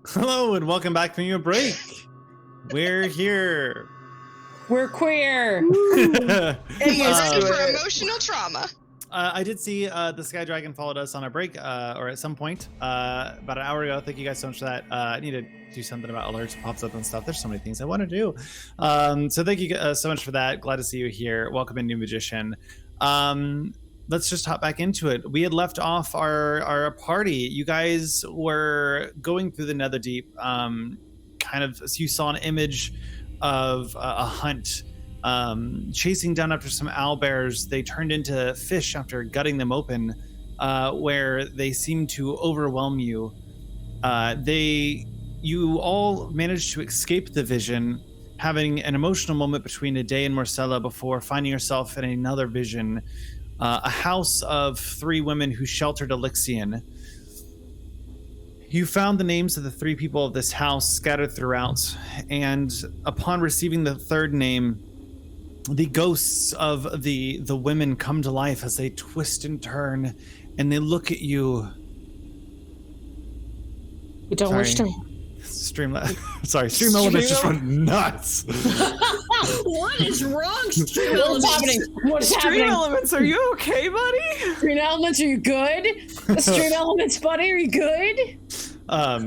Hello and welcome back from your break. We're here. We're queer. Ready for emotional trauma. I did see the Sky Dragon followed us on our break, or at some point, about an hour ago. Thank you guys so much for that. I need to do something about alerts, pops up and stuff. There's so many things I want to do. So thank you so much for that. Glad to see you here. Welcome in, new magician. Let's just hop back into it. We had left off our party. You guys were going through the Netherdeep. Kind of, so you saw an image of a hunt. Chasing down after some owlbears. They turned into fish after gutting them open, where they seemed to overwhelm you. You all managed to escape the vision, having an emotional moment between Ade and Marcella before finding yourself in another vision, a house of 3 women who sheltered Elixion. You found the names of the 3 people of this house scattered throughout, and upon receiving the 3rd name, the ghosts of the women come to life as they twist and turn, and they look at you. We don't wish to. Stream Elements just went nuts. What is wrong, Stream What's Elements? happening? What's Stream happening? Elements, are you okay, buddy? Stream Elements, are you good? Stream Elements, buddy, are you good?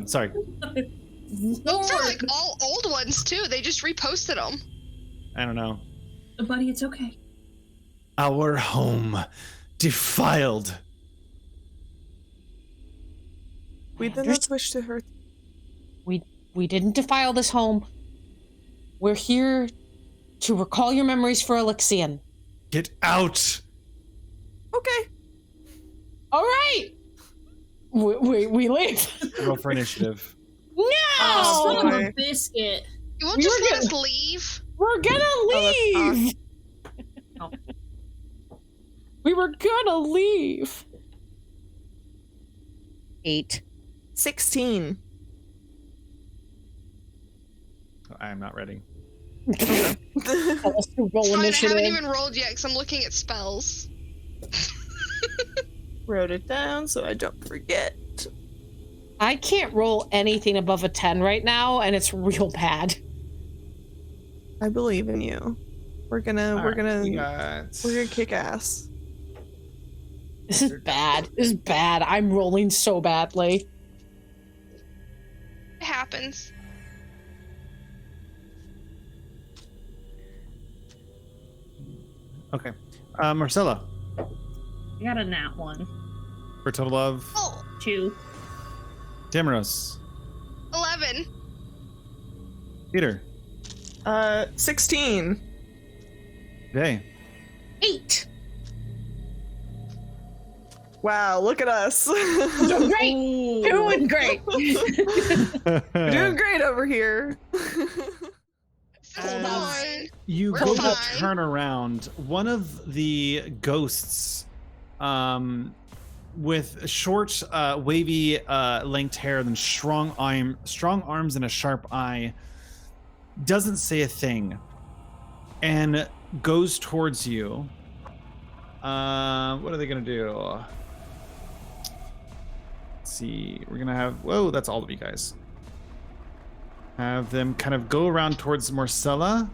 Sorry. Those are like all old ones too. They just reposted them. I don't know. Buddy, it's okay. Our home defiled. We did not wish to hurt. We didn't defile this home. We're here to recall your memories for Elixion. Get out. Okay. All right. We leave. Roll for initiative. No! Son of a boy. biscuit. You won't just let us leave. We're gonna leave. Oh. We were gonna leave. 8. 16. I am not ready. Tell us to roll Fine, I initiative. haven't even rolled yet because I'm looking at spells. Wrote it down so I don't forget. I can't roll anything above a 10 right now, and it's real bad. I believe in you. We're gonna kick ass. This is bad. This is bad. I'm rolling so badly. It happens. Okay. Marcella, I got a nat 1. for a total of Oh, 2. Damaros. 11. Peter. 16. Day. 8. Wow, look at us. Doing great. Doing great. Doing great over here. Hold on. You We're go to fine. turn around. One of the ghosts, with short, wavy, length hair and strong arms and a sharp eye, doesn't say a thing, and goes towards you. What are they gonna do? Let's see. We're gonna have. Whoa, that's all of you guys. Have them kind of go around towards Marcella.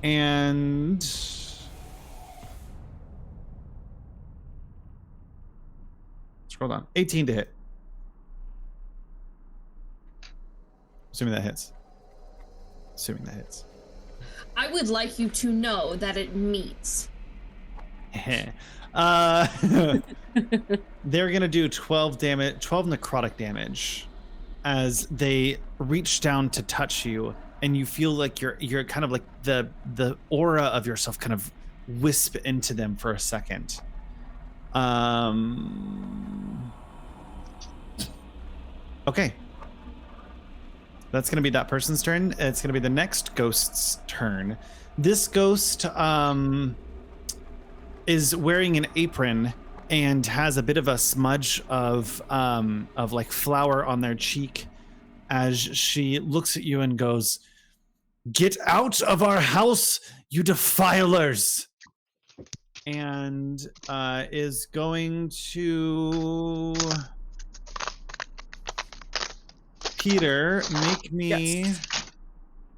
And scroll down. 18 to hit. Assuming that hits. I would like you to know that it meets. They're gonna do 12 damage, 12 necrotic damage, as they reach down to touch you, and you feel like you're kind of like the aura of yourself kind of wisp into them for a second. Okay. That's gonna be that person's turn. It's gonna be the next ghost's turn. This ghost is wearing an apron and has a bit of a smudge of like flour on their cheek as she looks at you and goes, "Get out of our house, you defilers!" And is going to Peter, make me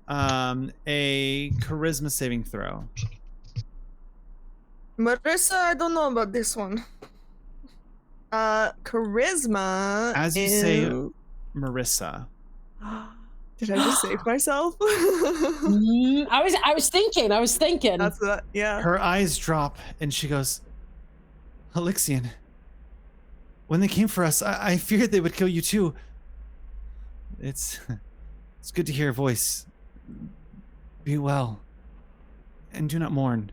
a charisma saving throw. Marissa, I don't know about this one. Charisma. As you say, Marissa. Did I just save myself? I was thinking. That's that. Yeah. Her eyes drop and she goes, Alexian, when they came for us, I feared they would kill you too. It's good to hear your voice. Be well. And do not mourn.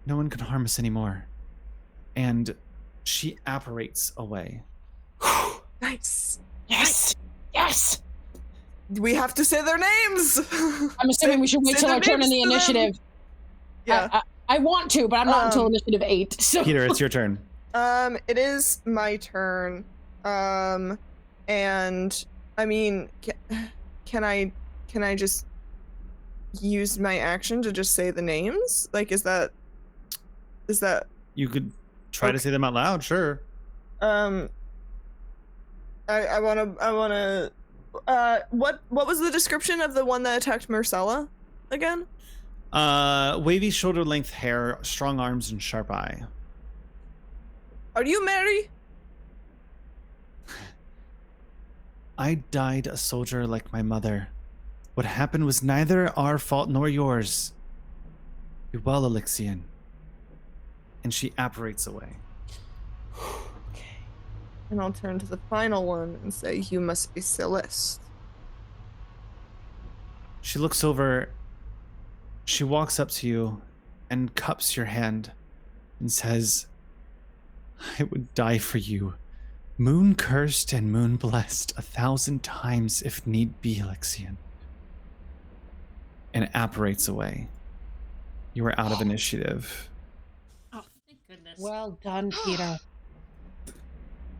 No one can harm us anymore. And she apparates away. Nice. Yes. Yes. We have to say their names. I'm assuming we should wait till our turn in the initiative. Yeah. I want to, but I'm not until initiative 8. So. Peter, it's your turn. It is my turn. And I mean, can I just use my action to just say the names? Like, is that? You could try to say them out loud, sure. I wanna. What was the description of the one that attacked Marcella again? Wavy shoulder-length hair, strong arms, and sharp eye. Are you Mary? I died a soldier like my mother. What happened was neither our fault nor yours. Be well, Alexian. And she apparates away. Okay. And I'll turn to the final one and say, you must be Celeste. She looks over, she walks up to you and cups your hand and says, I would die for you, moon cursed and moon blessed 1,000 times if need be, Alexian. And apparates away. You are out of initiative. Oh, thank goodness. Well done, Peter.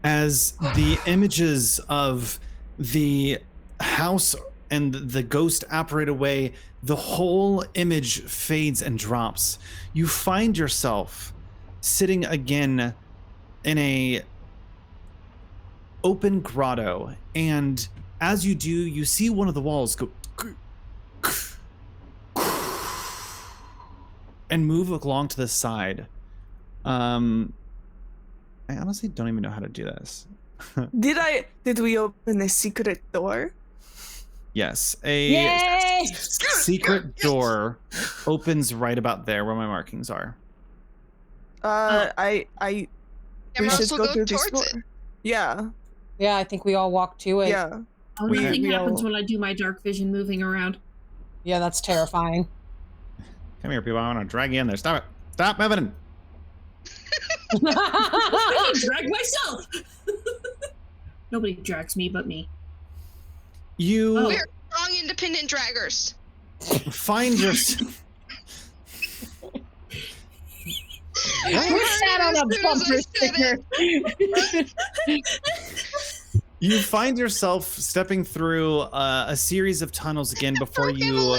As the images of the house and the ghost apparate away, the whole image fades and drops. You find yourself sitting again in a open grotto, and as you do, you see one of the walls go and move along to the side. I honestly don't even know how to do this. Did we open a secret door? Yes, a Yay! secret door opens right about there where my markings are. We Emeralds should will go through this towards door. it. Yeah. Yeah, I think we all walk to it. Yeah. Oh, We- nothing we happens all- when I do my dark vision moving around. Yeah, that's terrifying. Come here, people. I want to drag you in there. Stop it. Stop moving. I can drag myself. Nobody drags me but me. You Oh. We're strong, independent draggers. find yourself. Who sat on a bumper sticker? You find yourself stepping through a series of tunnels again before you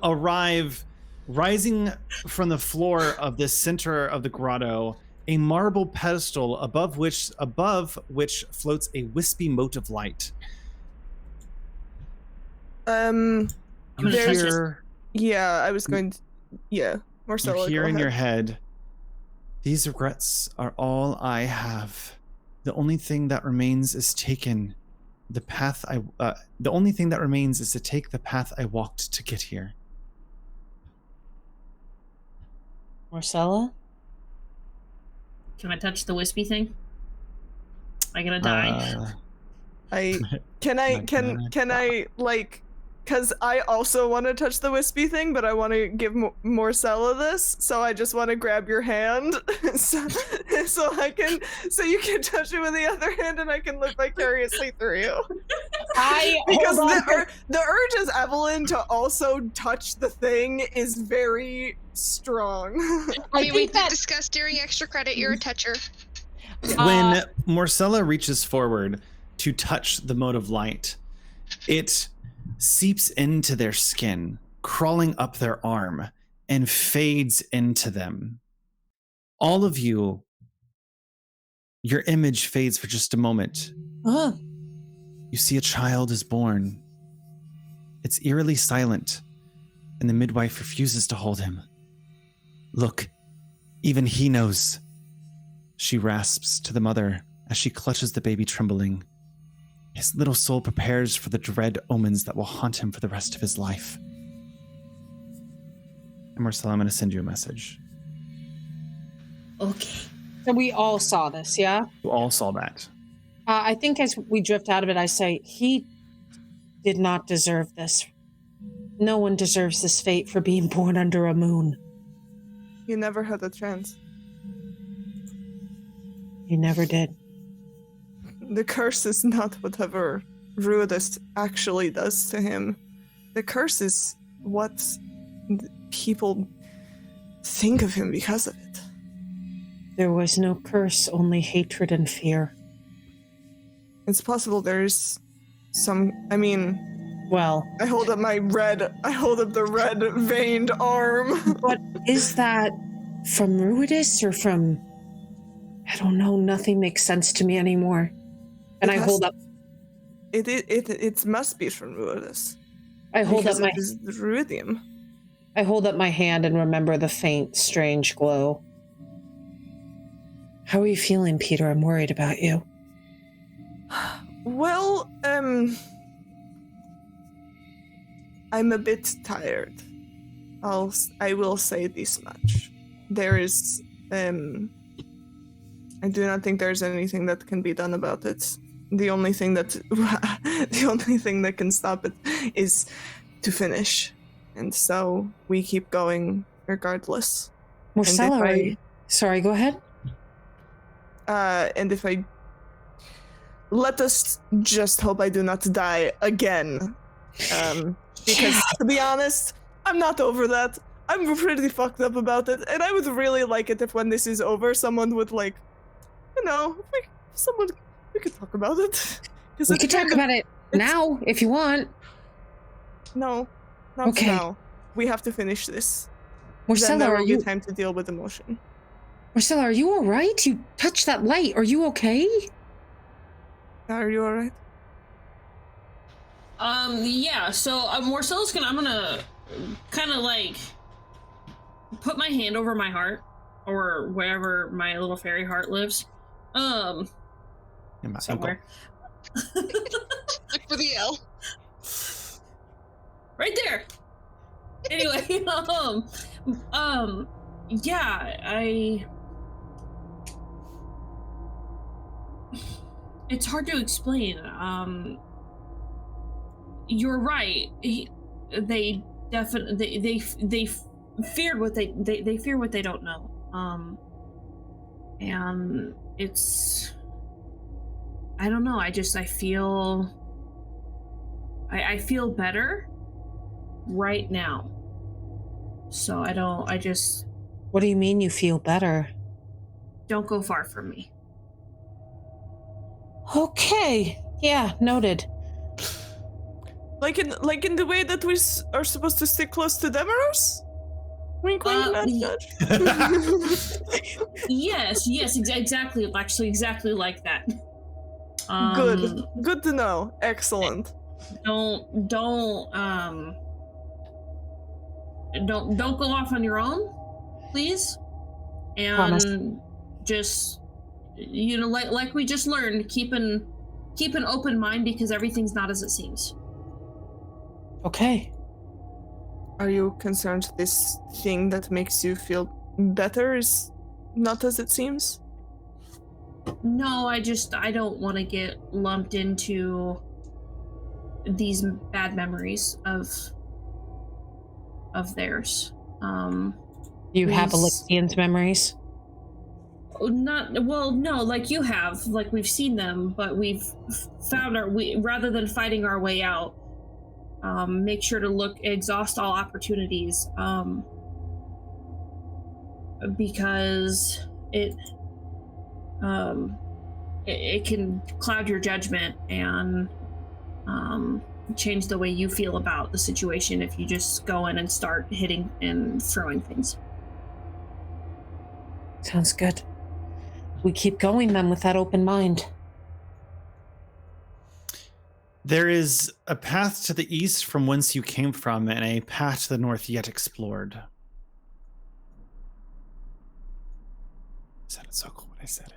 arrive, rising from the floor of the center of the grotto, a marble pedestal above which floats a wispy mote of light. I'm You gonna touch it. hear, Yeah, I was going to. Yeah. Marcella, you hear go in ahead. your head, these regrets are all I have. The only thing that remains is taken. The only thing that remains is to take the path I walked to get here. Marcella? Can I touch the wispy thing? I gonna die? Can I like, because I also want to touch the wispy thing, but I want to give Marcella this, so I just want to grab your hand, so you can touch it with the other hand, and I can look vicariously through you. Because the urge as Evelyn to also touch the thing is very strong. I mean, we did discuss during extra credit, you're a toucher. When Marcella reaches forward to touch the mote of light, it seeps into their skin, crawling up their arm, and fades into them. All of you, your image fades for just a moment. you see a child is born. It's eerily silent, and the midwife refuses to hold him. Look, even he knows. She rasps to the mother as she clutches the baby trembling. His little soul prepares for the dread omens that will haunt him for the rest of his life. And Marcella, I'm going to send you a message. Okay. So we all saw this, yeah? You all saw that. I think as we drift out of it, I say, he did not deserve this. No one deserves this fate for being born under a moon. You never had a chance. You never did. The curse is not whatever Ruidus actually does to him. The curse is what people think of him because of it. There was no curse, only hatred and fear. It's possible there's some, Well, I hold up the red veined arm. but is that from Ruidus or from... I don't know, nothing makes sense to me anymore. And I hold up... It must be from Ruidus. I hold up my... The Ruidium. I hold up my hand and remember the faint, strange glow. How are you feeling, Peter? I'm worried about you. Well, I'm a bit tired. I will say this much. There is, I do not think there's anything that can be done about it. The only thing that can stop it is to finish. And so we keep going regardless. Marcella, sorry, go ahead. And if I... Let us just hope I do not die again. Because, to be honest, I'm not over that. I'm pretty fucked up about it. And I would really like it if when this is over, someone would, we could talk about it. We could talk about it now, if you want. No, not okay. now. We have to finish this. Marcella, then there will be time to deal with emotion. Marcella, are you alright? You touched that light. Are you okay? Are you alright? Yeah, so Marcella's I'm gonna kind of put my hand over my heart, or wherever my little fairy heart lives. In my somewhere. Look for the L. Right there! Anyway, yeah, it's hard to explain. You're right. They definitely they feared what they fear what they don't know. And it's, I don't know. I feel better right now. So What do you mean you feel better? Don't go far from me. Okay. Yeah, noted. Like in the way that we are supposed to stick close to Demaros? Wink, wink, nudge, nudge. Yes, exactly. Actually, exactly like that. Good to know. Excellent. Don't go off on your own, please. And Promise. Just, like we just learned, keep an open mind, because everything's not as it seems. Okay. Are you concerned this thing that makes you feel better is not as it seems? No, I don't want to get lumped into these bad memories of theirs. You have Alexian's memories? No, like you have. Like, we've seen them, but we've found rather than fighting our way out, make sure to exhaust all opportunities, because it can cloud your judgment and change the way you feel about the situation if you just go in and start hitting and throwing things. Sounds good. We keep going then with that open mind. There is a path to the east from whence you came from, and a path to the north yet explored. I said it so cool when I said it.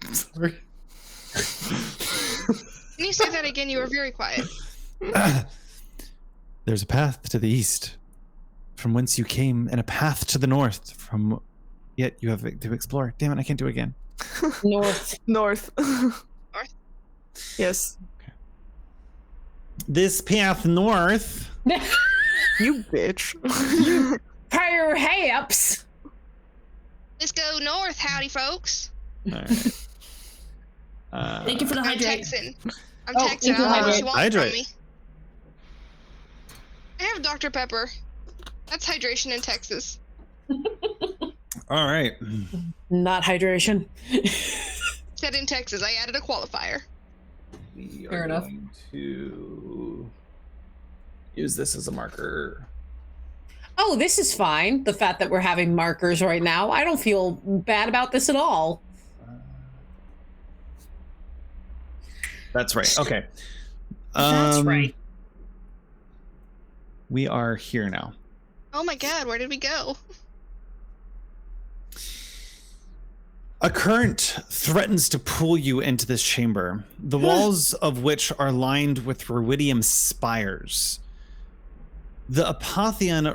I'm sorry. Can you say that again? You were very quiet. There's a path to the east from whence you came, and a path to the north from yet you have to explore. Damn it, I can't do it again. North. North. North? Yes. This path north. You bitch. Perhaps. Let's go north, howdy, folks. All right. Thank you for the I'm hydrate. texting. I'm Oh, texting. you I don't know what hydrate. you want Hydrate. from me. I have Dr. Pepper. That's hydration in Texas. All right. Not hydration. Said in Texas. I added a qualifier. We Fair are enough. going to use this as a marker. Oh, this is fine. The fact that we're having markers right now. I don't feel bad about this at all. That's right. Okay. That's right. We are here now. Oh my god, where did we go? A current threatens to pull you into this chamber, the walls of which are lined with ruidium spires. The Apotheon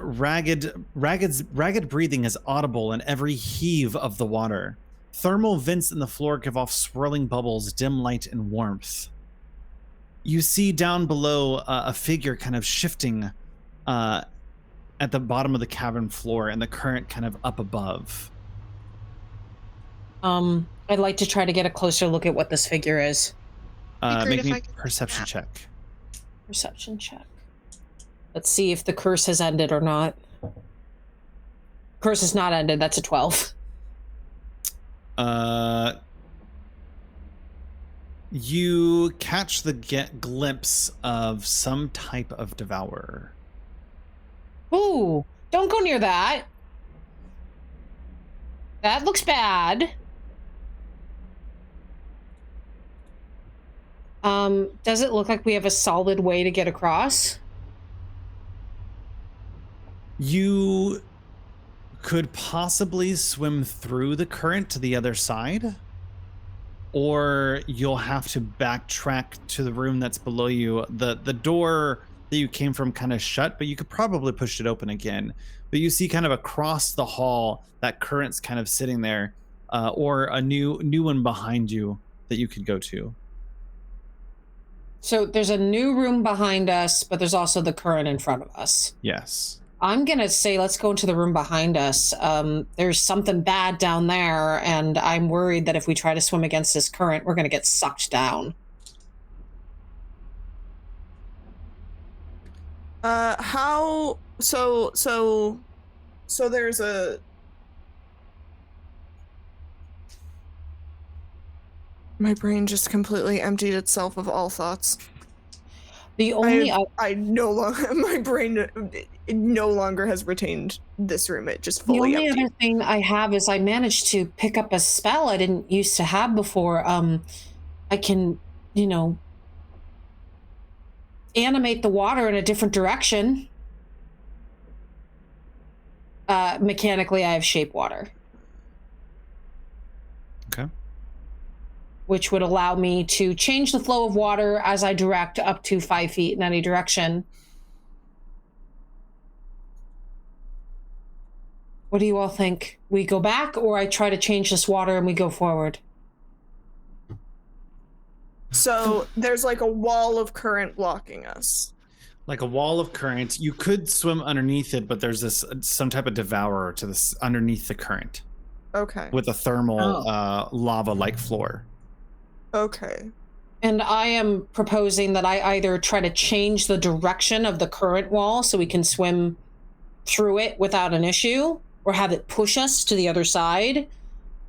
ragged breathing is audible in every heave of the water. Thermal vents in the floor give off swirling bubbles, dim light and warmth. You see down below a figure kind of shifting at the bottom of the cavern floor, and the current kind of up above. I'd like to try to get a closer look at what this figure is. great Make if me I a could- perception check. Perception check. Let's see if the curse has ended or not. Curse has not ended. That's a 12. You catch the glimpse of some type of devourer. Ooh, don't go near that. That looks bad. Does it look like we have a solid way to get across? You could possibly swim through the current to the other side, or you'll have to backtrack to the room that's below you. The door that you came from kind of shut, but you could probably push it open again. But you see kind of across the hall that current's kind of sitting there, or a new one behind you that you could go to. So there's a new room behind us, but there's also the current in front of us. Yes. I'm going to say let's go into the room behind us. There's something bad down there, and I'm worried that if we try to swim against this current, we're going to get sucked down. How so there's a my brain just completely emptied itself of all thoughts. The only I no longer my brain it no longer has retained this room. It just the fully only emptied. other thing I have is I managed to pick up a spell I didn't used to have before. I can, animate the water in a different direction. Mechanically, I have shape water. Okay. Which would allow me to change the flow of water as I direct up to 5 feet in any direction. What do you all think? We go back, or I try to change this water and we go forward? So there's like a wall of current blocking us. Like a wall of current. You could swim underneath it, but there's some type of devourer to this underneath the current Okay. with a thermal lava-like floor. Okay. And I am proposing that I either try to change the direction of the current wall so we can swim through it without an issue, or have it push us to the other side,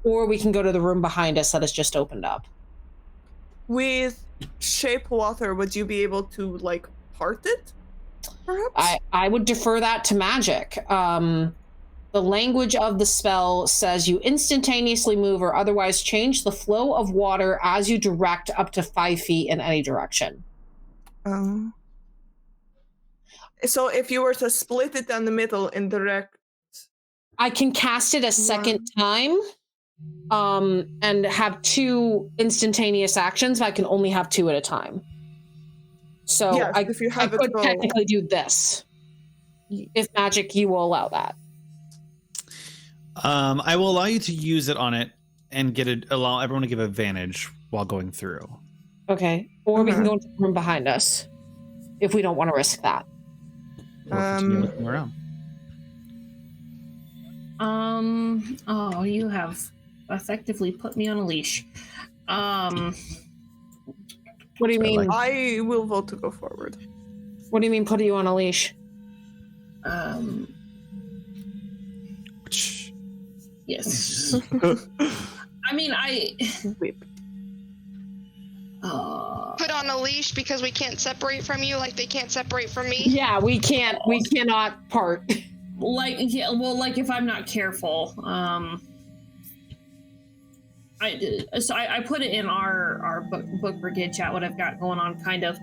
or we can go to the room behind us that has just opened up. With shape water, would you be able to like part it? Perhaps? I would defer that to magic. The language of the spell says you instantaneously move or otherwise change the flow of water as you direct up to 5 feet in any direction. So if you were to split it down the middle in direct, I can cast it a second time, and have 2 instantaneous actions, but I can only have 2 at a time. So yes, if you have I could technically do this. If magic, you will allow that. I will allow you to use it on it and allow everyone to give advantage while going through. Okay. Or we can go into the room behind us if we don't want to risk that. Or continue looking around. Oh, you have effectively put me on a leash. What do you mean? I will vote to go forward. What do you mean put you on a leash? Yes. I mean, Put on a leash because we can't separate from you like they can't separate from me. Yeah, we cannot part. Like, yeah, well, like if I'm not careful, I put it in our book brigade chat, what I've got going on, kind of,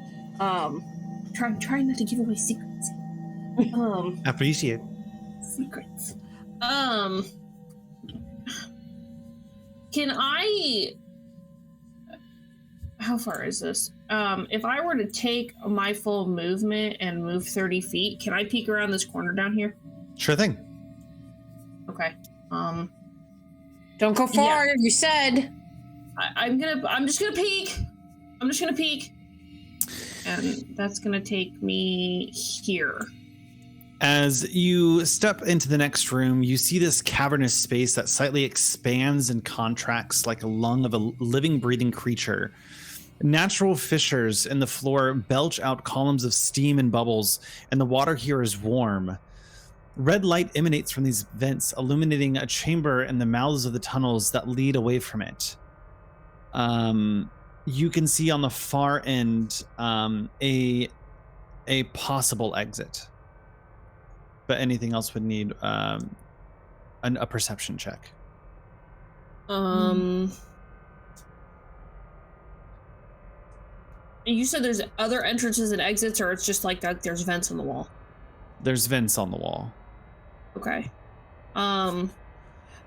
trying not to give away secrets. Appreciate Secrets. Can I? How far is this? If I were to take my full movement and move 30 feet, can I peek around this corner down here? Sure thing. Okay. Don't go far. Yeah. You said. I'm just gonna peek. And that's gonna take me here. As you step into the next room, you see this cavernous space that slightly expands and contracts like a lung of a living, breathing creature. Natural fissures in the floor belch out columns of steam and bubbles, and the water here is warm. Red light emanates from these vents, illuminating a chamber in the mouths of the tunnels that lead away from it. You can see on the far end a possible exit. But anything else would need a perception check. You said there's other entrances and exits, or it's just like that there's vents on the wall? There's vents on the wall. Okay.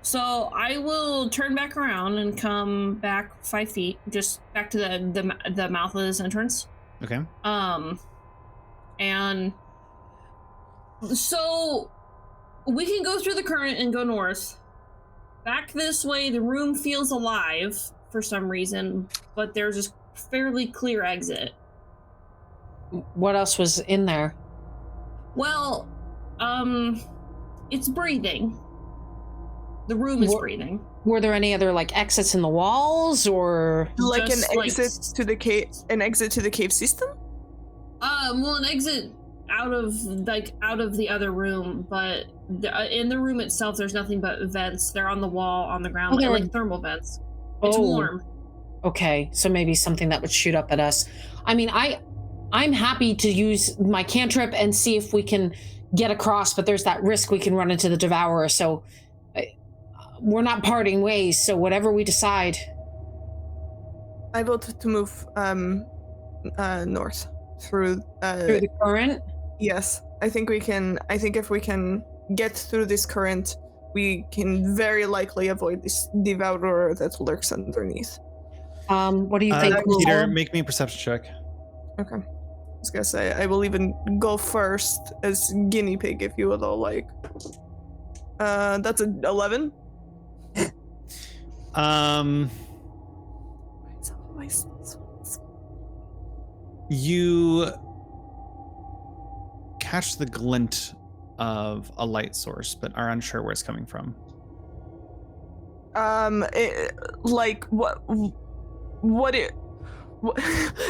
So I will turn back around and come back 5 feet, just back to the mouth of this entrance. Okay. And so we can go through the current and go north. Back this way, the room feels alive for some reason, but there's this fairly clear exit. What else was in there? Well, it's breathing. The room is breathing. Were there any other like exits in the walls, or like an exit to the cave? An exit to the cave system? Well, an exit out of the other room, but in the room itself, there's nothing but vents. They're on the wall, on the ground, like thermal vents. It's warm. Okay, so maybe something that would shoot up at us. I mean, I'm happy to use my cantrip and see if we can get across, but there's that risk we can run into the Devourer, so we're not parting ways, so whatever we decide. I vote to move north through the current? Yes, I think if we can get through this current, we can very likely avoid this Devourer that lurks underneath. What do you think? Peter, make me a perception check. Okay. I was gonna say, I will even go first as guinea pig, if you would all like. That's an 11. You catch the glint of a light source, but are unsure where it's coming from.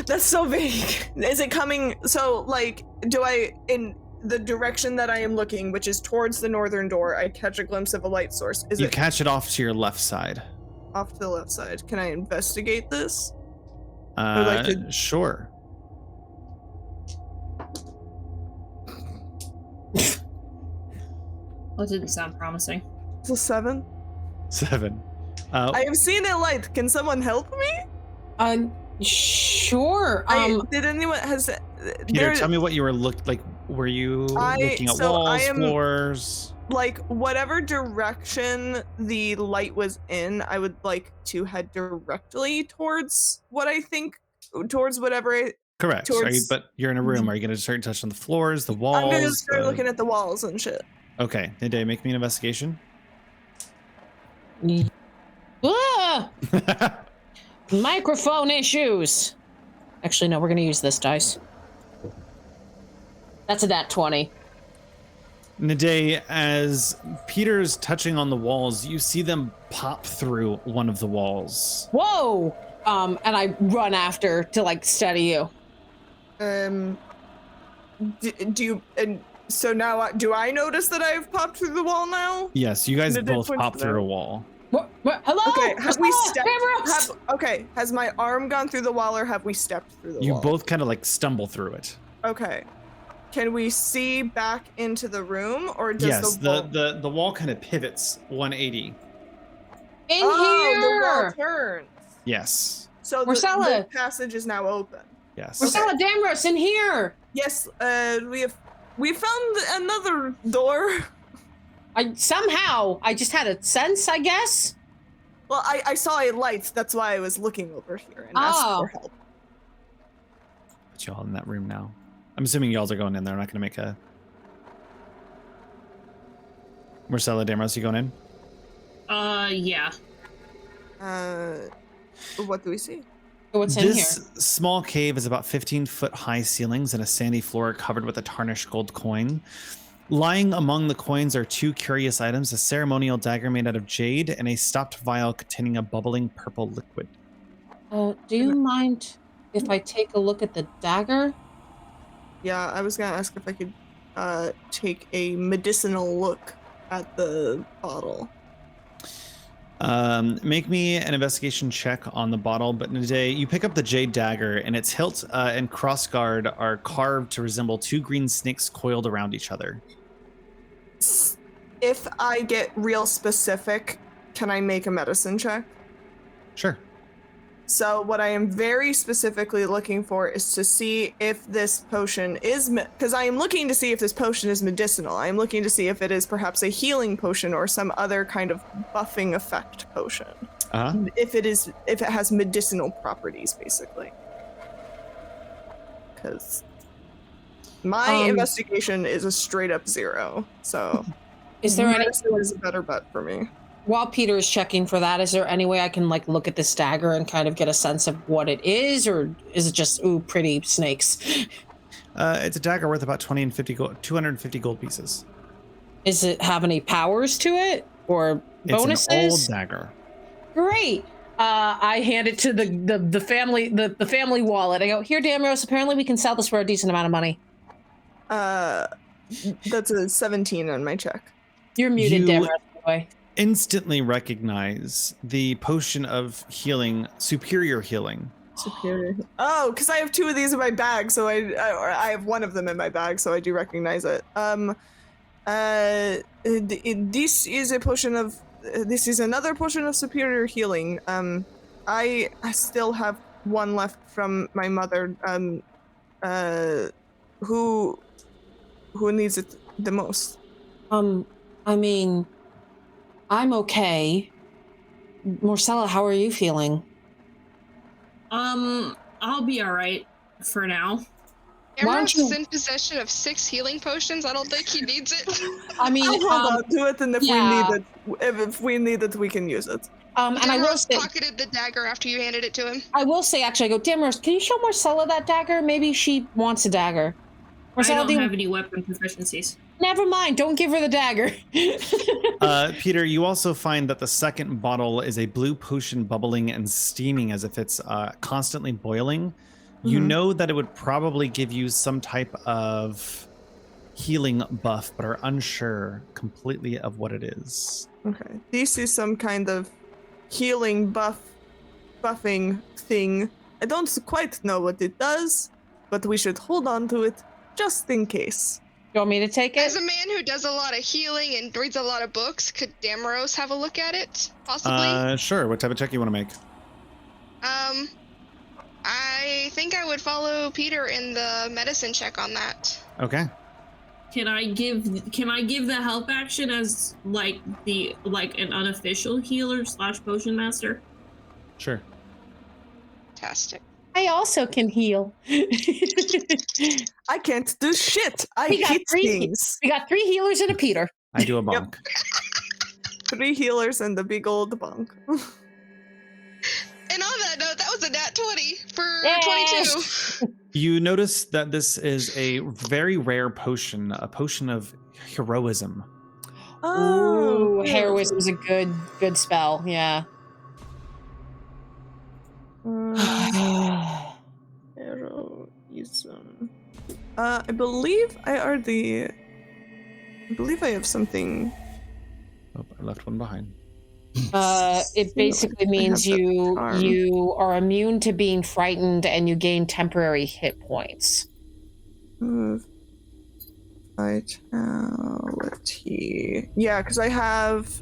That's so vague. Is it coming? So, like, in the direction that I am looking, which is towards the northern door, I catch a glimpse of a light source. You catch it off to your left side. Off to the left side. Can I investigate this? Sure. Well, it didn't sound promising. It's a 7. 7. I have seen a light. Can someone help me? Sure. Did anyone Peter, tell me what you were like. Were you looking at walls, floors? Like, whatever direction the light was in, I would like to head directly towards whatever. Correct. But you're in a room. Are you going to start to touch on the floors, the walls? I'm going to start looking at the walls and shit. Okay. Nade, make me an investigation. Ah! Microphone issues. Actually, no, we're going to use this dice. That's a nat 20. Nade, as Peter's touching on the walls, you see them pop through one of the walls. Whoa! And I run after to like steady you. Do you? And so now, do I notice that I've popped through the wall now? Yes, you guys both popped through a wall. What? Hello? Okay, have we stepped? Okay, has my arm gone through the wall, or have we stepped through the wall? You both kind of like stumble through it. Okay. Can we see back into the room, or does yes, the wall kind of pivots 180. In here! The wall turns. Yes. So the passage is now open. Yes. Marcella, Damros, in here! Yes, we found another door. I just had a sense, I guess. Well, I saw a light, that's why I was looking over here and asked for help. Put y'all in that room now. I'm assuming y'all are going in there. I'm not going to make a... Marcella, Damros, you going in? Yeah. What do we see? What's in here? This small cave is about 15-foot high ceilings and a sandy floor covered with a tarnished gold coin. Lying among the coins are two curious items, a ceremonial dagger made out of jade and a stopped vial containing a bubbling purple liquid. Do you mind if I take a look at the dagger? Yeah, I was going to ask if I could take a medicinal look at the bottle. Make me an investigation check on the bottle, but Nade, you pick up the jade dagger and its hilt and crossguard are carved to resemble two green snakes coiled around each other. If I get real specific, can I make a medicine check? Sure. So what I am very specifically looking for is to see if this potion is, because I am looking to see if this potion is medicinal. I am looking to see if it is perhaps a healing potion or some other kind of buffing effect potion. If it has medicinal properties, basically. Because my investigation is a straight up 0. So is there medicine is a better bet for me. While Peter is checking for that, is there any way I can like look at this dagger and kind of get a sense of what it is, or is it just pretty snakes? It's a dagger worth about 250 gold pieces. Does it have any powers to it or bonuses? It's an old dagger. Great. I hand it to the family wallet. I go, here, Damros. Apparently, we can sell this for a decent amount of money. That's a 17 on my check. You're muted, Damros. By the way. Instantly recognize the potion of healing, superior healing. Superior. Oh, because I have 2 of these in my bag, so I have 1 of them in my bag, so I do recognize it. This is a potion of. This is another potion of superior healing. I still have 1 left from my mother. Who needs it the most? I mean, I'm okay. Marcella, how are you feeling? I'll be all right for now. Emerald's is in possession of 6 healing potions. I don't think he needs it. I mean, hold on to it, and if we need it, we can use it. And I will say, pocketed the dagger after you handed it to him. I will say, actually, I go, Damros, can you show Marcella that dagger? Maybe she wants a dagger. Marcella, I don't have any weapon proficiencies. Never mind. Don't give her the dagger. Peter, you also find that the second bottle is a blue potion bubbling and steaming as if it's constantly boiling. Mm-hmm. You know that it would probably give you some type of healing buff, but are unsure completely of what it is. Okay. This is some kind of healing buffing thing. I don't quite know what it does, but we should hold on to it just in case. You want me to take it? As a man who does a lot of healing and reads a lot of books, could Damaros have a look at it, possibly? Sure. What type of check you want to make? I I think I would follow Peter in the medicine check on that. Okay. Can I give the help action as like an unofficial healer / potion master? Sure. Fantastic. I also can heal. I can't do shit. I We got hit three- things. We got 3 healers and a Peter. I do a bonk. 3 healers and the big old bunk. And on that note, that was a nat 20 for Yes. 22. You notice that this is a very rare potion, a potion of heroism. Ooh, heroism is a good spell. Yeah. Heroism. I believe I have something. Oh, I left one behind. It basically means I have that you charm. you are immune to being frightened and you gain temporary hit points. Vitality. Yeah, because I have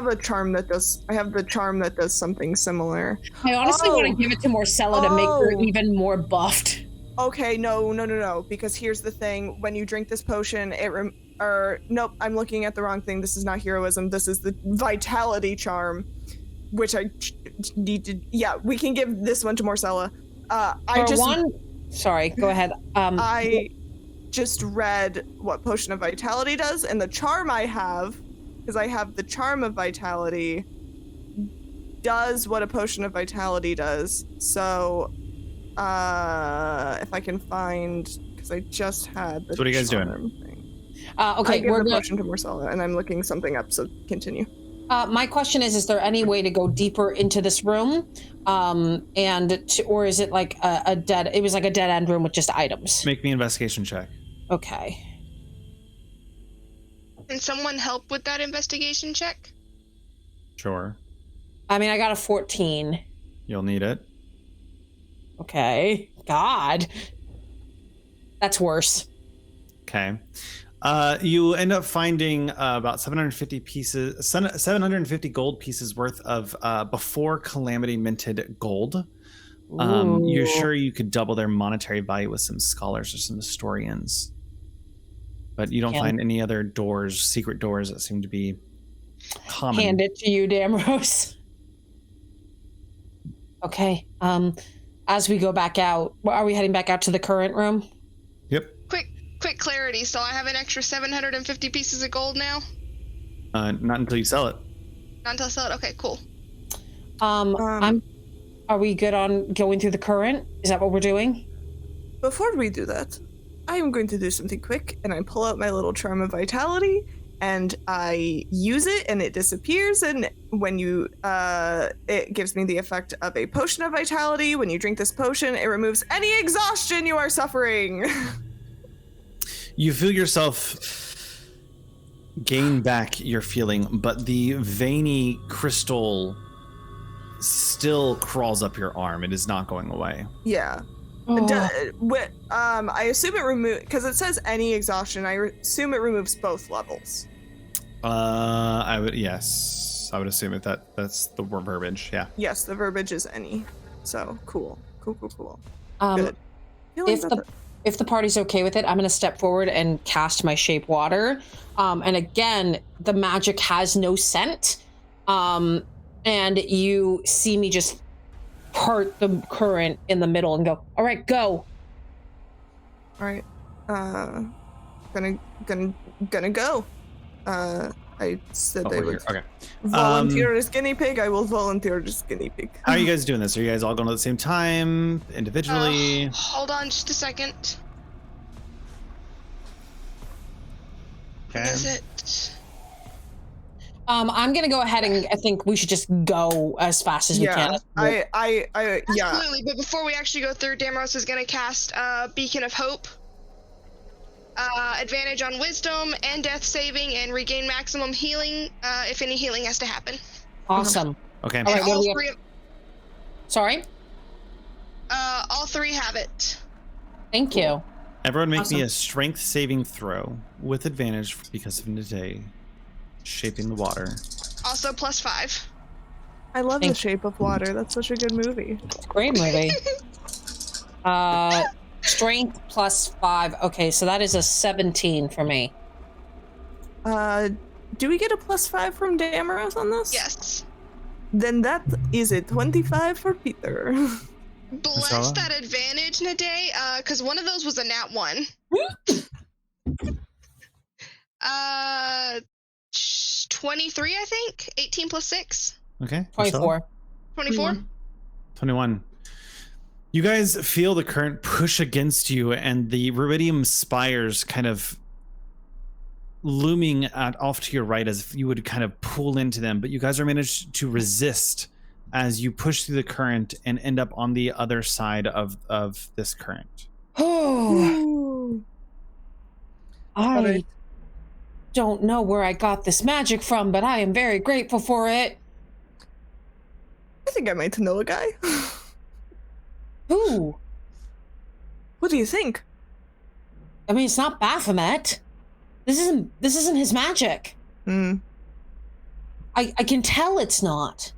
a charm that does. I have the charm that does something similar. I honestly want to give it to Marcella to make her Oh. even more buffed. Okay, no. Because here's the thing: when you drink this potion, nope, I'm looking at the wrong thing. This is not heroism. This is the vitality charm, which I need to. Yeah, we can give this one to Marcella. Sorry, go ahead. I just read what Potion of Vitality does, and the charm I have, because I have the Charm of Vitality, does what a Potion of Vitality does. So, if I can find, because I just had the. So what are you guys doing? Thing. Okay, I give we're the gonna, potion to Marcella, and I'm looking something up. So continue. my question is there any way to go deeper into this room? Or is it like it was like a dead end room with just items? Make me an investigation check. Okay. Can someone help with that investigation check? Sure. I mean, I got a 14. You'll need it. Okay. God. That's worse. Okay. You end up finding about 750 gold pieces worth of before Calamity minted gold. You're Ooh. sure you could double their monetary value with some scholars or some historians. But you don't find any other doors, secret doors that seem to be common. Hand it to you, Damrose. Okay. As we go back out, are we heading back out to the current room? Yep. Quick clarity. So I have an extra 750 pieces of gold now? Not until you sell it. Not until I sell it? Okay, cool. Are we good on going through the current? Is that what we're doing? Before we do that, I am going to do something quick, and I pull out my little Charm of Vitality, and I use it, and it disappears, and when you, it gives me the effect of a Potion of Vitality. When you drink this potion, it removes any exhaustion you are suffering. You feel yourself gain back your feeling, but the veiny crystal still crawls up your arm. It is not going away. Yeah. Oh. I assume it removes, because it says any exhaustion, I assume it removes both levels. I would assume it that's the verbiage. Yeah. Yes, the verbiage is any. So cool. Good. If the party's okay with it, I'm going to step forward and cast my shape water. And again, the magic has no scent. And you see me just part the current in the middle and go, all right, go. All right. Gonna go. I said I would Okay. volunteer as guinea pig. I will volunteer as guinea pig. How are you guys doing this? Are you guys all going at the same time, individually? Hold on just a second. Okay. What is it? I'm going to go ahead and I think we should just go as fast as we can. Yeah, Absolutely, but before we actually go through, Damrose is going to cast Beacon of Hope. Advantage on Wisdom and Death Saving, and regain maximum healing if any healing has to happen. Awesome. Okay. All right, And what all do we three, have? Sorry? all three have it. Thank you. Everyone make me Awesome. a strength saving throw with advantage because of today shaping the water. Also +5. I love The Thank- Shape of Water. That's such a good movie. It's a great movie. Strength +5. Okay, so that is a 17 for me. Do we get a +5 from Damaros on this? Yes. Then that is a 25 for Peter. Bless that advantage, Nade, because one of those was a nat 1. 23, I think. 18 + 6. Okay. 24. 24. 21. You guys feel the current push against you, and the ruidium spires kind of looming off to your right as if you would kind of pull into them, but you guys are managed to resist as you push through the current and end up on the other side of this current. Oh, I don't know where I got this magic from, but I am very grateful for it. I think I might know a guy. Who? What do you think? I mean, it's not Baphomet. This isn't his magic. Hmm. I can tell it's not.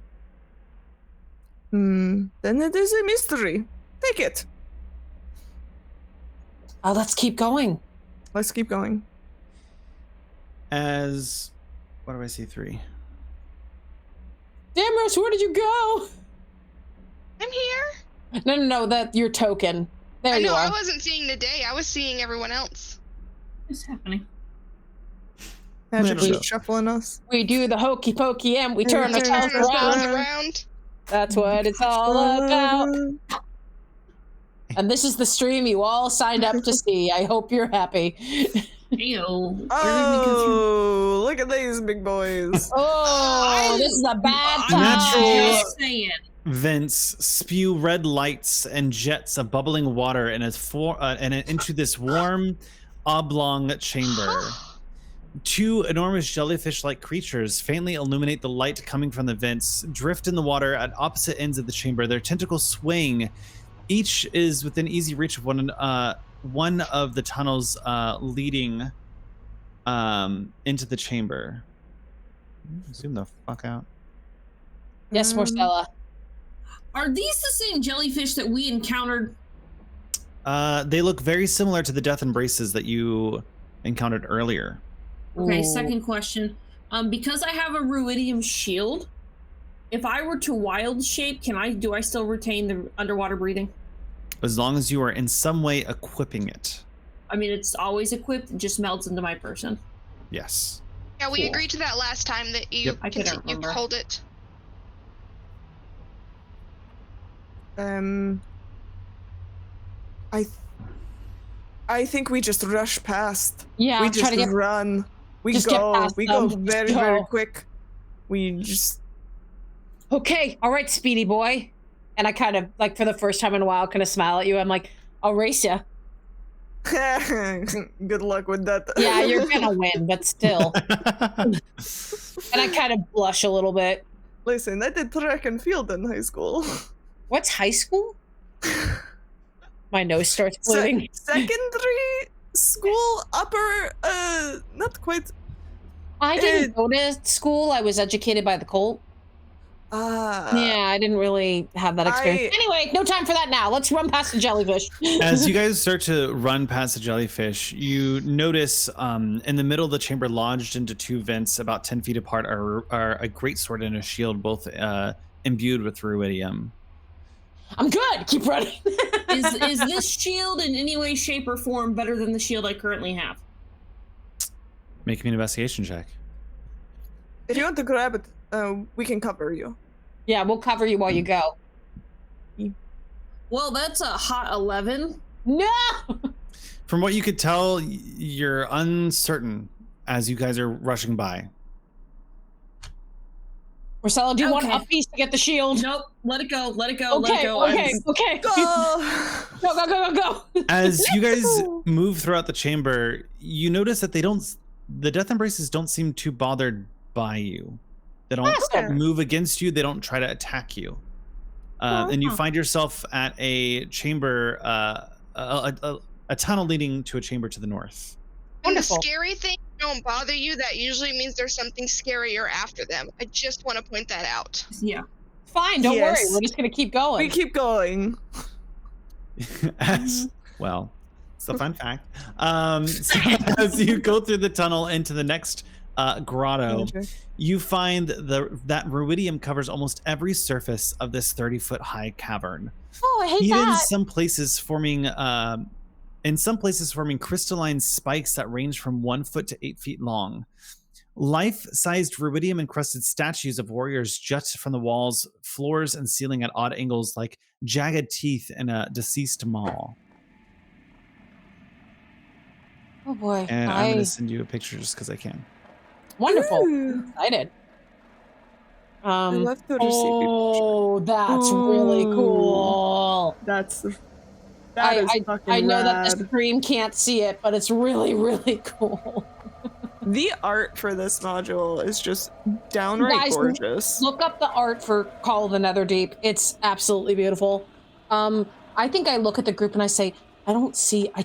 Then it is a mystery. Take it. Let's keep going. Let's keep going. As what do I see? 3. Damaros, where did you go? I'm here. No, that your token. There I you know, are. I wasn't seeing Nade. I was seeing everyone else. What's happening? Magic's Little just shuffling us. We do the hokey pokey and we turn turn ourselves ourselves around. around. That's what it's all about. And this is the stream you all signed up to see. I hope you're happy. Ew. Oh, look at these big boys. Oh, this is a bad I'm time. Natural- just saying. Vents spew red lights and jets of bubbling water and into this warm oblong chamber. 2 enormous jellyfish-like creatures faintly illuminate the light coming from the vents, drift in the water at opposite ends of the chamber, their tentacles swaying. Each is within easy reach of one of the tunnels leading into the chamber. Zoom the fuck out. Yes, Marcella. Are these the same jellyfish that we encountered? They look very similar to the death embraces that you encountered earlier. Okay, Ooh. second question. Because I have a ruidium shield, if I were to wild shape, do I still retain the underwater breathing? As long as you are in some way equipping it. I mean, it's always equipped, it just melds into my person. Yes. Yeah, we Cool. agreed to that last time that you Yep. I couldn't you remember. hold it. I think we just rush past. Yeah, We I'm just trying to get. run. We just get go. past We go them. very, Just very go. quick. We just. Okay, all right, Speedy boy. And I kind of, like, for the first time in a while, kind of smile at you. I'm like, I'll race you. Good luck with that. Yeah, you're gonna win, but still. And I kind of blush a little bit. Listen, I did track and field in high school. What's high school? My nose starts bleeding. Secondary school, upper, not quite. I didn't go to school. I was educated by the cult. Yeah, I didn't really have that experience. Anyway, no time for that now. Let's run past the jellyfish. As you guys start to run past the jellyfish, you notice in the middle of the chamber, lodged into 2 vents about 10 feet apart, are a greatsword and a shield, both imbued with ruidium. I'm good. Keep running. Is this shield in any way, shape, or form better than the shield I currently have? Make me an investigation check. If you want to grab it, we can cover you. Yeah, we'll cover you while you go. Well, that's a hot 11. No! From what you could tell, you're uncertain as you guys are rushing by. Marcella, do you want Okay. a piece to get the shield? Nope. Let it go. Let it go. Let it Okay, go. okay. Go! Go. As you guys move throughout the chamber, you notice that the death embraces don't seem too bothered by you. They don't Awesome. move against you. They don't try to attack you. And you find yourself at a chamber, a tunnel leading to a chamber to the north. And the Wonderful. scary thing don't bother you, that usually means there's something scarier after them. I just want to point that out. Yeah. Fine, don't worry. Yes. We're just gonna keep going. We keep going. Well, it's a fun fact. So as you go through the tunnel into the next grotto, you find that ruidium covers almost every surface of this 30-foot high cavern. Oh, I hate Even that. in some places forming crystalline spikes that range from 1 foot to 8 feet long. Life-sized rubidium-encrusted statues of warriors jut from the walls, floors, and ceiling at odd angles like jagged teeth in a deceased maw. Oh boy. And I'm going to send you a picture just because I can. Wonderful. Ooh. Excited. I love to receive Oh, that's really cool. That is fucking I know that rad. the stream can't see it, but it's really, really cool. The art for this module is just downright Guys, gorgeous. Look up the art for Call of the Netherdeep. It's absolutely beautiful. I think I look at the group and I say, I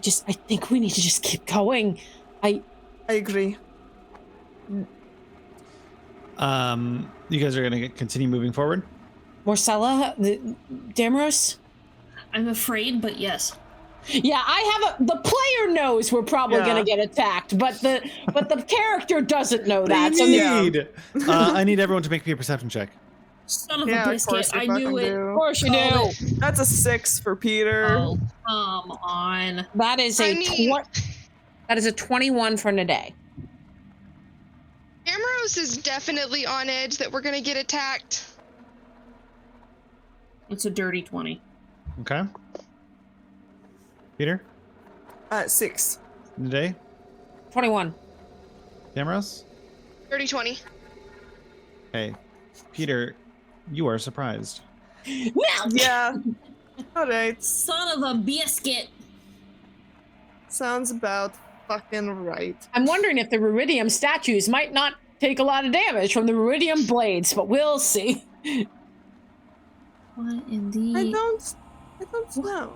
think we need to just keep going. I agree. You guys are going to continue moving forward? Marcella, Damaros? I'm afraid, but yes. Yeah, the player knows we're probably gonna get attacked, but the character doesn't know that. So I need everyone to make me a perception check. Son of a biscuit, I knew it. Of course you do. That's a 6 for Peter. Oh, come on. That is that is a 21 for Nade. Damaros is definitely on edge that we're gonna get attacked. It's a dirty 20. Okay. Peter? 6. Nade? 21. Damaros? Dirty 20. Hey, Peter, you are surprised. Yeah. Alright. Son of a biscuit. Sounds about fucking right. I'm wondering if the rubidium statues might not take a lot of damage from the rubidium blades, but we'll see. What in the... I don't know.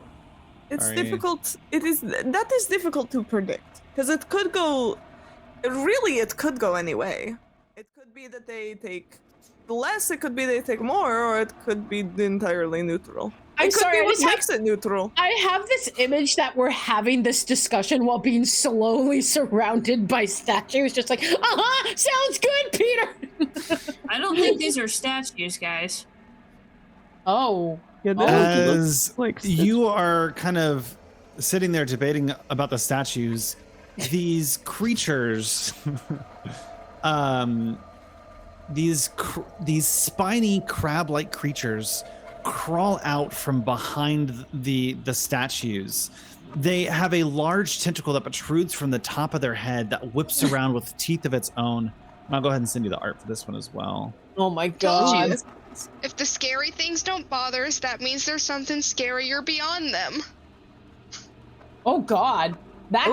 It's Sorry. difficult. That is difficult to predict because it could go. It could go any way. It could be that they take less. It could be they take more, or it could be entirely neutral. I'm it could sorry, be what makes it neutral. I have this image that we're having this discussion while being slowly surrounded by statues, just like, sounds good, Peter. I don't think these are statues, guys. Oh. Yeah, As you are kind of sitting there debating about the statues, these creatures, these spiny crab-like creatures crawl out from behind the statues. They have a large tentacle that protrudes from the top of their head that whips around with teeth of its own. I'll go ahead and send you the art for this one as well. Oh my Told god. you. If the scary things don't bother us, that means there's something scarier beyond them. Oh god. That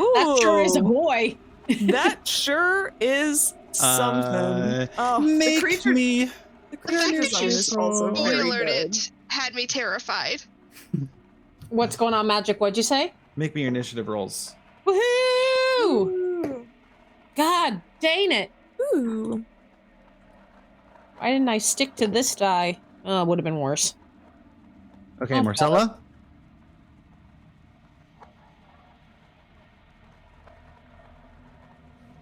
sure is a boy. That sure is something. Make me. The The fact creature that you is also very spoiled good. it had me terrified. What's going on, Magic? What'd you say? Make me your initiative rolls. Woohoo! Ooh. God dang it. Ooh. Why didn't I stick to this die? Oh, it would have been worse. Okay, Oh, Marcella.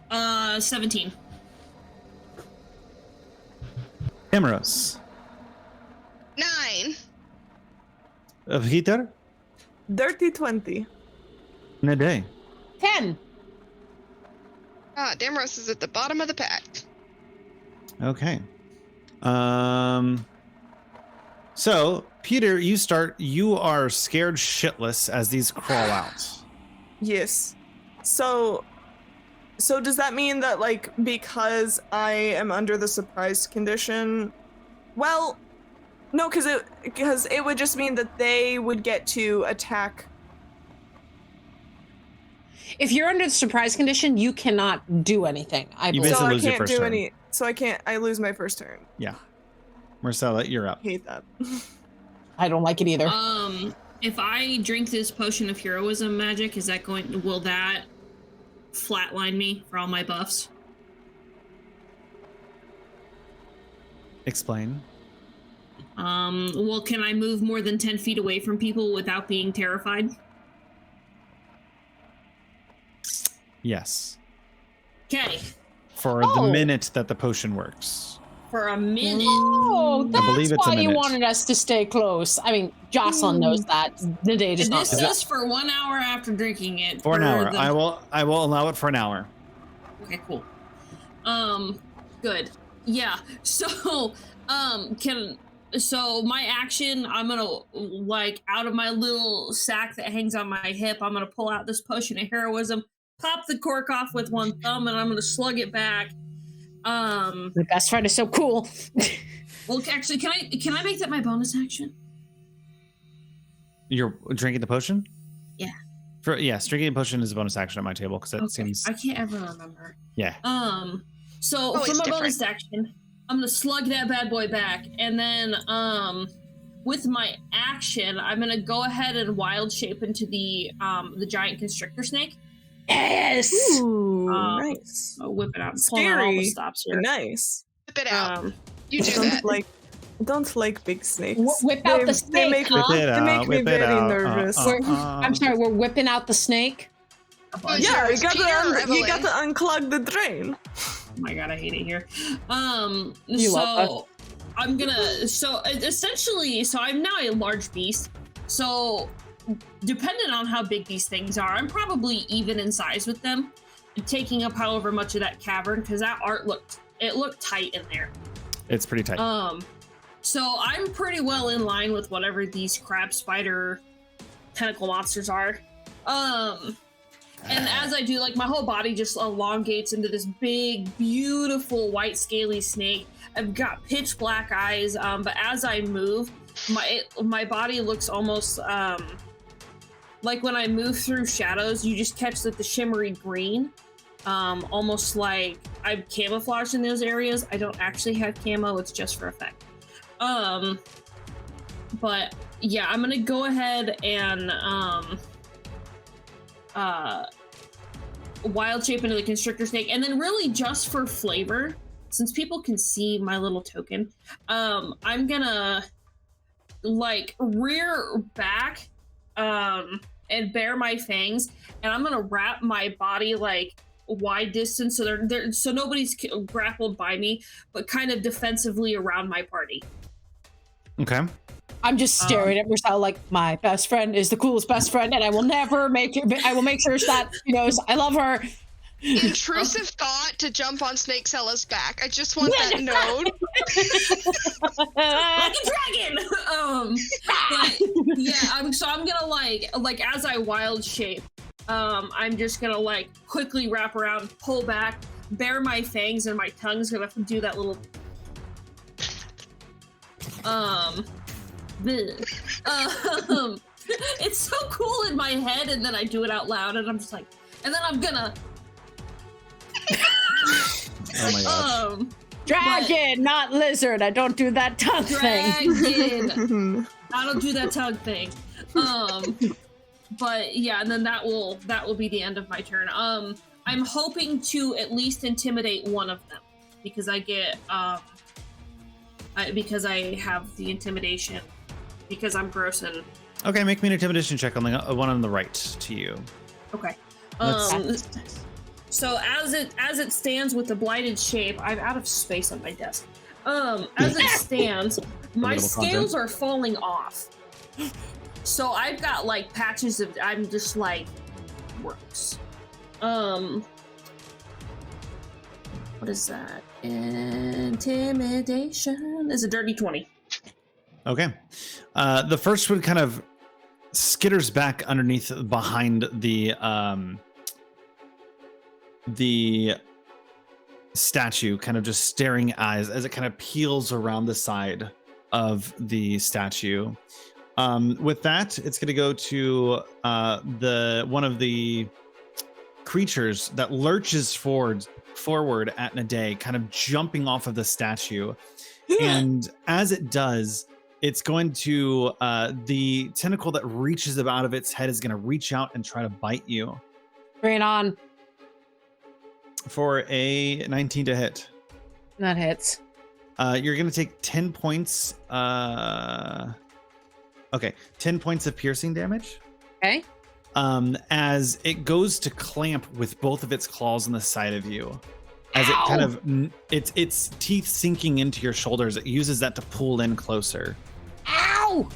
Uh, 17. Damaros. 9. Peter. Dirty 20. Nade. 10. Damaros is at the bottom of the pack. Okay. So Peter, you are scared shitless as these crawl out. Yes. So does that mean that, like, because I am under the surprise condition? Well, no, because it would just mean that they would get to attack. If you're under the surprise condition, you cannot do anything. I You believe. basically So I lose your can't first do turn. any. So I can't. I lose my first turn. Yeah. Marcella, you're up. Hate that. I don't like it either. If I drink this potion of heroism magic, will that flatline me for all my buffs. Explain. Well, can I move more than 10 feet away from people without being terrified? Yes. Okay. For the minute that the potion works. For a minute. Oh, I believe that's it's a why you minute. wanted us to stay close. I mean, Jocelyn knows that. Nade does not This know is for 1 hour after drinking it. For an hour. I will allow it for an hour. Okay, cool. Good. Yeah. So, so my action, I'm gonna, like, out of my little sack that hangs on my hip, I'm gonna pull out this potion of heroism, pop the cork off with one thumb, and I'm gonna slug it back. The best friend is so cool. Well, actually, can I make that my bonus action? You're drinking the potion? Yeah. Yes, drinking a potion is a bonus action at my table because it seems. I can't ever remember. Yeah. So for my bonus action, I'm gonna slug that bad boy back, and then with my action, I'm gonna go ahead and wild shape into the giant constrictor snake. Yes. Ooh, nice. I'll whip it out. Pulling out all the stops here. Nice. Whip it out. You do don't that. Don't like big snakes. Whip out the snake. They make me very nervous. I'm sorry, we're whipping out the snake. Yeah, you got to unclog the drain. Oh my god, I hate it here. love I'm gonna. So essentially, I'm now a large beast. So depending on how big these things are, I'm probably even in size with them, taking up however much of that cavern because that art looked tight in there. It's pretty tight. So I'm pretty well in line with whatever these crab spider tentacle monsters are. And as I do, like, my whole body just elongates into this big, beautiful white scaly snake. I've got pitch black eyes, but as I move, my body looks almost like when I move through shadows, you just catch the shimmery green. Almost like I'm camouflaged in those areas. I don't actually have camo, it's just for effect. But yeah, I'm gonna go ahead and wild shape into the constrictor snake, and then really just for flavor, since people can see my little token, I'm gonna like rear back and bare my fangs, and I'm gonna wrap my body like wide distance so nobody's grappled by me, but kind of defensively around my party. Okay. I'm just staring at Marcel like, my best friend is the coolest best friend, and I will never make it. I will make sure that she knows I love her. Intrusive thought to jump on Snake Cella's back. I just want that known. Like a dragon. But yeah, I'm gonna like as I wild shape, I'm just gonna like quickly wrap around, pull back, bare my fangs, and my tongue's gonna do that little it's so cool in my head, and then I do it out loud, and I'm just like, and then I'm gonna Oh my gosh. Dragon, not lizard. I don't do that tongue thing. Dragon. I don't do that tongue thing. But yeah, and then that will be the end of my turn. I'm hoping to at least intimidate one of them because I get because I have the intimidation because I'm gross and. Okay, make me an intimidation check on the one on the right to you. Okay. So as it stands with the blighted shape, I'm out of space on my desk. As it stands, my scales are falling off. So I've got like patches of, I'm just like, gross. What is that? Intimidation is a dirty 20. Okay. The first one kind of skitters back underneath behind the statue, kind of just staring eyes as it kind of peels around the side of the statue. With that, it's going to go to the one of the creatures that lurches forward at Nade, kind of jumping off of the statue. And as it does, it's going to the tentacle that reaches out of its head is going to reach out and try to bite you. Bring it on. For a 19 to hit. That hits. You're going to take 10 points. Okay, 10 points of piercing damage. Okay. As it goes to clamp with both of its claws on the side of you. As it kind of, its teeth sinking into your shoulders, it uses that to pull in closer. Ow!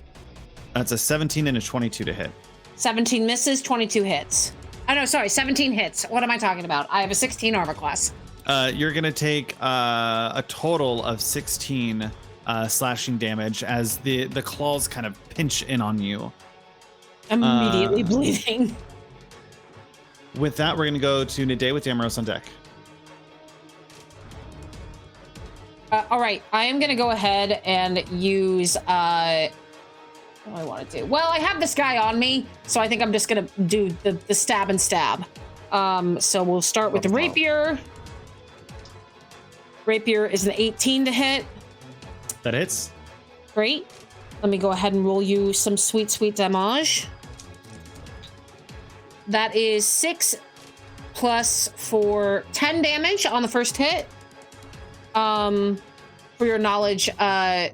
That's a 17 and a 22 to hit. 17 misses, 22 hits. Oh, no, sorry, 17 hits. What am I talking about? I have a 16 armor class. You're going to take a total of 16 slashing damage as the claws kind of pinch in on you. Immediately bleeding. With that, we're going to go to Nade with Damaros on deck. All right, I am going to go ahead and use... what do I want to do? Well, I have this guy on me, so I think I'm just going to do the stab and stab. So we'll start with the rapier. Rapier is an 18 to hit. That hits. Great. Let me go ahead and roll you some sweet, sweet damage. That is 6 plus 4, 10 damage on the first hit. For your knowledge, are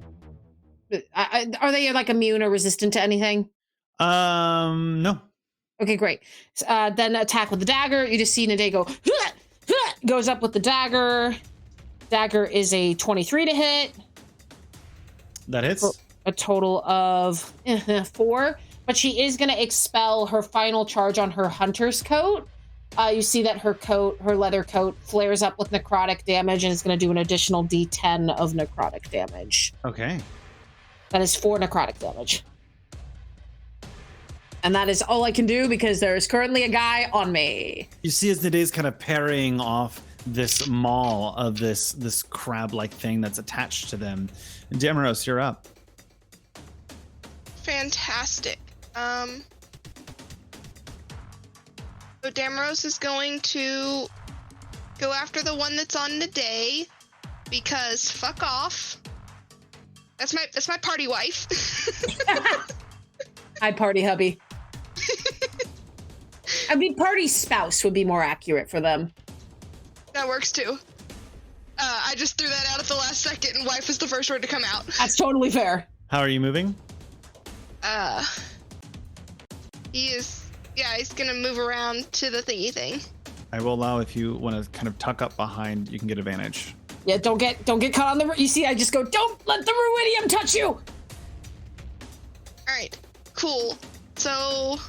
they like immune or resistant to anything? No. Okay, great. Then attack with the dagger. You just see Nade go, goes up with the dagger. Dagger is a 23 to hit. That hits. A total of 4. But she is going to expel her final charge on her hunter's coat. You see that her leather coat, flares up with necrotic damage and is going to do an additional D10 of necrotic damage. Okay. That is 4 necrotic damage. And that is all I can do because there is currently a guy on me. You see as Nade's kind of parrying off this maul of this crab-like thing that's attached to them. Damaros, you're up. Fantastic. So Damaros is going to go after the one that's on the day because fuck off. That's my party wife. Hi, party hubby. I mean, party spouse would be more accurate for them. That works too. I just threw that out at the last second, and wife was the first word to come out. That's totally fair. How are you moving? He's gonna move around to the thingy thing. I will allow if you want to kind of tuck up behind, you can get advantage. Yeah, don't get caught on the... You see, I just go, don't let the ruidium touch you! Alright, cool. So,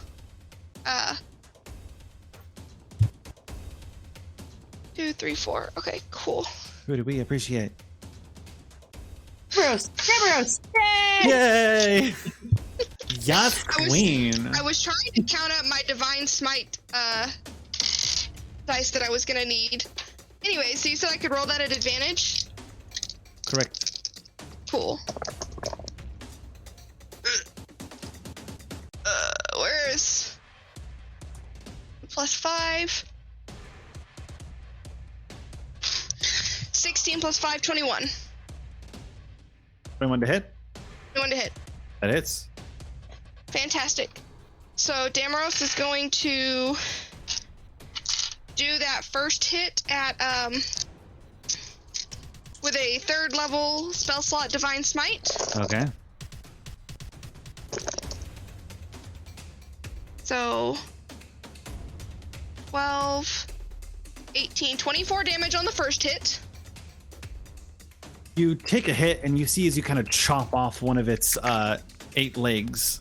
2, 3, 4. Okay, cool. Who do we appreciate? Damaros! Yay! Yay! Yes, queen! I was trying to count up my divine smite dice that I was gonna need. Anyway, so you said I could roll that at advantage? Correct. Cool. Where's +5? 16 plus 5, 21. 21 to hit? 21 to hit. That hits. Fantastic. So Damaros is going to do that first hit at with a 3rd level spell slot Divine Smite. Okay. So 12, 18, 24 damage on the first hit. You take a hit and you see as you kind of chop off one of its 8 legs.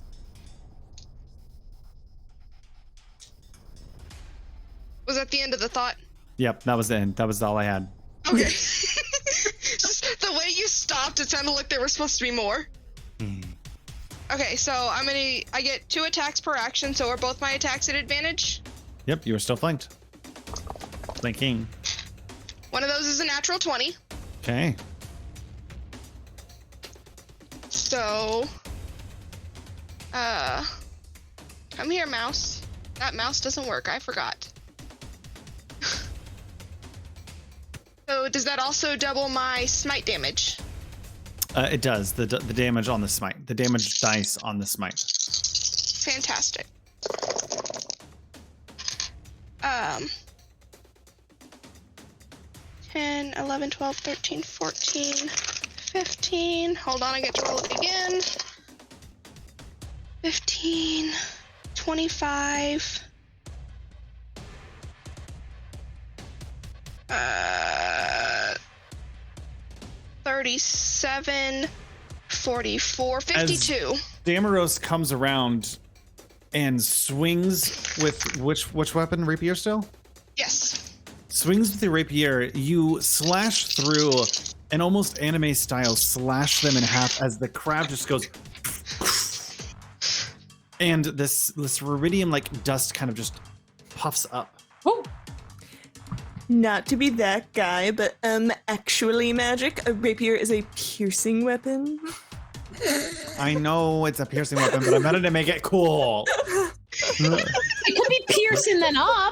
Was that the end of the thought? Yep, that was the end. That was all I had. Okay. Just the way you stopped, it sounded like there was supposed to be more. Okay, so I get 2 attacks per action, so are both my attacks at advantage? Yep, you are still flanked. Flanking. One of those is a natural 20. Okay. So, come here, mouse. That mouse doesn't work, I forgot. So does that also double my smite damage? It does. The damage on the smite. The damage dice on the smite. Fantastic. 10, 11, 12, 13, 14, 15. Hold on, I get to roll it again. 15, 25. 37, 44, 52. As Damaros comes around and swings with which weapon? Rapier still? Yes. Swings with the rapier. You slash through and almost anime style slash them in half as the crab just goes. And this rubidium like dust kind of just puffs up. Oh, Not to be that guy, but actually, Magic, a rapier is a piercing weapon. I know it's a piercing weapon, but I wanted to make it cool. it could be piercing then up.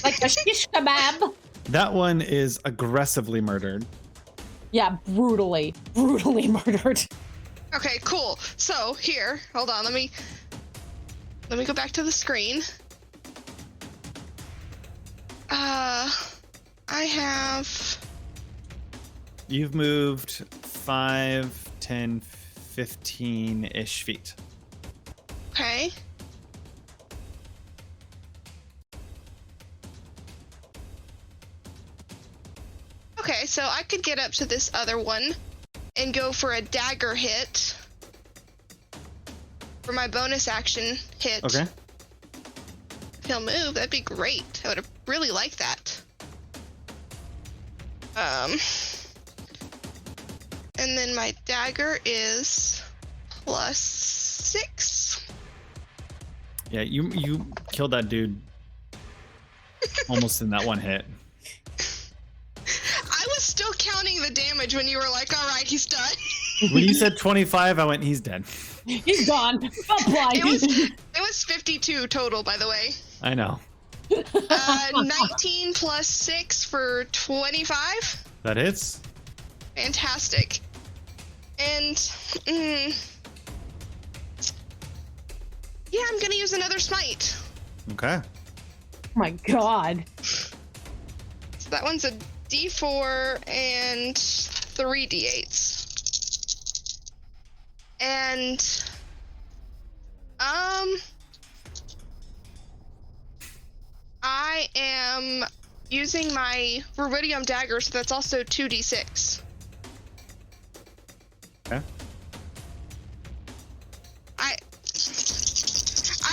Like a shish kebab. That one is aggressively murdered. Yeah, brutally murdered. Okay, cool. So here, hold on. Let me go back to the screen. I have. You've moved 5, 10, 15-ish feet. Okay. Okay, so I could get up to this other one and go for a dagger hit for my bonus action hit. Okay. If he'll move, that'd be great. I would have really liked that. And then my dagger is +6. Yeah, you killed that dude almost in that one hit. I was still counting the damage when you were like, all right, he's done. When you said 25, I went, he's dead. He's gone. Apply. It was 52 total, by the way. I know. 19 plus 6 for 25. That hits. Fantastic. And, yeah, I'm gonna use another smite. Okay. Oh my god. So that one's a D4 and 3 D8s. And, I am using my rubidium dagger, so that's also 2d6. Okay. I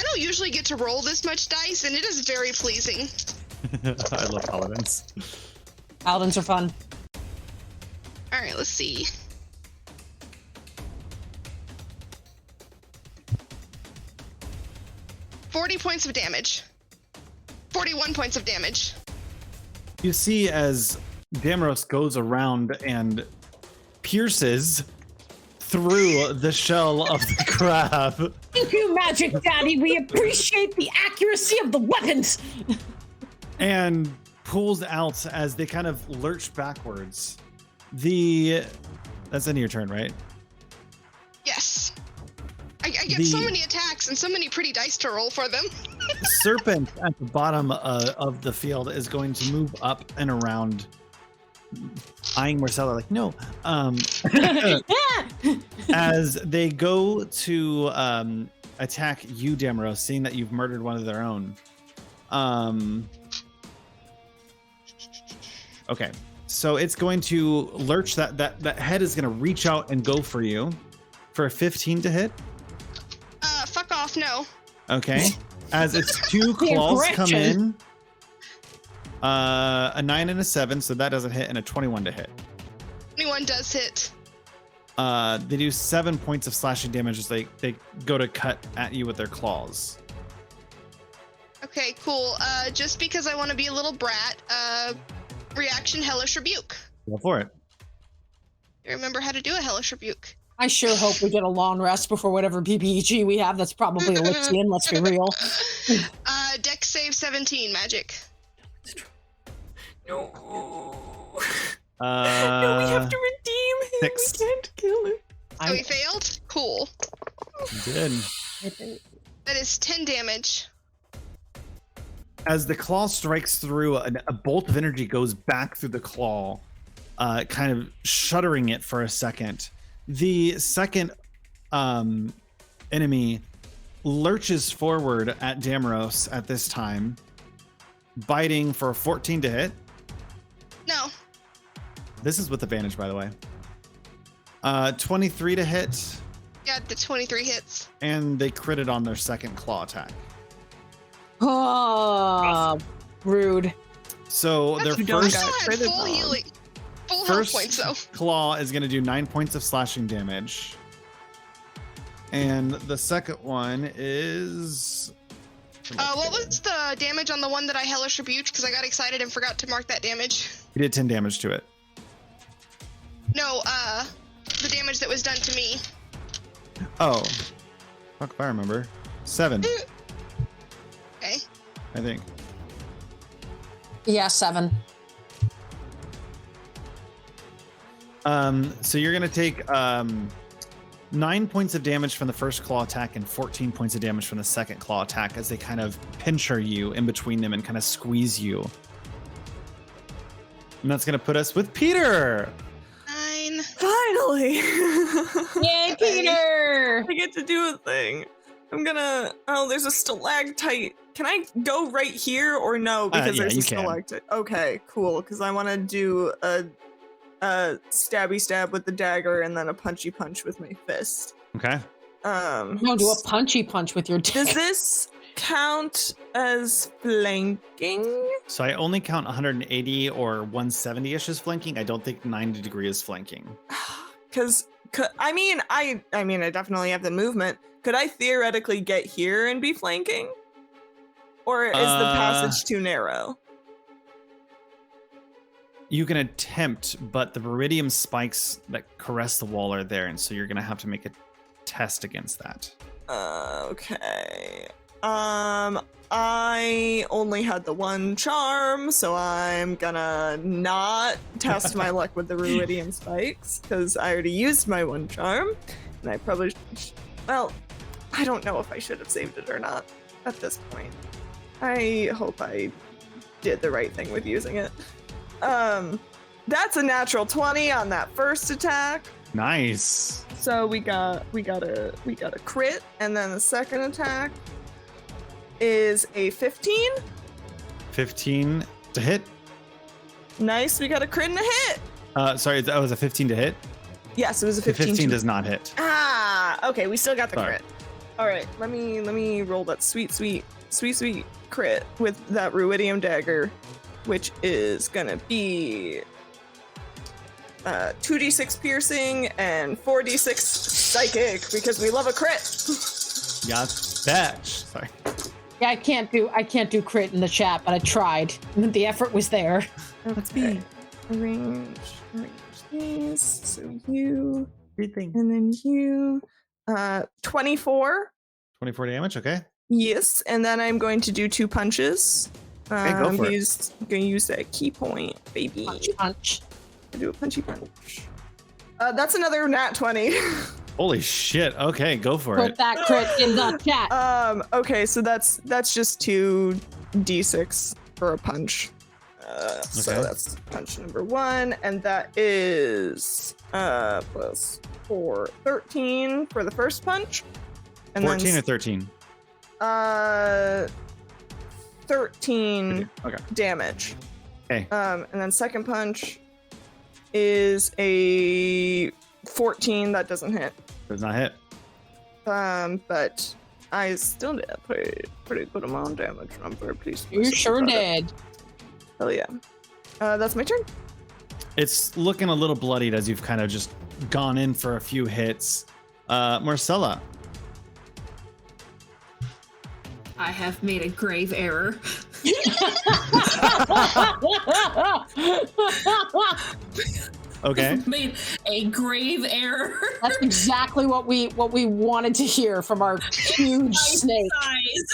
don't usually get to roll this much dice, and it is very pleasing. I love paladins. Paladins are fun. All right, let's see. $40 points of damage. 41 points of damage. You see as Damaros goes around and pierces through the shell of the crab. Thank you, Magic Daddy. We appreciate the accuracy of the weapons. And pulls out as they kind of lurch backwards. That's the end of your turn, right? Yes. I get so many attacks and so many pretty dice to roll for them. Serpent at the bottom of the field is going to move up and around, eyeing Marcella like, no. As they go to attack you, Damaros, seeing that you've murdered one of their own. Okay, so it's going to lurch. That head is going to reach out and go for you for a 15 to hit. Fuck off, no. Okay. As its two claws come in, a 9 and a 7, so that doesn't hit, and a 21 to hit. 21 does hit. They do 7 points of slashing damage as they go to cut at you with their claws. Okay, cool. Just because I want to be a little brat, reaction Hellish Rebuke. Go for it. You remember how to do a Hellish Rebuke. I sure hope we get a long rest before whatever PPG we have. That's probably Elixian, let's be real. Dex save 17, Magic. No. No, we have to redeem him. 6. We can't kill him. Oh, he failed? Cool. Good. That is 10 damage. As the claw strikes through, a bolt of energy goes back through the claw, kind of shuddering it for a second. The second enemy lurches forward at Damaros at this time, biting for a 14 to hit. No. This is with advantage, by the way. 23 to hit. Yeah, the 23 hits. And they critted on their second claw attack. Oh, rude. So their You don't first got still had critted full on. healing. Full health First points, though. claw is going to do 9 points of slashing damage. And the second one is... What was the damage on the one that I hellish rebuked? Because I got excited and forgot to mark that damage. You did 10 damage to it. No, the damage that was done to me. Oh. Fuck if I remember. 7, Okay. I think. Yeah, 7. So you're going to take 9 points of damage from the first claw attack and 14 points of damage from the second claw attack as they kind of pincher you in between them and kind of squeeze you. And that's going to put us with Peter. 9. Finally! Yay, Peter! I get to do a thing. I'm gonna. Oh, there's a stalactite. Can I go right here or no? Because yeah, there's a you can. stalactite. Okay, cool. Because I want to do a stabby stab with the dagger and then a punchy punch with my fist. Okay. No, do a punchy punch with your dick. Does this count as flanking? So I only count 180 or 170-ish as flanking. I don't think 90 degree is flanking. Because I mean, I definitely have the movement. Could I theoretically get here and be flanking? Or is the passage too narrow? You can attempt, but the viridium spikes that caress the wall are there, and so you're going to have to make a test against that. Okay. I only had the one charm, so I'm gonna not test my luck with the ruidium spikes, because I already used my one charm, and I probably well, I don't know if I should have saved it or not at this point. I hope I did the right thing with using it. That's a natural 20 on that first attack. Nice. So we got a crit, and then the second attack is a 15. 15 to hit. Nice, we got a crit and a hit. Sorry, that was a 15 to hit. Yes, it was a 15. 15 does not hit. Ah, okay, we still got the Sorry. crit. All right, let me roll that sweet crit with that ruidium dagger, which is gonna be 2d6 piercing and 4d6 psychic because we love a crit. Yeah, bitch. Sorry. Yeah, I can't do crit in the chat, but I tried. The effort was there. Let's be arrange these. So you Good thing. and then you 24. 24 damage, okay. Yes, and then I'm going to do 2 punches. Okay, go for it. I'm going to use that key point, baby. Punch. Do a punchy punch. That's another nat 20. Holy shit. Okay, go for Put it. that crit in the chat. Okay, so that's just 2d6 for a punch. So Okay. that's punch number 1, and that is plus 4, 13 for the first punch. And 14 or then 13? 13 Okay. damage. Okay. And then second punch is a 14 that doesn't hit. Does not hit. But I still did a pretty good amount of damage. I'm very pleased. with You myself sure about it. did. Hell yeah. That's my turn. It's looking a little bloodied as you've kind of just gone in for a few hits. Marcella. I have made a grave error. Okay. Made a grave error. That's exactly what we wanted to hear from our huge snake. Size.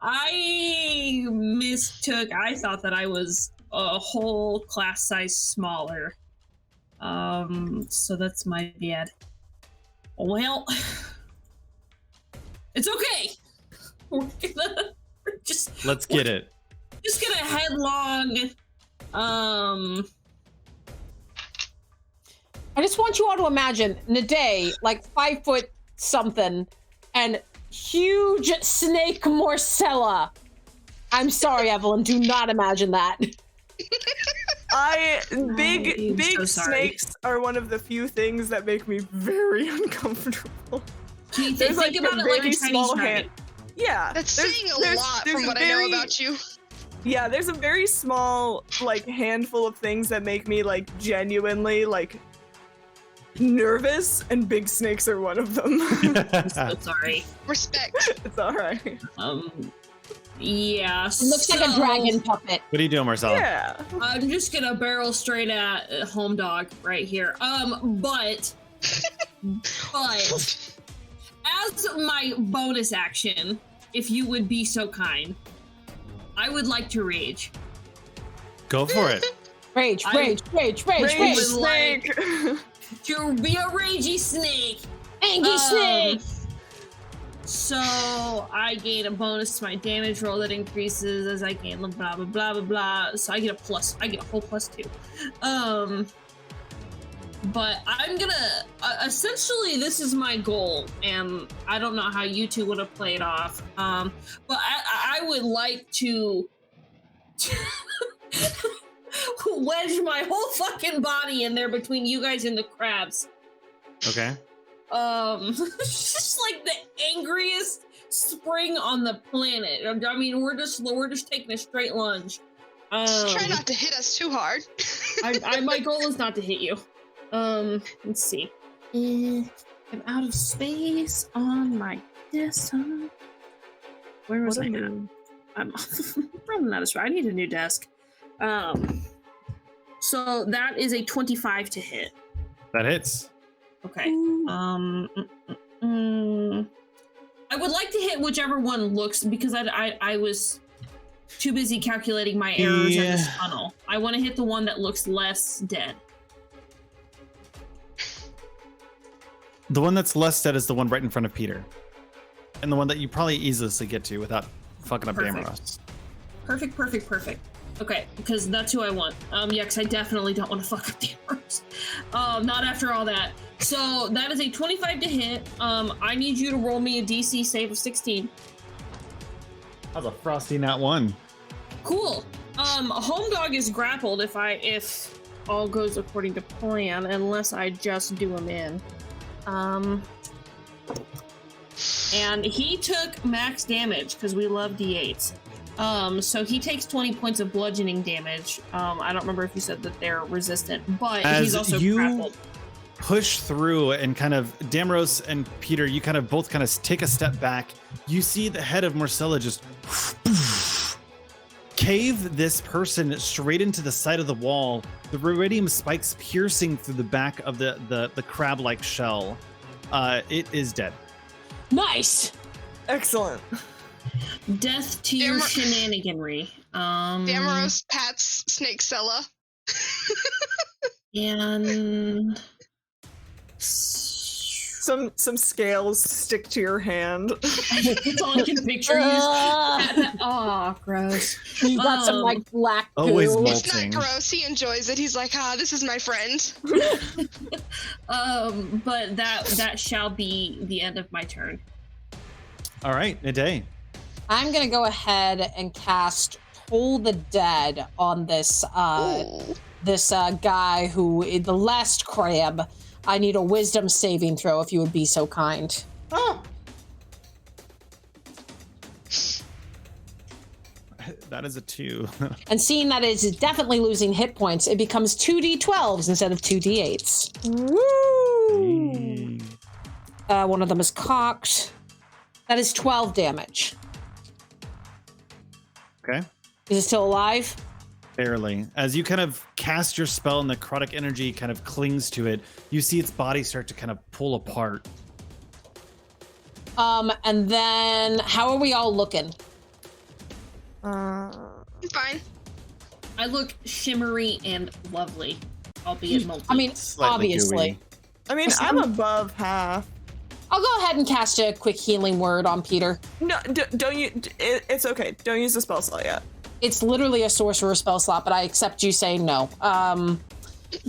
I mistook. I thought that I was a whole class size smaller. So that's my bad. Well, it's okay. We're Let's get it. Just gonna headlong. I just want you all to imagine Naday, like 5 foot something, and huge snake Marcella. I'm sorry, Evelyn. Do not imagine that. Big so sorry. snakes are one of the few things that make me very uncomfortable. Can you There's think about it like a Chinese small dragon? hand. Yeah, That's saying a lot from what I know about you. Yeah, there's a very small like handful of things that make me like genuinely like nervous, and big snakes are one of them. I'm so sorry. Respect. It's all right. Yeah. It looks like a dragon puppet. What are you doing, Marcella? Yeah. I'm just gonna barrel straight at Home Dog right here. But as my bonus action, if you would be so kind, I would like to rage. Go for it. Rage. Rage snake. snake. To be a ragey snake. Angry snake. So I gain a bonus to my damage roll that increases as I gain blah blah blah blah blah. So I get a whole +2. But I'm gonna essentially this is my goal, and I don't know how you two would have played off. But I would like to wedge my whole fucking body in there between you guys and the crabs. Okay. Just like the angriest spring on the planet. I mean, we're just taking a straight lunge. Just try not to hit us too hard. My goal is not to hit you. Let's see. I'm out of space on my desktop. Where was I at? I'm probably not as right. I need a new desk. So that is a 25 to hit. That hits. Okay. I would like to hit whichever one looks, because I was too busy calculating my errors in this tunnel. I want to hit the one that looks less dead. The one that's less dead is the one right in front of Peter, and the one that you probably easily get to without fucking up Damaros. Perfect. Okay, because that's who I want. Yeah, because I definitely don't want to fuck up Damaros. Not after all that. So that is a 25 to hit. I need you to roll me a DC save of 16. How's a frosty nat 1? Cool. Home Dog is grappled if all goes according to plan, unless I just do him in. And he took max damage because we love D8s. So he takes 20 points of bludgeoning damage. I don't remember if you said that they're resistant, but he's also grappled. Push through and kind of Damaros and Peter, you kind of both kind of take a step back. You see the head of Marcella just cave this person straight into the side of the wall. The ruidium spikes piercing through the back of the crab-like shell. It is dead. Nice. Excellent. Death to your shenaniganry. Damaros pats Snakecella. And Some scales stick to your hand. that's all I can picture. Oh, gross. You got some like black goo. Always It's molting. not gross. He enjoys it. He's like, this is my friend. But that shall be the end of my turn. All right, Naday. I'm gonna go ahead and cast Toll the Dead on this guy who the last crab. I need a wisdom saving throw if you would be so kind. Oh. That is a 2. And seeing that it is definitely losing hit points, it becomes 2d12s instead of 2d8s. Woo! One of them is cocked. That is 12 damage. Okay. Is it still alive? Barely. As you kind of cast your spell and the necrotic energy kind of clings to it, you see its body start to kind of pull apart. And then how are we all looking? Fine. I look shimmery and lovely, albeit moldy. I mean, Slightly obviously. gooey. I mean, I'm above half. I'll go ahead and cast a quick healing word on Peter. No, don't you? It's okay. Don't use the spell slot yet. It's literally a sorcerer spell slot, but I accept you saying no. I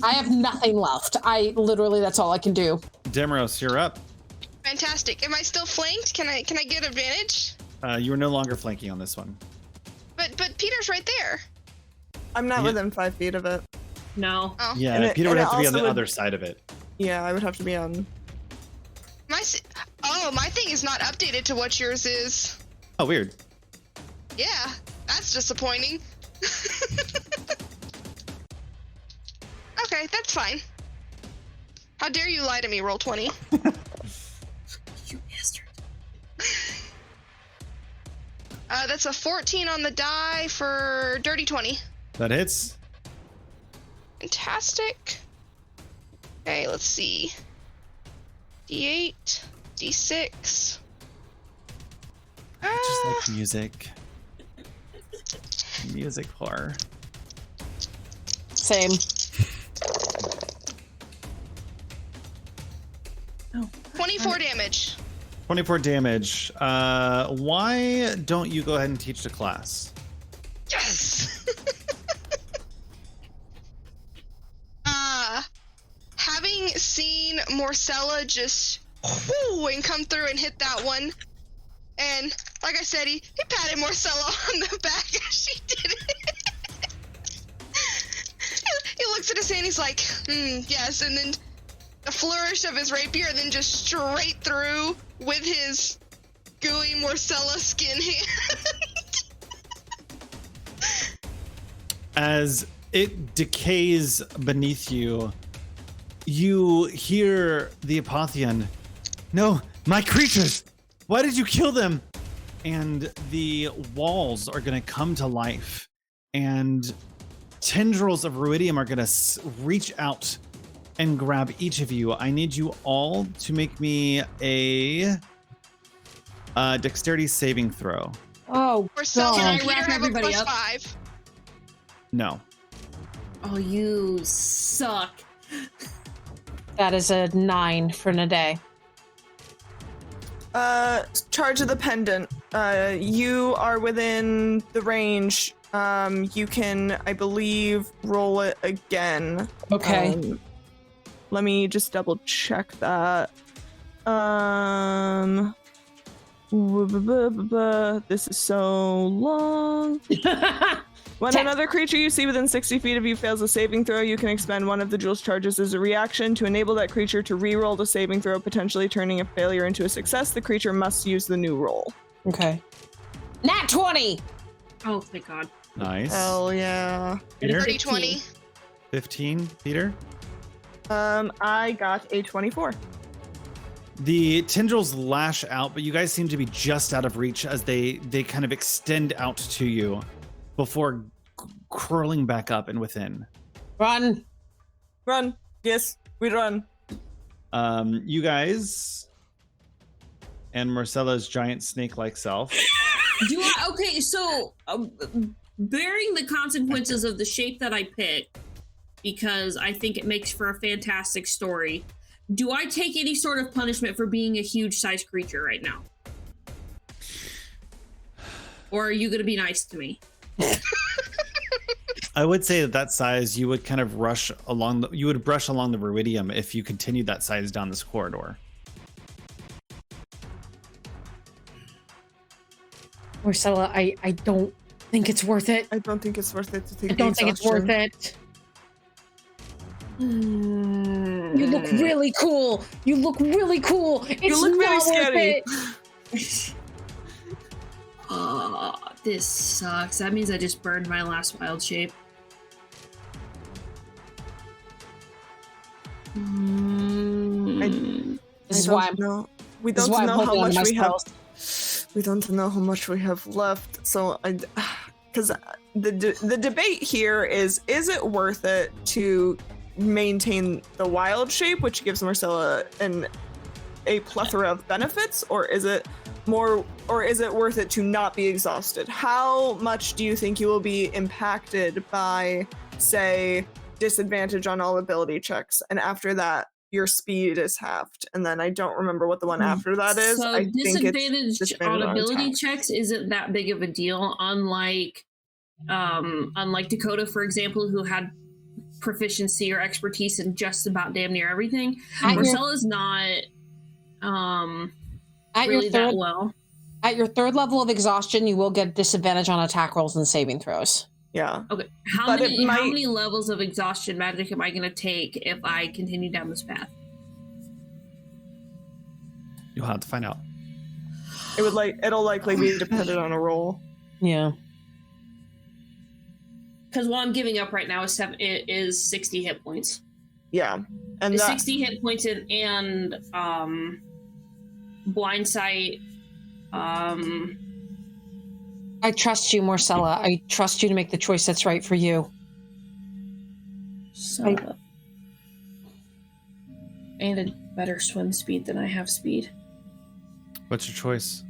have nothing left. That's all I can do. Demaros, you're up. Fantastic. Am I still flanked? Can I get advantage? You are no longer flanking on this one. But Peter's right there. I'm not within 5 feet of it. No. Oh. Yeah, Peter would have to be on the other side of it. Yeah, I would have to be on. My thing is not updated to what yours is. Oh, weird. Yeah, that's disappointing. Okay, that's fine. How dare you lie to me, roll 20. You bastard. That's a 14 on the die for dirty 20. That hits. Fantastic. Okay, let's see. D8, D6. I just like music. Music horror. Same. Oh. 24 damage. 24 damage. Why don't you go ahead and teach the class? Yes! Having seen Morcella just and come through and hit that one, and like I said, he patted Morcella on the back as she did it. He looks at his hand, he's like, yes, and then a flourish of his rapier, and then just straight through with his gooey Morcella skin hand. As it decays beneath you, you hear the Apotheon. No, my creatures! Why did you kill them? And the walls are going to come to life, and tendrils of ruidium are going to reach out and grab each of you. I need you all to make me a dexterity saving throw. Oh, Morcella God. and Can I Peter wrap have a everybody plus up? 5. No. Oh, you suck. That is a 9 for Nade. Charge of the pendant. You are within the range. You can, I believe, roll it again. Okay. Let me just double check that. This is so long. When another creature you see within 60 feet of you fails a saving throw, you can expend one of the jewel's charges as a reaction. To enable that creature to re-roll the saving throw, potentially turning a failure into a success, the creature must use the new roll. Okay. Nat 20! Oh, thank God. Nice. Hell yeah. Peter? 30-20. 15, Peter? I got a 24. The tendrils lash out, but you guys seem to be just out of reach as they kind of extend out to you before curling back up and within. Run! Run. Yes, we run. You guys and Marcella's giant snake-like self. Okay, so bearing the consequences of the shape that I pick, because I think it makes for a fantastic story, do I take any sort of punishment for being a huge-sized creature right now? Or are you going to be nice to me? I would say that size, you would kind of brush along the ruidium if you continued that size down this corridor. Marcella, I don't think it's worth it. I don't think it's worth it to take I don't think it's worth it. You look really cool. You look really cool. It's You look very not scary. worth it. Oh, this sucks. That means I just burned my last wild shape. This is why I'm know. We This is don't why I'm know how holding on to much my we have. spells. We don't know how much we have left. So because the debate here is it worth it to maintain the wild shape, which gives Marcella a plethora of benefits, or is it worth it to not be exhausted? How much do you think you will be impacted by, say, disadvantage on all ability checks, and after that your speed is halved, and then I don't remember what the one after that is. So I think it's disadvantage on ability attacks. checks isn't that big of a deal, unlike Dakota, for example, who had proficiency or expertise in just about damn near everything. Marcella's not really that well. At your third level of exhaustion, you will get disadvantage on attack rolls and saving throws. Yeah. Okay. How many levels of exhaustion magic am I going to take if I continue down this path? You'll have to find out. It'll likely be dependent on a roll. Yeah. Because what I'm giving up right now is 60 hit points. Yeah. And 60 hit points and blind sight. I trust you, Marcella. I trust you to make the choice that's right for you. So, and a better swim speed than I have speed. What's your choice?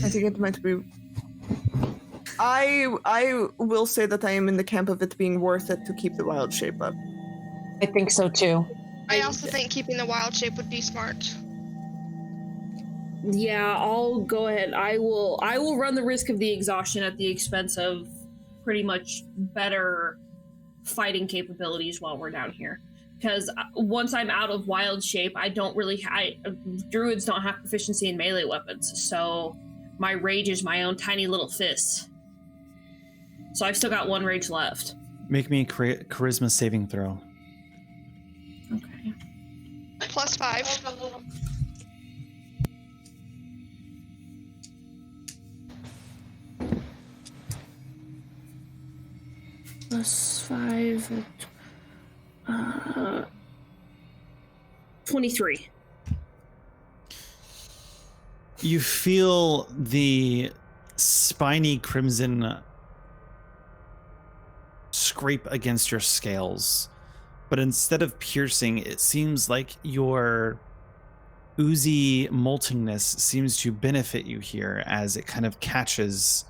I think it might be. I will say that I am in the camp of it being worth it to keep the wild shape up. I think so too. I also think keeping the wild shape would be smart. Yeah, I'll go ahead. I will run the risk of the exhaustion at the expense of pretty much better fighting capabilities while we're down here. Because once I'm out of wild shape, I don't really... druids don't have proficiency in melee weapons, so my rage is my own tiny little fists. So I've still got one rage left. Make me a charisma saving throw. Okay. +5. +5. 23. You feel the spiny crimson scrape against your scales, but instead of piercing, it seems like your oozy moltingness seems to benefit you here as it kind of catches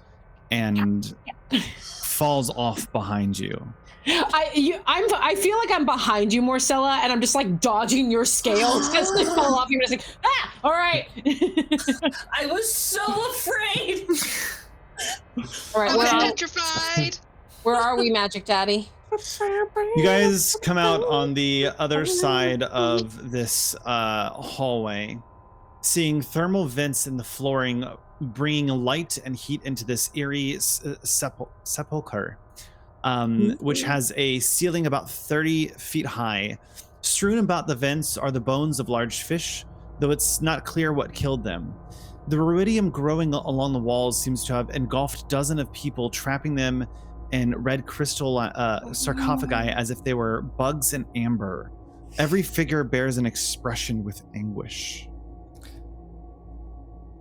and falls off behind you. I feel like I'm behind you, Marcella, and I'm just like dodging your scales as they fall off. You're just like, ah, all right. I was so afraid. All right, I'm petrified. where are we, Magic Daddy? You guys come out on the other side of this hallway, seeing thermal vents in the flooring, bringing light and heat into this eerie sepulcher. Which has a ceiling about 30 feet high. Strewn about the vents are the bones of large fish, though it's not clear what killed them. The ruidium growing along the walls seems to have engulfed dozens of people, trapping them in red crystal sarcophagi as if they were bugs in amber. Every figure bears an expression with anguish.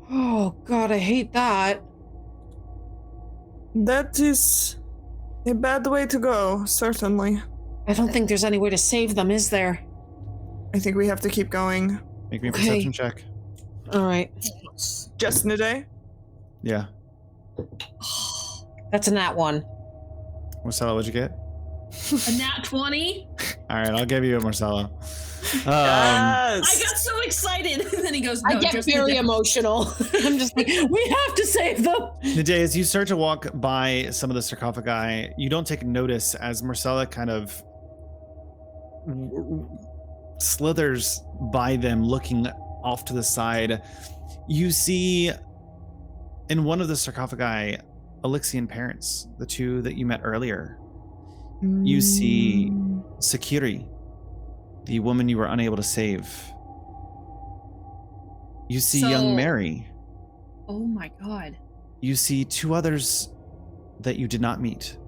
Oh, God, I hate that. That is a bad way to go, certainly. I don't think there's any way to save them, is there? I think we have to keep going. Make me a perception check. All right. Just in a day? Yeah. That's a nat 1. Marcella, what'd you get? A nat 20? All right, I'll give you a Marcella. Yes! I got so excited. And then he goes, no, I get very emotional. I'm just like, we have to save them. Naday, as you start to walk by some of the sarcophagi, you don't take notice as Marcella kind of slithers by them, looking off to the side. You see in one of the sarcophagi Elixian parents, the two that you met earlier. You see Sakiri, the woman you were unable to save. You see young Mary. Oh my God. You see two others that you did not meet.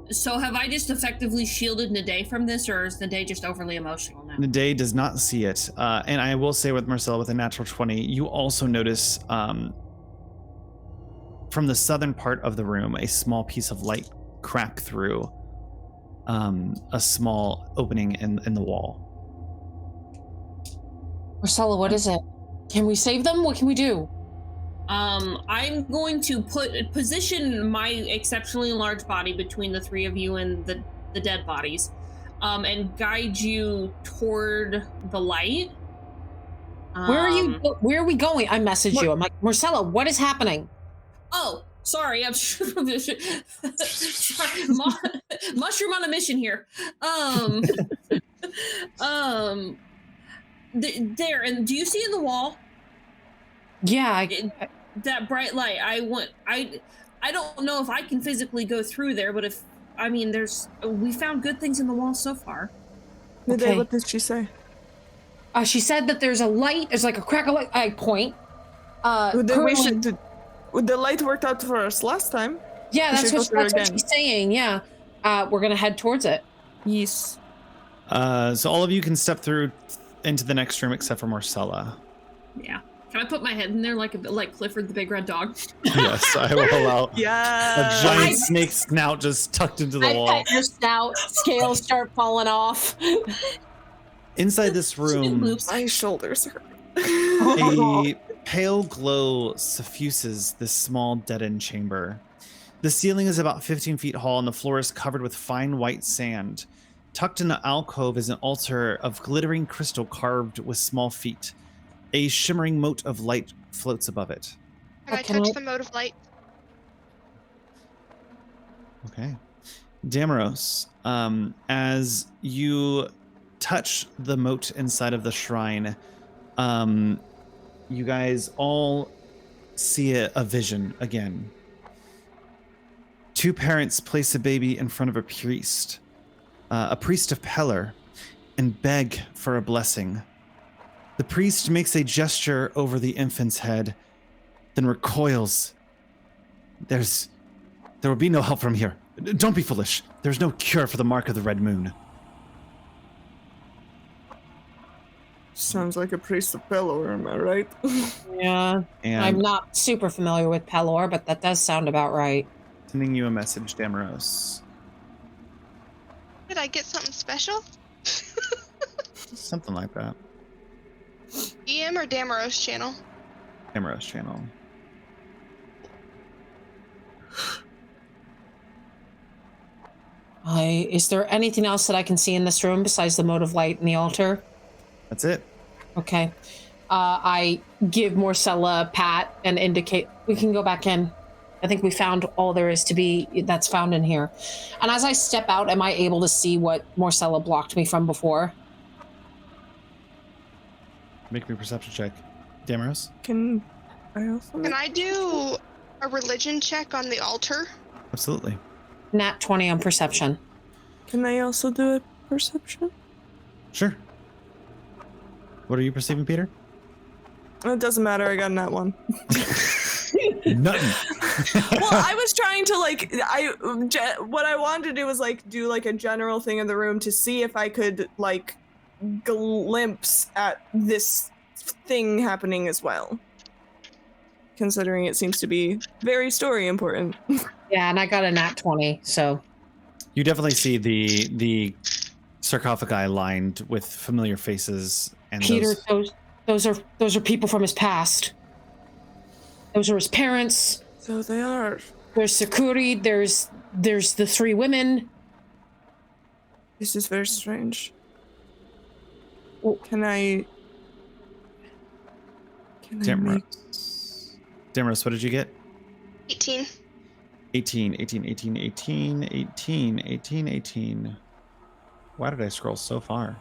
So have I just effectively shielded Naday from this, or is Naday just overly emotional now? Naday does not see it. And I will say with Marcella, with a natural 20, you also notice from the southern part of the room, a small piece of light crack through a small opening in the wall. Marcella, what is it? Can we save them? What can we do? I'm going to position my exceptionally large body between the three of you and the dead bodies. and guide you toward the light. Where are you? Where are we going? I messaged you. I'm like, Marcella, what is happening? Oh, sorry. I'm mushroom on a mission here. There, and do you see in the wall? Yeah, that bright light. I don't know if I can physically go through there, but we found good things in the wall so far. Okay. What did she say? She said that there's a light. There's like a crack of light. I point. The light worked out for us last time. Yeah, that's what she's saying. Yeah, we're gonna head towards it. Yes. So all of you can step through into the next room except for Marcella. Yeah. Can I put my head in there like Clifford the Big Red Dog? Yes, I will allow. Yeah. A giant snake snout just tucked into the wall. Pet your snout, scales start falling off. Inside this room, my shoulders hurt. A pale glow suffuses this small dead-end chamber. The ceiling is about 15 feet tall and the floor is covered with fine white sand. Tucked in the alcove is an altar of glittering crystal carved with small feet. A shimmering mote of light floats above it. Can I touch the mote of light? Okay. Damaros, as you touch the moat inside of the shrine, you guys all see a vision again. Two parents place a baby in front of a priest of Pellar, and beg for a blessing. The priest makes a gesture over the infant's head, then recoils. There will be no help from here. Don't be foolish. There's no cure for the mark of the red moon. Sounds like a priest of Pelor, am I right? Yeah. And I'm not super familiar with Pelor, but that does sound about right. Sending you a message, Damaros. Did I get something special? Something like that. EM or Damaros channel? Damaros channel. Is there anything else that I can see in this room besides the mote of light and the altar? That's it. Okay. I give Marcella a pat and indicate we can go back in. I think we found all there is to be that's found in here. And as I step out, am I able to see what Marcella blocked me from before? Make me a perception check. Damaros? Can I do a religion check on the altar? Absolutely. Nat 20 on perception. Can I also do a perception? Sure. What are you perceiving, Peter? It doesn't matter. I got nat 1. Nothing. Well, I was trying to what I wanted to do was do a general thing in the room to see if I could glimpse at this thing happening as well. Considering it seems to be very story important. Yeah, and I got a nat 20, so. You definitely see the sarcophagi lined with familiar faces and Peter, those are people from his past. Those are his parents. So they are. There's Sakuri, there's the three women. This is very strange. Can I Damaros, what did you get? 18. 18. Why did I scroll so far?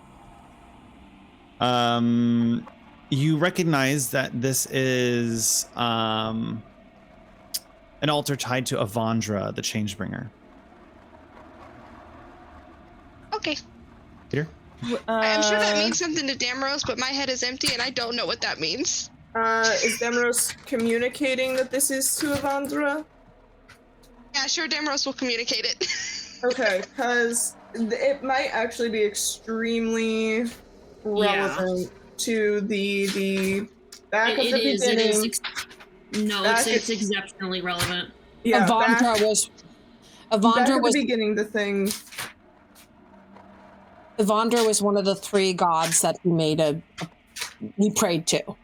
You recognize that this is an altar tied to Exandria, the Changebringer. Okay. Peter? I'm sure that means something to Damaros, but my head is empty and I don't know what that means. Is Damaros communicating that this is to Exandria? Yeah, sure, Damaros will communicate it. Okay, because it might actually be extremely relevant to the back of the beginning. It's exceptionally relevant. Yeah, Exandria was the beginning. The thing. Exandria was one of the three gods that he prayed to.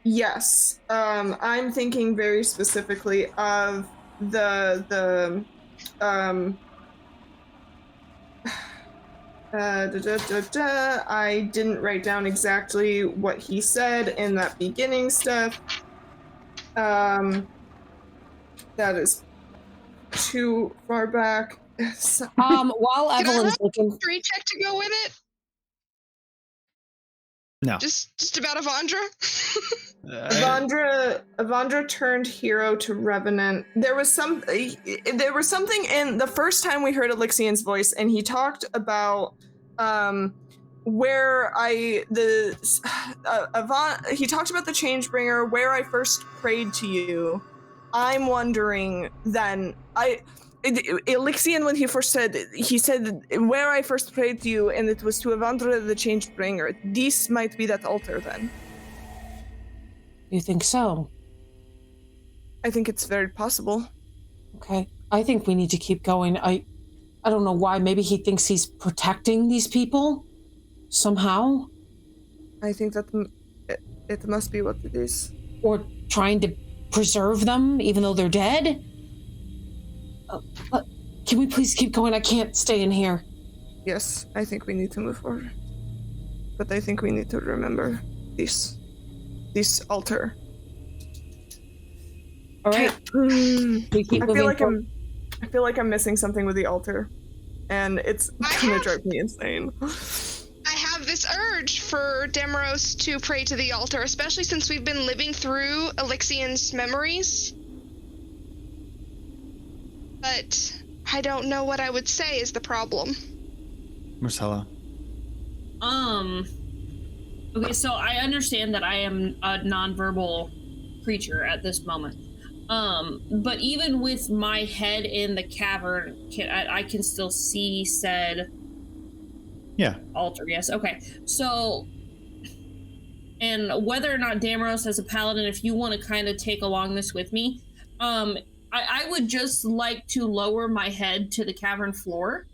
Yes, I'm thinking very specifically of the I I didn't write down exactly what he said in that beginning stuff. That is too far back. While Can I Evelyn's have looking, a history check to go with it? No. Just about Avandra? Avandra turned hero to Revenant. There was something in the first time we heard Elixian's voice, and he talked about he talked about the Changebringer, where I first prayed to you. I'm wondering then, Elixian, when he said where I first prayed to you, and it was to Avandra the Changebringer. This might be that altar then. you think so? I think it's very possible. Okay. I think we need to keep going. I don't know why. Maybe he thinks he's protecting these people somehow. I think that it must be what it is. Or trying to preserve them even though they're dead. Can we please keep going? I can't stay in here. Yes, I think we need to move forward. But I think we need to remember this altar. All right. We keep I feel like I'm missing something with the altar, and it's gonna drive me insane. I have this urge for Demaros to pray to the altar, especially since we've been living through Elixian's memories. But I don't know what I would say is the problem. Marcella. Okay, so I understand that I am a nonverbal creature at this moment. But even with my head in the cavern, I can still see said altar. Yes. Okay. So, and whether or not Damaros as a paladin, if you want to kind of take along this with me, I would just like to lower my head to the cavern floor.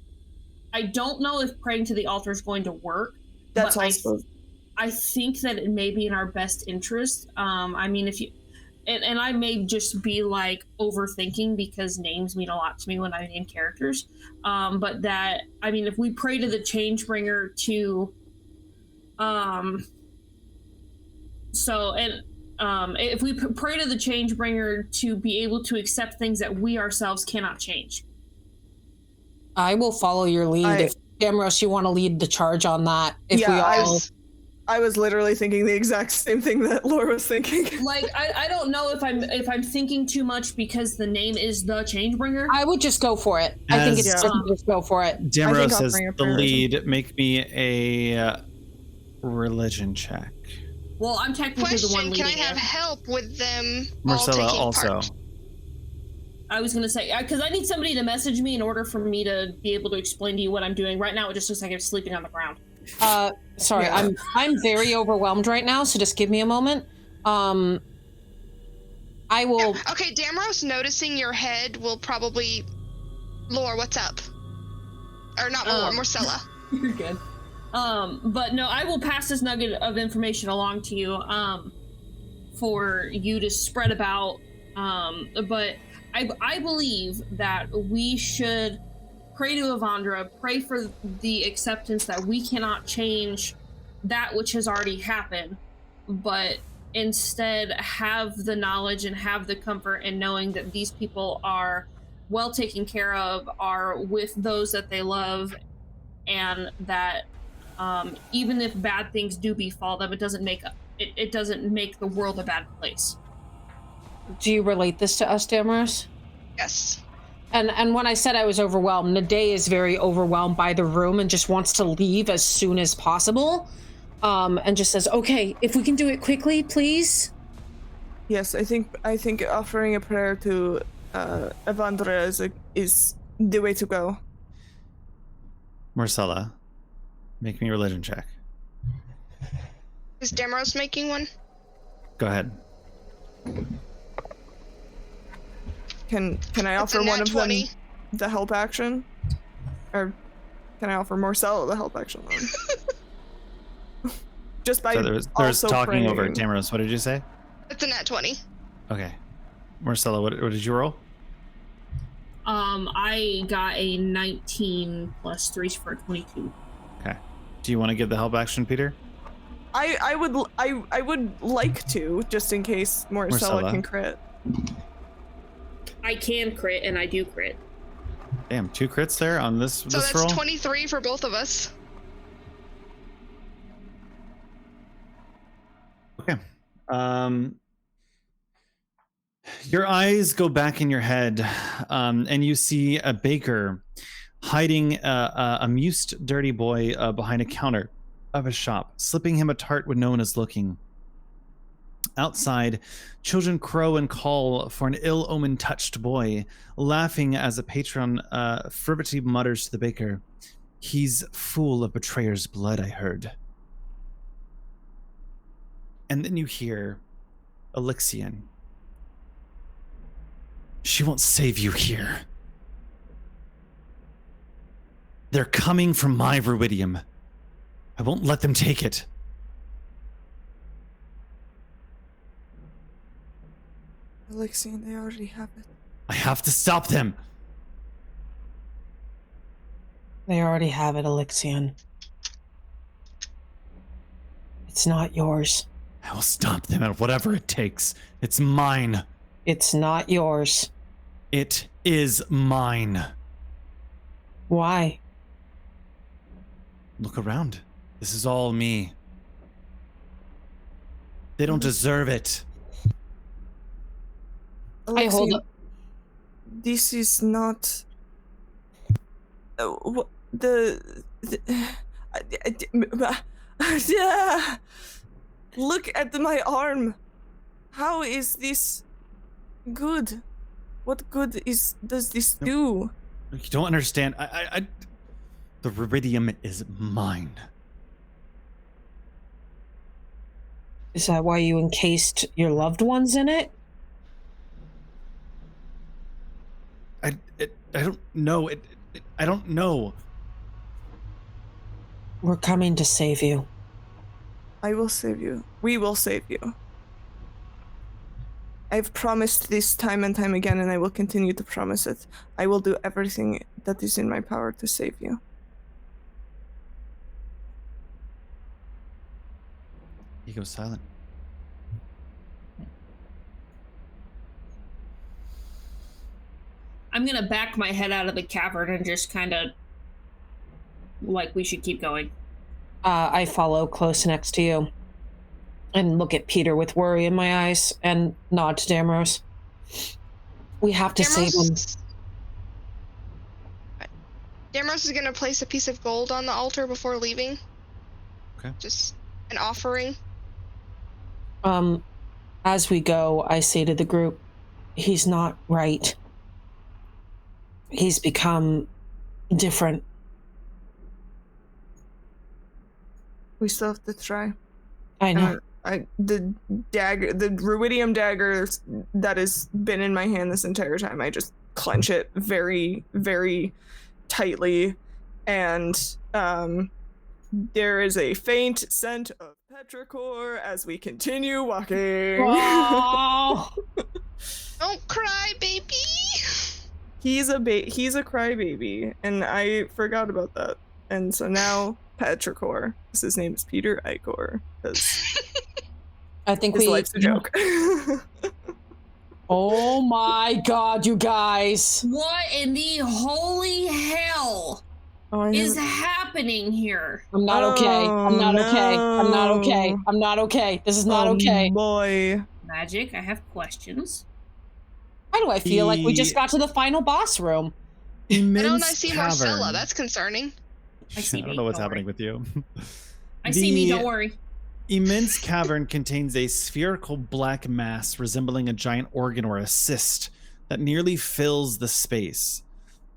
I don't know if praying to the altar is going to work. That's but also. I think that it may be in our best interest. I mean, if you, and I may just be like overthinking because names mean a lot to me when I name characters. But that, I mean, if we pray to the Changebringer to, if we pray to the Changebringer to be able to accept things that we ourselves cannot change. I will follow your lead. If Damaros, you want to lead the charge on that. I was literally thinking the exact same thing that Laura was thinking. Like, I don't know if I'm thinking too much because the name is the Changebringer. I would just go for it. I think it's just go for it. Damaros says the lead. Make me a religion check. Well, I'm technically the one leading. Can I have help with them? Marcella all taking also. Part? I was gonna say because I need somebody to message me in order for me to be able to explain to you what I'm doing. Right now, it just looks like I'm sleeping on the ground. Sorry, yeah. I'm very overwhelmed right now, so just give me a moment. I will. Okay, Damaros noticing your head will probably. Lore, what's up? Or not Lore, Marcella. You're good. But no, I will pass this nugget of information along to you, for you to spread about. But I believe that we should pray to Avandra, pray for the acceptance that we cannot change that which has already happened, but instead have the knowledge and have the comfort in knowing that these people are well taken care of, are with those that they love, and that even if bad things do befall them, it doesn't make the world a bad place. Do you relate this to us, Damaros? Yes. And when I said I was overwhelmed, Nade is very overwhelmed by the room and just wants to leave as soon as possible. And just says, okay, if we can do it quickly, please. Yes, I think offering a prayer to Avandra is the way to go. Marcella, make me a religion check. Is Damaros making one? Go ahead. Can I offer one of 20. Them the help action? Or can I offer Marcella the help action one? Just by there's also talking praying. over Damaros. What did you say? It's a nat 20. Okay. Marcella, what did you roll? I got a 19 plus 3 for 22. Do you want to give the help action, Peter? I would like to, just in case Marcella can crit. I can crit, and I do crit. Damn, 2 crits there on this So this that's roll. 23 for both of us. Okay. Your eyes go back in your head, and you see a baker hiding a amused dirty boy behind a counter of a shop, slipping him a tart when no one is looking. Outside, children crow and call for an ill-omened touched boy, laughing as a patron fervently mutters to the baker, "He's full of betrayer's blood, I heard." And then you hear Elixian. "She won't save you here. They're coming from my ruidium. I won't let them take it." Elixian, they already have it. "I have to stop them." They already have it, Elixian. It's not yours. "I will stop them at whatever it takes. It's mine. It's not yours. It is mine." Why? Look around. This is all me. They don't deserve it. I hold Elixian, up. this is not look at my arm. How is this good? What good does this do? You don't understand. The ruidium is mine. Is that why you encased your loved ones in it? I don't know. I don't know. We're coming to save you. I will save you. We will save you. I've promised this time and time again, and I will continue to promise it. I will do everything that is in my power to save you. He goes silent. I'm gonna back my head out of the cavern and just kind of like we should keep going. I follow close next to you and look at Peter with worry in my eyes and nod to Damrose. We have to save him. Damrose is gonna place a piece of gold on the altar before leaving. Okay. Just an offering. As we go, I say to the group, he's not right. He's become different. We still have to try. I know. The dagger, the ruidium dagger that has been in my hand this entire time, I just clench it very, very tightly, and there is a faint scent of petrichor as we continue walking. Oh! Don't cry, baby. He's a crybaby, and I forgot about that. And so now petrichor, because his name is Peter Icor, because I think his life's a joke. Oh my god, you guys! What in the holy hell is happening here? I'm not okay. I'm not okay. I'm not okay. I'm not okay. This is not okay. Boy. Magic, I have questions. Why do I feel like we just got to the final boss room? Immense I see cavern. Marcella. That's concerning. I see I don't me, know what's don't happening worry. with you. I see me, The don't worry. Immense cavern contains a spherical black mass resembling a giant organ or a cyst that nearly fills the space.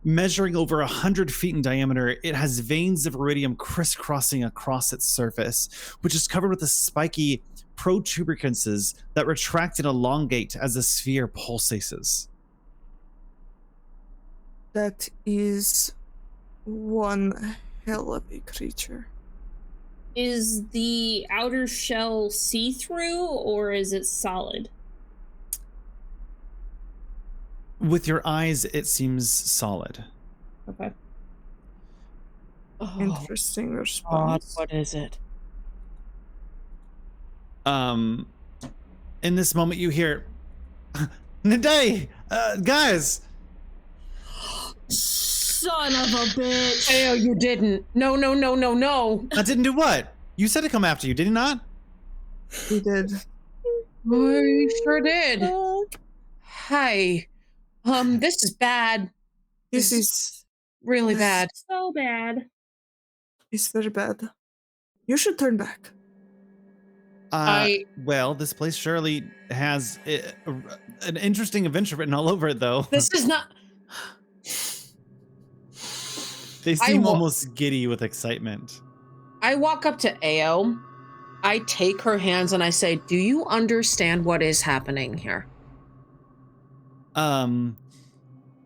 Measuring over 100 feet in diameter, it has veins of iridium crisscrossing across its surface, which is covered with the spiky protuberances that retract and elongate as the sphere pulsates. That is one hell of a creature. Is the outer shell see-through or is it solid? With your eyes, it seems solid. Okay. Oh, Interesting God, response. what is it? In this moment, you hear, Naday, guys. Son of a bitch. Oh, you didn't. No. I didn't do what? You said to come after you, did he not? He did. I sure did. Hi. This is bad. This is Really bad. So bad. it's very bad. You should turn back. Well, this place surely has an interesting adventure written all over it, though. This is not. They seem almost giddy with excitement. I walk up to Ao. I take her hands and I say, "Do you understand what is happening here?"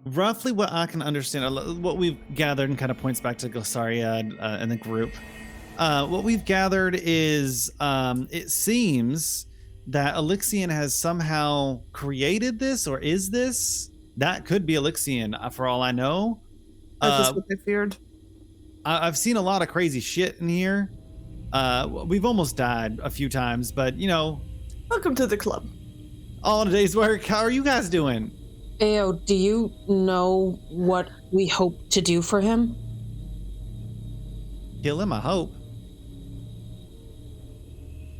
Roughly what I can understand, what we've gathered, and kind of points back to Glosaria and the group. What we've gathered is, it seems that Elixion has somehow created this, or is this? That could be Elixion, for all I know. That is what I feared. I've seen a lot of crazy shit in here. We've almost died a few times, but you know. Welcome to the club. All in a day's work. How are you guys doing? Ao, do you know what we hope to do for him? Kill him, I hope.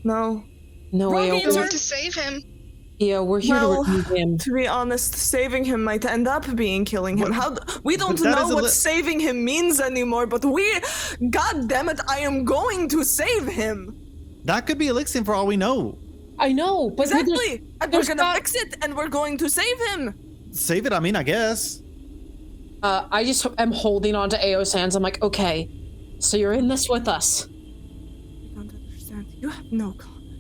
No. No, Wrong Ao. We answer. want to save him. Yeah, we're here Well, to remove him. To be honest, saving him might end up being killing him. We don't that know is a what saving him means anymore, but God damn it, I am going to save him. That could be Elixion for all we know. I know, but Exactly. And we're there's gonna not- fix it, and we're going to save him. Save it, I mean, I guess. I just am holding on to Ao's hands. I'm like, okay, so you're in this with us. I don't understand.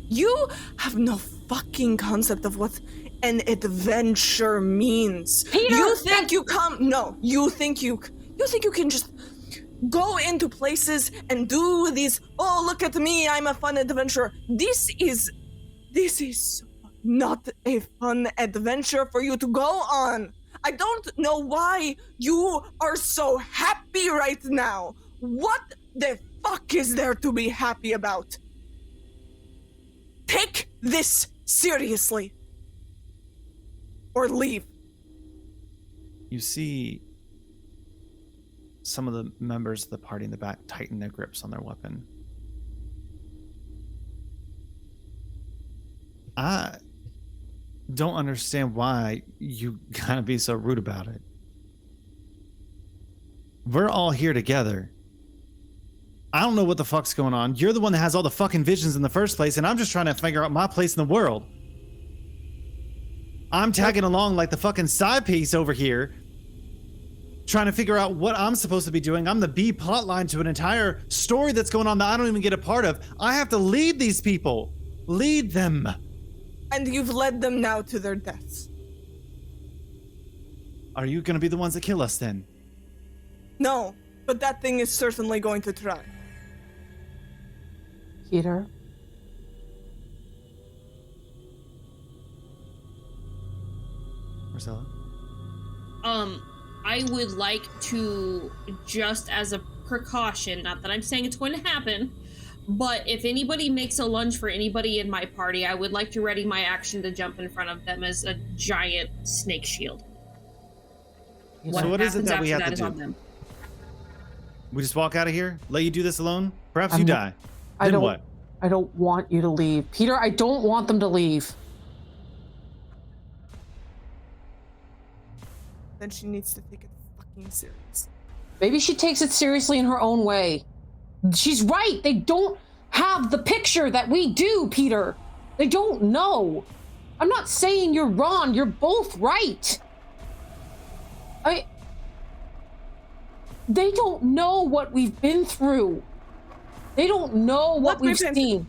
You have no fucking concept of what an adventure means. Peter, you think you think you can just go into places and do these, oh, look at me, I'm a fun adventurer. This is not a fun adventure for you to go on. I don't know why you are so happy right now. What the fuck is there to be happy about? Take this seriously. Or leave. You see some of the members of the party in the back tighten their grips on their weapon. I don't understand why you gotta be so rude about it. We're all here together. I don't know what the fuck's going on. You're the one that has all the fucking visions in the first place, and I'm just trying to figure out my place in the world. I'm tagging along like the fucking side piece over here, trying to figure out what I'm supposed to be doing. I'm the B plotline to an entire story that's going on that I don't even get a part of. I have to lead these people. Lead them. And you've led them now to their deaths. Are you going to be the ones that kill us then? No, but that thing is certainly going to try. Peter? Marcella? I would like to, just as a precaution, not that I'm saying it's going to happen, but if anybody makes a lunge for anybody in my party, I would like to ready my action to jump in front of them as a giant snake shield. So what is it happens that we after have to is do? on them. We just walk out of here? Let you do this alone? Perhaps you die. I Then don't- what? I don't want you to leave. Peter, I don't want them to leave. Then she needs to take it fucking serious. Maybe she takes it seriously in her own way. She's right. They don't have the picture that we do, Peter. They don't know. I'm not saying you're wrong. You're both right. They don't know what we've been through. They don't know what we've seen.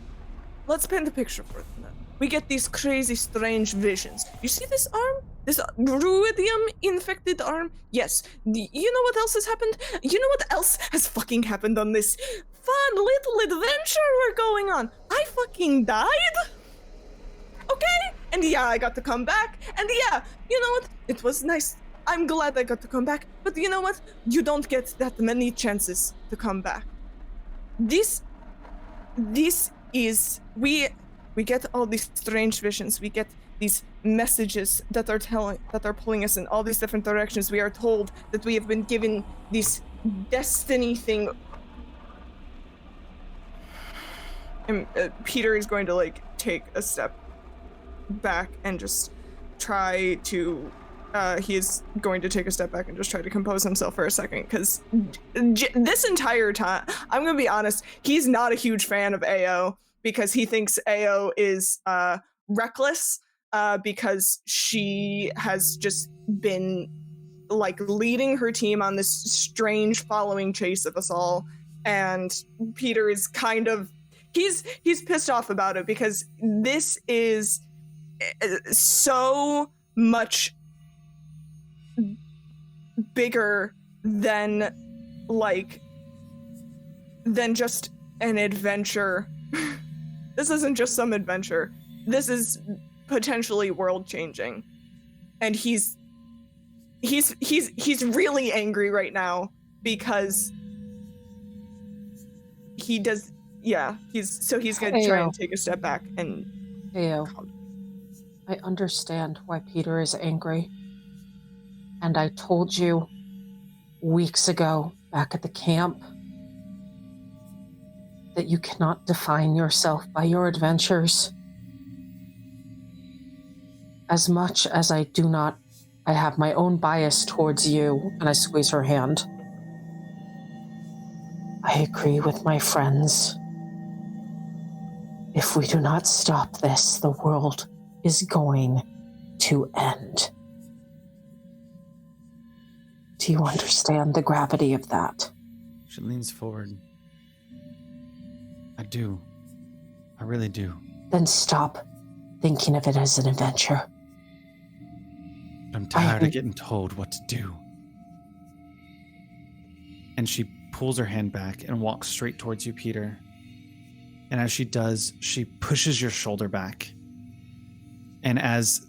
Let's paint a picture for them then. We get these crazy, strange visions. You see this arm? This Druidium-infected arm? Yes. You know what else has happened? You know what else has fucking happened on this fun little adventure we're going on? I fucking died? Okay? And yeah, I got to come back. And yeah, you know what? It was nice I'm glad I got to come back, but you know what? You don't get that many chances to come back. This is we get all these strange visions. We get these messages that are pulling us in all these different directions. We are told that we have been given this destiny thing. And Peter is going to like take a step back and just try to he is going to take a step back and just try to compose himself for a second, because this entire time, I'm gonna be honest, he's not a huge fan of AO, because he thinks AO is reckless, because she has just been like leading her team on this strange following chase of us all, and Peter is kind of he's pissed off about it, because this is so much bigger than just an adventure. This isn't just some adventure. This is potentially world changing, and he's really angry right now because he does. Yeah, he's gonna try and take a step back and. I understand why Peter is angry. And I told you weeks ago back at the camp that you cannot define yourself by your adventures. As much as I have my own bias towards you, and I squeeze her hand. I agree with my friends. If we do not stop this, the world is going to end. Do you understand the gravity of that? She leans forward. I do. I really do. Then stop thinking of it as an adventure. I'm tired of getting told what to do. And she pulls her hand back and walks straight towards you, Peter. And as she does, she pushes your shoulder back. And as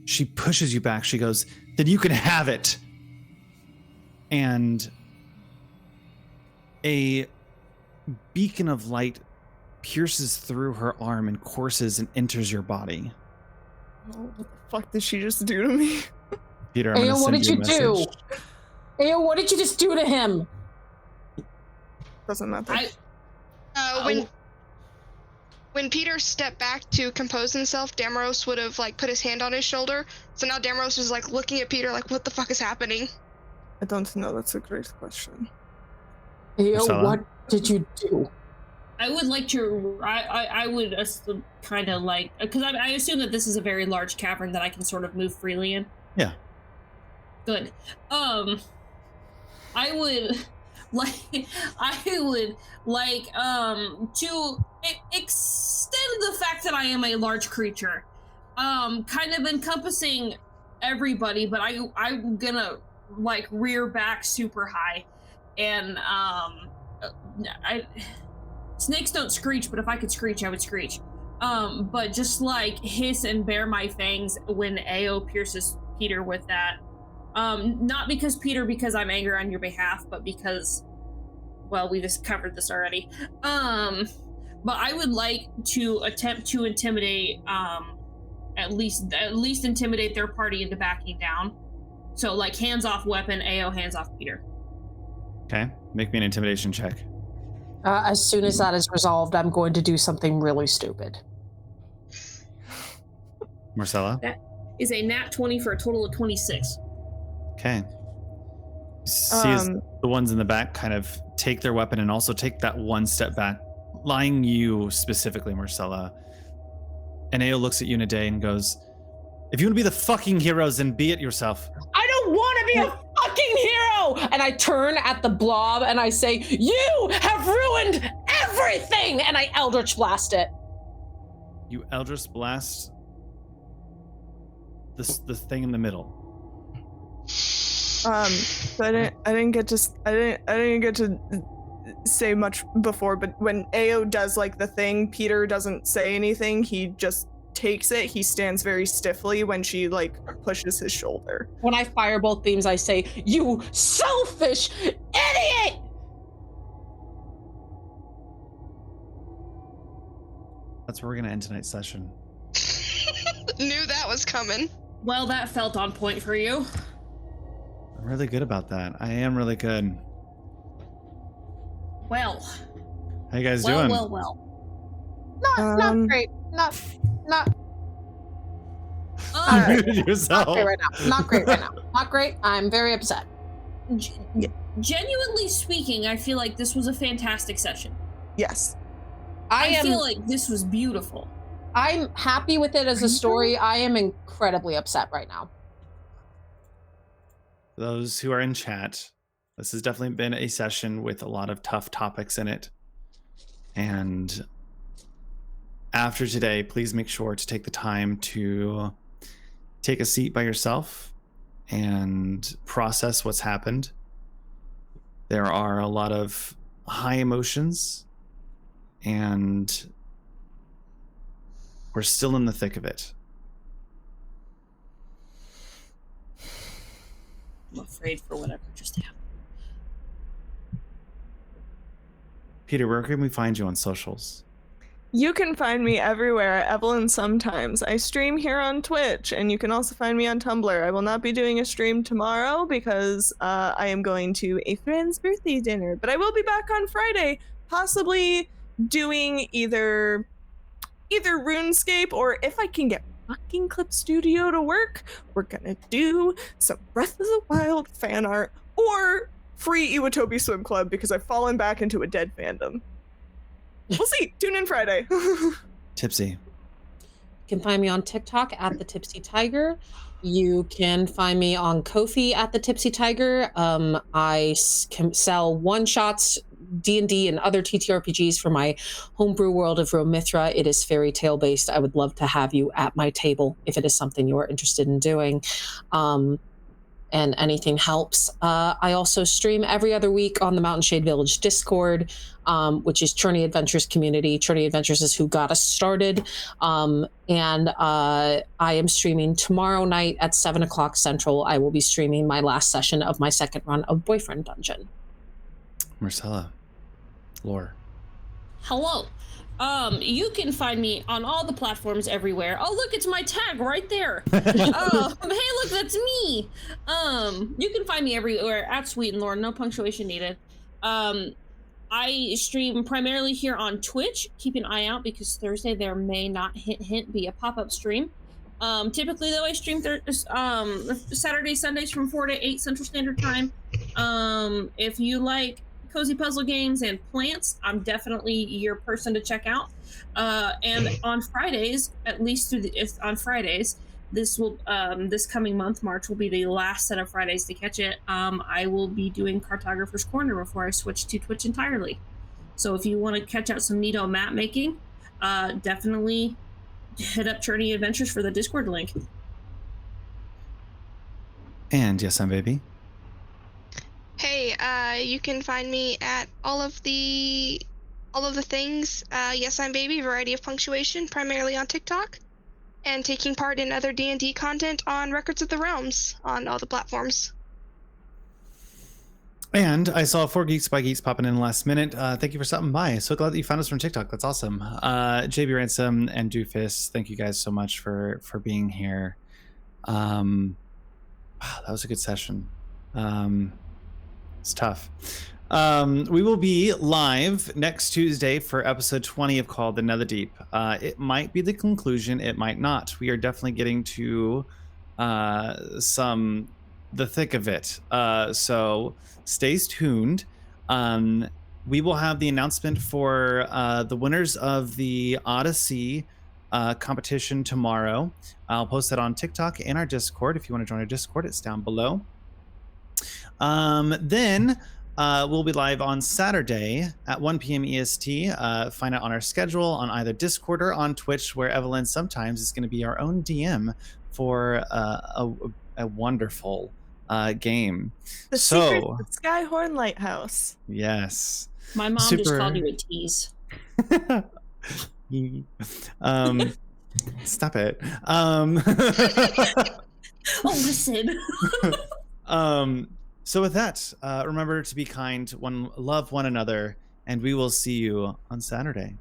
she pushes you back, she goes, "Then you can have it." And a beacon of light pierces through her arm and courses and enters your body. Oh, what the fuck did she just do to me? Peter, I'm Ayo, what did you do? do? Ayo, what did you just do to him? Doesn't matter. When Peter stepped back to compose himself, Damaros would have like put his hand on his shoulder. So now Damaros was like looking at Peter like, what the fuck is happening? I don't know. That's a great question. Ayo, what did you do? I would like to. I would kind of like, because I assume that this is a very large cavern that I can sort of move freely in. Yeah. Good. I would like to extend the fact that I am a large creature, kind of encompassing everybody, but I'm gonna like rear back super high, and snakes don't screech, but if I could screech, I would screech. But just like hiss and bare my fangs when Ao pierces Peter with that. Not because I'm angry on your behalf, but because, well, we just covered this already. But I would like to attempt to intimidate, at least intimidate their party into backing down. So like hands off weapon, Ao hands off Peter. Okay, make me an intimidation check. As soon as that is resolved, I'm going to do something really stupid. Marcella? That is a nat 20 for a total of 26. Okay. See as the ones in the back kind of take their weapon and also take that one step back, lying you specifically, Marcella. And Ao looks at you in a day and goes, "If you want to be the fucking heroes, then be it yourself." I don't want to be a fucking hero! And I turn at the blob and I say, "You have ruined everything!" And I Eldritch Blast it. You Eldritch Blast the thing in the middle. So I didn't get to say much before, but when Ao does like the thing, Peter doesn't say anything. He just takes it, he stands very stiffly when she like pushes his shoulder. When I fire both beams, I say, "You selfish idiot!" That's where we're gonna end tonight's session. Knew that was coming. Well, that felt on point for you. I'm really good about that. I am really good. Well. How you guys doing? Well. Not great. Not You muted yourself. not great right now. Not great right now. Not great. I'm very upset. Genuinely speaking, I feel like this was a fantastic session. Yes. I feel like this was beautiful. I'm happy with it as a story. I am incredibly upset right now. Those who are in chat, this has definitely been a session with a lot of tough topics in it. And after today, please make sure to take the time to take a seat by yourself and process what's happened. There are a lot of high emotions, and we're still in the thick of it. I'm afraid for whatever just happened. Peter, where can we find you on socials? You can find me everywhere, Evelyn Sometimes. I stream here on Twitch, and you can also find me on Tumblr. I will not be doing a stream tomorrow because I am going to a friend's birthday dinner, but I will be back on Friday, possibly doing either RuneScape, or if I can get fucking Clip Studio to work, we're gonna do some Breath of the Wild fan art, or free Iwatobi Swim Club, because I've fallen back into a dead fandom. We'll see. Tune in Friday. Tipsy. You can find me on TikTok at the Tipsy Tiger. You can find me on Ko-fi at the Tipsy Tiger. I can sell one-shots, D&D, and other TTRPGs for my homebrew world of Romithra. It is fairy tale based. I would love to have you at my table if it is something you are interested in doing. And anything helps. I also stream every other week on the Mountain Shade Village Discord, which is Churney Adventures community. Churney Adventures is who got us started. And I am streaming tomorrow night at 7 o'clock Central. I will be streaming my last session of my second run of Boyfriend Dungeon. Marcella. Lore. Hello. You can find me on all the platforms everywhere. Oh, look, it's my tag right there. Hey, look, that's me. You can find me everywhere at Sweet and Lore, no punctuation needed. I stream primarily here on Twitch. Keep an eye out because Thursday there may not hint be a pop-up stream. Typically though, I stream Saturday, Sundays from 4 to 8 Central Standard Time. If you like cozy puzzle games and plants, I'm definitely your person to check out. And on Fridays, at least on Fridays, this coming month, March, will be the last set of Fridays to catch it. I will be doing Cartographer's Corner before I switch to Twitch entirely. So if you want to catch out some neato map making, definitely hit up Churney Adventures for the Discord link. And yes, I'm baby. Hey, you can find me at all of the things. Yes, I'm baby. Variety of punctuation, primarily on TikTok, and taking part in other D&D content on Records of the Realms on all the platforms. And I saw 4 Geeks by Geeks popping in last minute. Thank you for stopping by. So glad that you found us from TikTok. That's awesome. JB Ransom and Doofus, thank you guys so much for being here. Wow, that was a good session. It's tough. We will be live next Tuesday for episode 20 of Called the Netherdeep. It might be the conclusion, it might not. We are definitely getting to the thick of it. So stay tuned. We will have the announcement for the winners of the Odyssey competition tomorrow. I'll post that on TikTok and our Discord. If you want to join our Discord, it's down below. Then we'll be live on Saturday at 1 p.m. EST. Find out on our schedule on either Discord or on Twitch, where Evelyn sometimes is going to be our own DM for a wonderful game. The Secret of the Skyhorn Lighthouse. Yes. My mom just called you a tease. Stop it. Oh, listen. So with that, remember to be kind, love one another, and we will see you on Saturday.